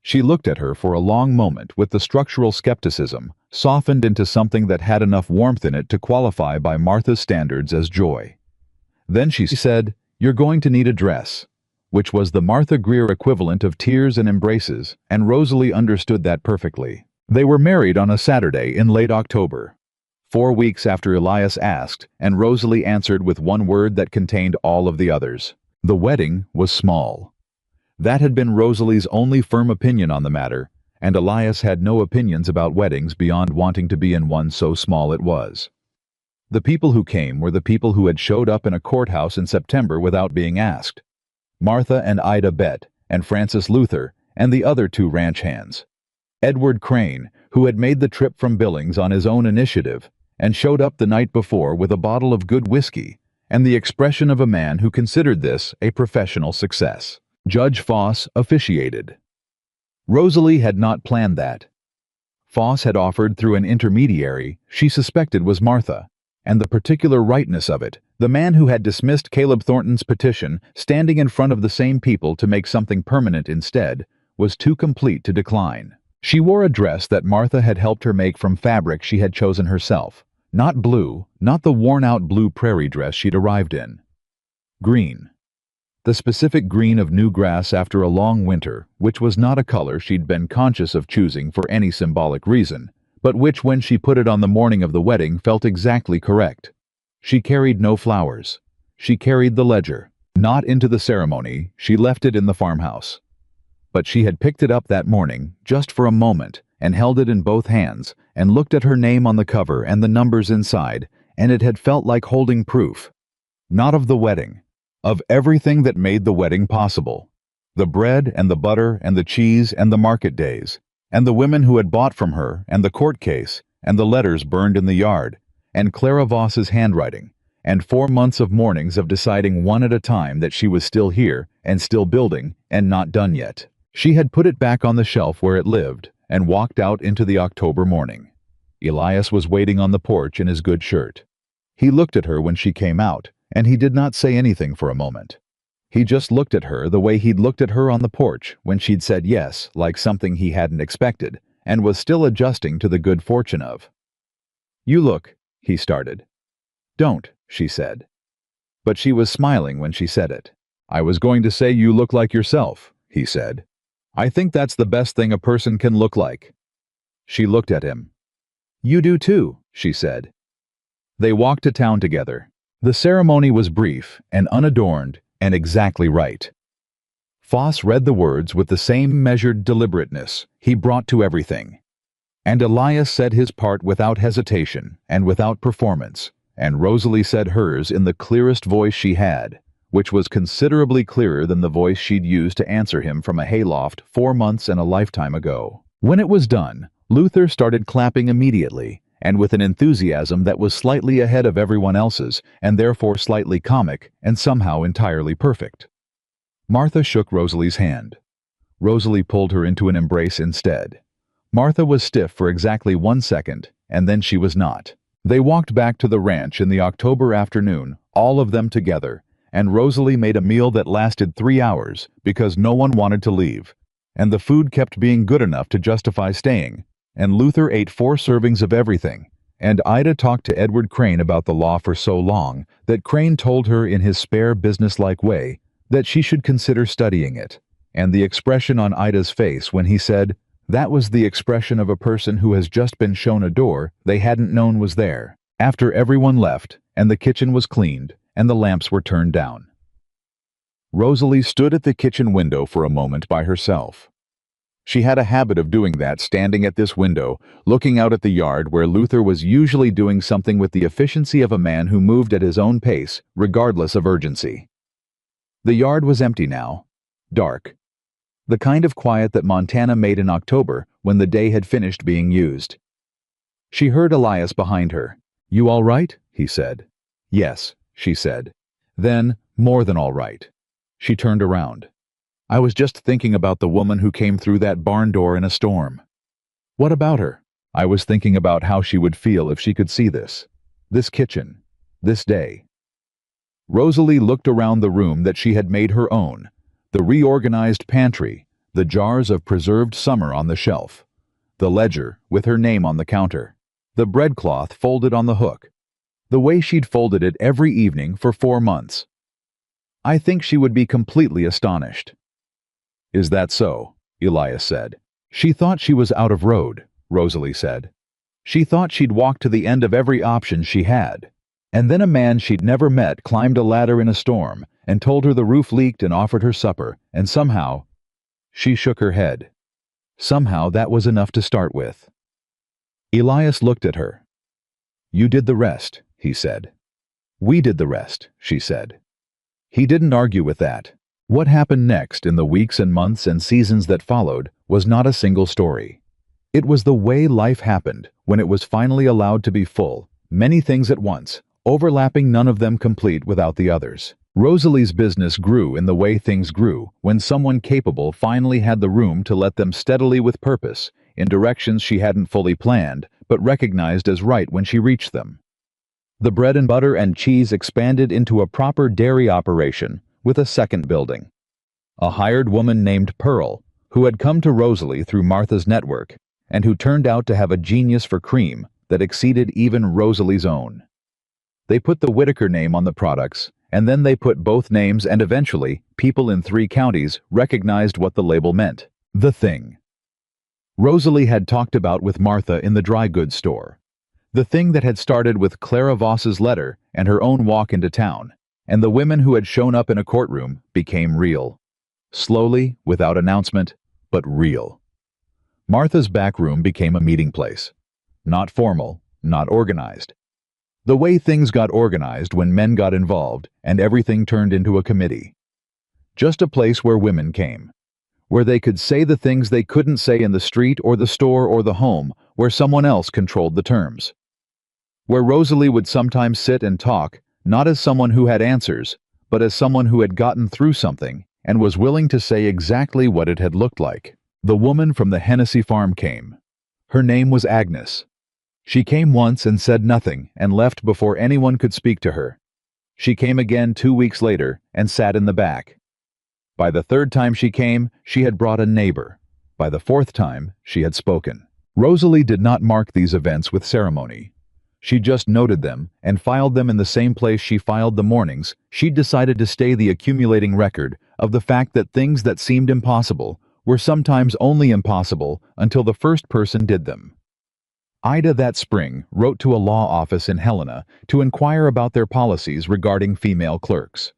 She looked at her for a long moment with the structural skepticism softened into something that had enough warmth in it to qualify by Martha's standards as joy. Then she said, "You're going to need a dress," which was the Martha Greer equivalent of tears and embraces, and Rosalie understood that perfectly. They were married on a Saturday in late October, 4 weeks after Elias asked, and Rosalie answered with one word that contained all of the others. The wedding was small. That had been Rosalie's only firm opinion on the matter, and Elias had no opinions about weddings beyond wanting to be in one so small it was. The people who came were the people who had showed up in a courthouse in September without being asked. Martha and Ida Bett, and Francis Luther, and the other 2 ranch hands. Edward Crane, who had made the trip from Billings on his own initiative, and showed up the night before with a bottle of good whiskey, and the expression of a man who considered this a professional success. Judge Foss officiated. Rosalie had not planned that. Foss had offered through an intermediary she suspected was Martha, and the particular rightness of it, the man who had dismissed Caleb Thornton's petition standing in front of the same people to make something permanent instead, was too complete to decline. She wore a dress that Martha had helped her make from fabric she had chosen herself. Not blue, not the worn-out blue prairie dress she'd arrived in. Green. The specific green of new grass after a long winter, which was not a color she'd been conscious of choosing for any symbolic reason, but which when she put it on the morning of the wedding felt exactly correct. She carried no flowers. She carried the ledger. Not into the ceremony, she left it in the farmhouse. But she had picked it up that morning, just for a moment, and held it in both hands, and looked at her name on the cover and the numbers inside, and it had felt like holding proof. Not of the wedding. Of everything that made the wedding possible. The bread and the butter and the cheese and the market days, and the women who had bought from her, and the court case, and the letters burned in the yard, and Clara Voss's handwriting, and 4 months of mornings of deciding one at a time that she was still here, and still building, and not done yet. She had put it back on the shelf where it lived, and walked out into the October morning. Elias was waiting on the porch in his good shirt. He looked at her when she came out, and he did not say anything for a moment. He just looked at her the way he'd looked at her on the porch when she'd said yes, like something he hadn't expected, and was still adjusting to the good fortune of. "You look," he started. "Don't," she said. But she was smiling when she said it. "I was going to say you look like yourself," he said. "I think that's the best thing a person can look like." She looked at him. "You do too," she said. They walked to town together. The ceremony was brief and unadorned and exactly right. Foss read the words with the same measured deliberateness he brought to everything. And Elias said his part without hesitation and without performance, and Rosalie said hers in the clearest voice she had, which was considerably clearer than the voice she'd used to answer him from a hayloft 4 months and a lifetime ago. When it was done, Luther started clapping immediately, and with an enthusiasm that was slightly ahead of everyone else's, and therefore slightly comic, and somehow entirely perfect. Martha shook Rosalie's hand. Rosalie pulled her into an embrace instead. Martha was stiff for exactly 1 second, and then she was not. They walked back to the ranch in the October afternoon, all of them together, and Rosalie made a meal that lasted 3 hours because no one wanted to leave, and the food kept being good enough to justify staying. And Luther ate 4 servings of everything, and Ida talked to Edward Crane about the law for so long that Crane told her in his spare businesslike way that she should consider studying it, and the expression on Ida's face when he said, that was the expression of a person who has just been shown a door they hadn't known was there, after everyone left and the kitchen was cleaned and the lamps were turned down. Rosalie stood at the kitchen window for a moment by herself. She had a habit of doing that, standing at this window, looking out at the yard where Luther was usually doing something with the efficiency of a man who moved at his own pace, regardless of urgency. The yard was empty now, dark. The kind of quiet that Montana made in October when the day had finished being used. She heard Elias behind her. "You all right?" he said. "Yes," she said. Then, "More than all right." She turned around. "I was just thinking about the woman who came through that barn door in a storm." "What about her?" "I was thinking about how she would feel if she could see this kitchen, this day." Rosalie looked around the room that she had made her own, the reorganized pantry, the jars of preserved summer on the shelf, the ledger with her name on the counter, the breadcloth folded on the hook, the way she'd folded it every evening for 4 months. I think she would be completely astonished. "Is that so?" Elias said. "She thought she was out of road," Rosalie said. "She thought she'd walked to the end of every option she had. And then a man she'd never met climbed a ladder in a storm and told her the roof leaked and offered her supper, and somehow—" She shook her head. "Somehow that was enough to start with." Elias looked at her. "You did the rest," he said. "We did the rest," she said. He didn't argue with that. What happened next in the weeks and months and seasons that followed was not a single story. It was the way life happened when it was finally allowed to be full, many things at once, overlapping, none of them complete without the others. Rosalie's business grew in the way things grew when someone capable finally had the room to let them steadily with purpose, in directions she hadn't fully planned, but recognized as right when she reached them. The bread and butter and cheese expanded into a proper dairy operation with a second building. A hired woman named Pearl, who had come to Rosalie through Martha's network, and who turned out to have a genius for cream that exceeded even Rosalie's own. They put the Whitaker name on the products, and then they put both names, and eventually, people in 3 counties recognized what the label meant. The thing Rosalie had talked about with Martha in the dry goods store. The thing that had started with Clara Voss's letter and her own walk into town, and the women who had shown up in a courtroom, became real. Slowly, without announcement, but real. Martha's back room became a meeting place. Not formal, not organized. The way things got organized when men got involved and everything turned into a committee. Just a place where women came. Where they could say the things they couldn't say in the street or the store or the home, where someone else controlled the terms. Where Rosalie would sometimes sit and talk, not as someone who had answers, but as someone who had gotten through something and was willing to say exactly what it had looked like. The woman from the Hennessy farm came. Her name was Agnes. She came once and said nothing and left before anyone could speak to her. She came again 2 weeks later and sat in the back. By the 3rd time she came, she had brought a neighbor. By the 4th time, she had spoken. Rosalie did not mark these events with ceremony. She just noted them and filed them in the same place she filed the mornings. She'd decided to stay the accumulating record of the fact that things that seemed impossible were sometimes only impossible until the first person did them. Ida that spring wrote to a law office in Helena to inquire about their policies regarding female clerks.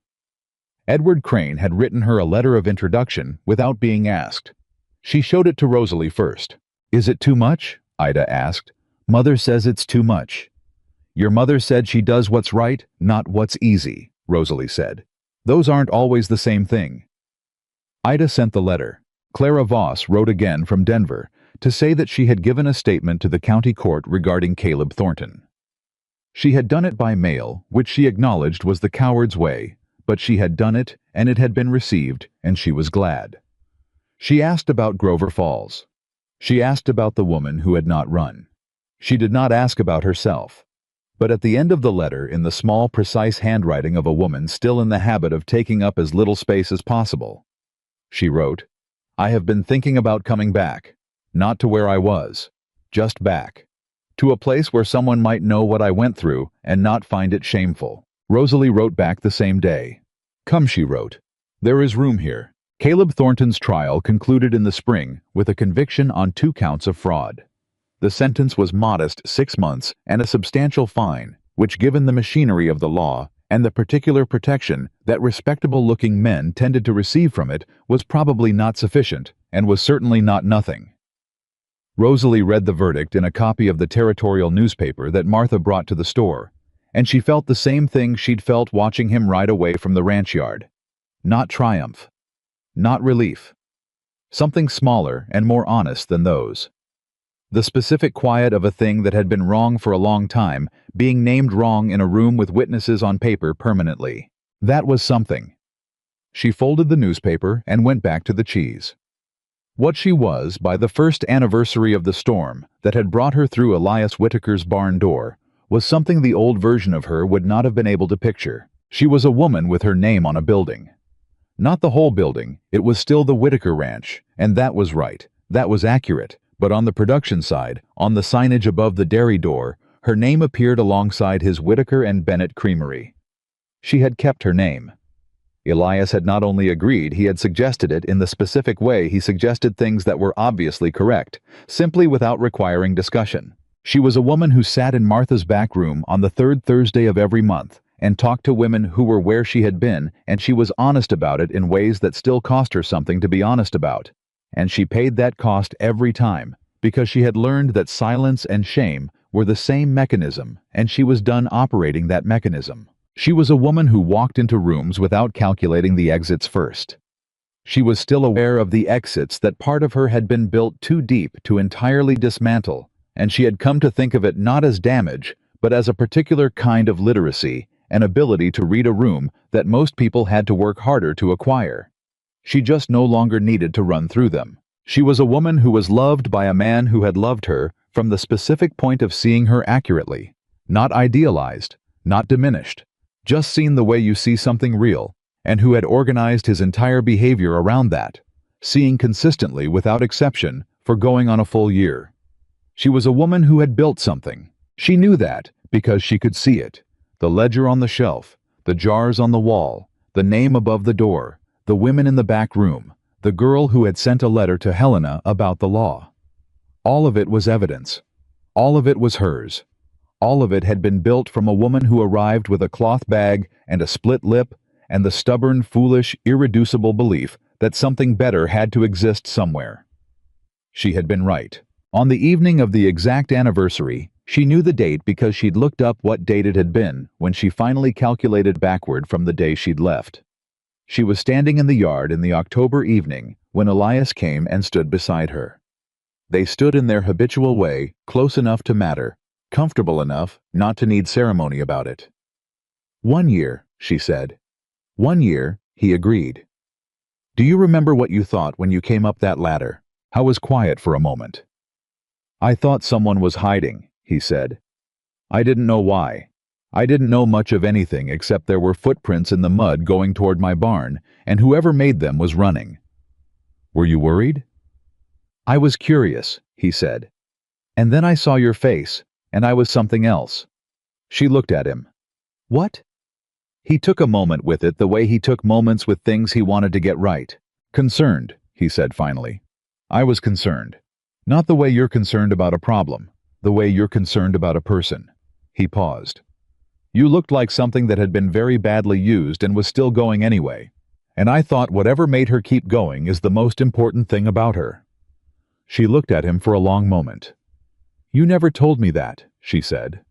Edward Crane had written her a letter of introduction without being asked. She showed it to Rosalie first. "Is it too much?" Ida asked. "Mother says it's too much." "Your mother said she does what's right, not what's easy," Rosalie said. "Those aren't always the same thing." Ida sent the letter. Clara Voss wrote again from Denver to say that she had given a statement to the county court regarding Caleb Thornton. She had done it by mail, which she acknowledged was the coward's way, but she had done it, and it had been received, and she was glad. She asked about Grover Falls. She asked about the woman who had not run. She did not ask about herself. But at the end of the letter, in the small, precise handwriting of a woman still in the habit of taking up as little space as possible, she wrote, "I have been thinking about coming back. Not to where I was, just back. To a place where someone might know what I went through and not find it shameful." Rosalie wrote back the same day. "Come," she wrote. "There is room here." Caleb Thornton's trial concluded in the spring with a conviction on 2 counts of fraud. The sentence was modest 6 months and a substantial fine, which, given the machinery of the law and the particular protection that respectable-looking men tended to receive from it, was probably not sufficient and was certainly not nothing. Rosalie read the verdict in a copy of the territorial newspaper that Martha brought to the store, and she felt the same thing she'd felt watching him ride away from the ranch yard. Not triumph. Not relief. Something smaller and more honest than those. The specific quiet of a thing that had been wrong for a long time, being named wrong in a room with witnesses on paper permanently. That was something. She folded the newspaper and went back to the cheese. What she was, by the first anniversary of the storm that had brought her through Elias Whitaker's barn door, was something the old version of her would not have been able to picture. She was a woman with her name on a building. Not the whole building, it was still the Whitaker Ranch, and that was right, that was accurate, but on the production side, on the signage above the dairy door, her name appeared alongside his Whitaker and Bennett Creamery. She had kept her name. Elias had not only agreed, he had suggested it in the specific way he suggested things that were obviously correct, simply without requiring discussion. She was a woman who sat in Martha's back room on the third Thursday of every month and talked to women who were where she had been, and she was honest about it in ways that still cost her something to be honest about. And she paid that cost every time, because she had learned that silence and shame were the same mechanism, and she was done operating that mechanism. She was a woman who walked into rooms without calculating the exits first. She was still aware of the exits that part of her had been built too deep to entirely dismantle, and she had come to think of it not as damage, but as a particular kind of literacy, an ability to read a room that most people had to work harder to acquire. She just no longer needed to run through them. She was a woman who was loved by a man who had loved her from the specific point of seeing her accurately, not idealized, not diminished, just seen the way you see something real, and who had organized his entire behavior around that, seeing consistently without exception for going on a full year. She was a woman who had built something. She knew that because she could see it. The ledger on the shelf, the jars on the wall, the name above the door, the women in the back room, the girl who had sent a letter to Helena about the law. All of it was evidence. All of it was hers. All of it had been built from a woman who arrived with a cloth bag and a split lip and the stubborn, foolish, irreducible belief that something better had to exist somewhere. She had been right. On the evening of the exact anniversary, she knew the date because she'd looked up what date it had been when she finally calculated backward from the day she'd left. She was standing in the yard in the October evening when Elias came and stood beside her. They stood in their habitual way, close enough to matter, comfortable enough not to need ceremony about it. 1 year, she said. 1 year, he agreed. Do you remember what you thought when you came up that ladder? I was quiet for a moment. I thought someone was hiding, he said. I didn't know why. I didn't know much of anything except there were footprints in the mud going toward my barn, and whoever made them was running. Were you worried? I was curious, he said. And then I saw your face, and I was something else. She looked at him. What? He took a moment with it the way he took moments with things he wanted to get right. Concerned, he said finally. I was concerned. Not the way you're concerned about a problem, the way you're concerned about a person. He paused. You looked like something that had been very badly used and was still going anyway. And I thought whatever made her keep going is the most important thing about her. She looked at him for a long moment. You never told me that, she said.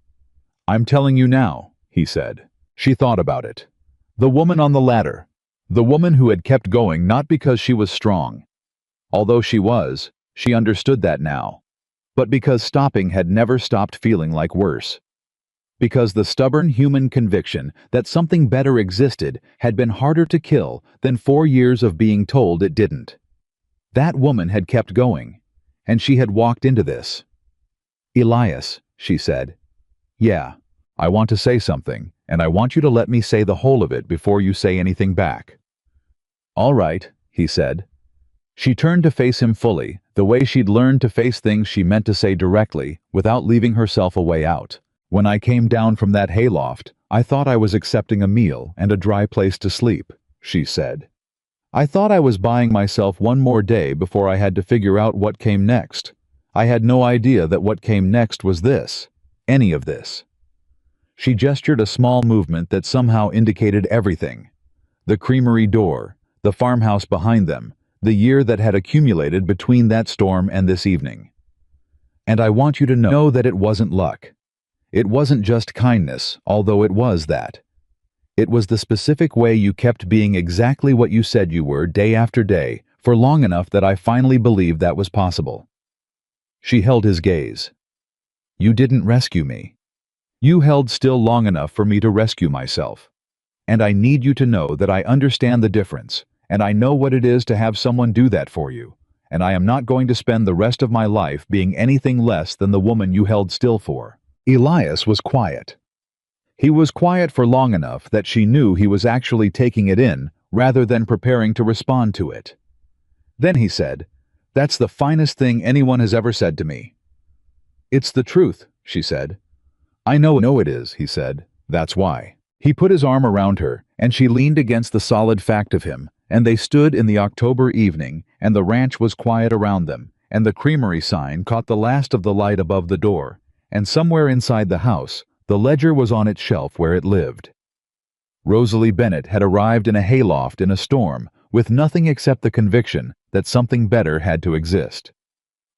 I'm telling you now, he said. She thought about it. The woman on the ladder. The woman who had kept going not because she was strong. Although she was, she understood that now. But because stopping had never stopped feeling like worse. Because the stubborn human conviction that something better existed had been harder to kill than 4 years of being told it didn't. That woman had kept going, and she had walked into this. Elias, she said. Yeah, I want to say something, and I want you to let me say the whole of it before you say anything back. All right, he said. She turned to face him fully, the way she'd learned to face things she meant to say directly, without leaving herself a way out. When I came down from that hayloft, I thought I was accepting a meal and a dry place to sleep, she said. I thought I was buying myself one more day before I had to figure out what came next. I had no idea that what came next was this, any of this. She gestured a small movement that somehow indicated everything. The creamery door, the farmhouse behind them, the year that had accumulated between that storm and this evening. And I want you to know that it wasn't luck. It wasn't just kindness, although it was that. It was the specific way you kept being exactly what you said you were day after day, for long enough that I finally believed that was possible. She held his gaze. You didn't rescue me. You held still long enough for me to rescue myself. And I need you to know that I understand the difference, and I know what it is to have someone do that for you, and I am not going to spend the rest of my life being anything less than the woman you held still for. Elias was quiet. He was quiet for long enough that she knew he was actually taking it in rather than preparing to respond to it. Then he said, "That's the finest thing anyone has ever said to me." "It's the truth," she said. "I know it is," he said. "That's why." He put his arm around her, and she leaned against the solid fact of him, and they stood in the October evening, and the ranch was quiet around them, and the creamery sign caught the last of the light above the door, and somewhere inside the house, the ledger was on its shelf where it lived. Rosalie Bennett had arrived in a hayloft in a storm, with nothing except the conviction that something better had to exist.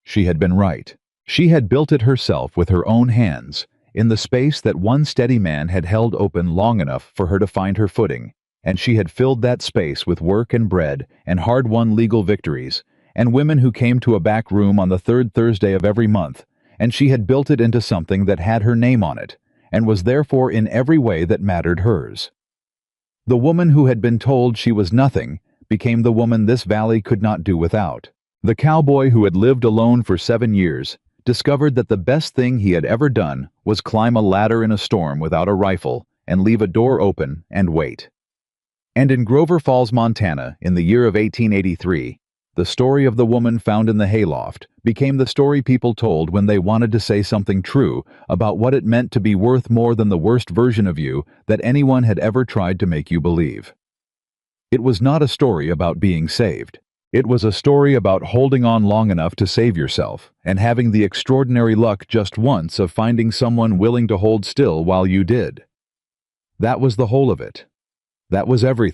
She had been right. She had built it herself with her own hands, in the space that one steady man had held open long enough for her to find her footing, and she had filled that space with work and bread and hard-won legal victories, and women who came to a back room on the third Thursday of every month, and she had built it into something that had her name on it, and was therefore in every way that mattered hers. The woman who had been told she was nothing became the woman this valley could not do without. The cowboy who had lived alone for 7 years discovered that the best thing he had ever done was climb a ladder in a storm without a rifle and leave a door open and wait. And in Grover Falls, Montana, in the year of 1883, the story of the woman found in the hayloft became the story people told when they wanted to say something true about what it meant to be worth more than the worst version of you that anyone had ever tried to make you believe. It was not a story about being saved. It was a story about holding on long enough to save yourself and having the extraordinary luck just once of finding someone willing to hold still while you did. That was the whole of it. That was everything.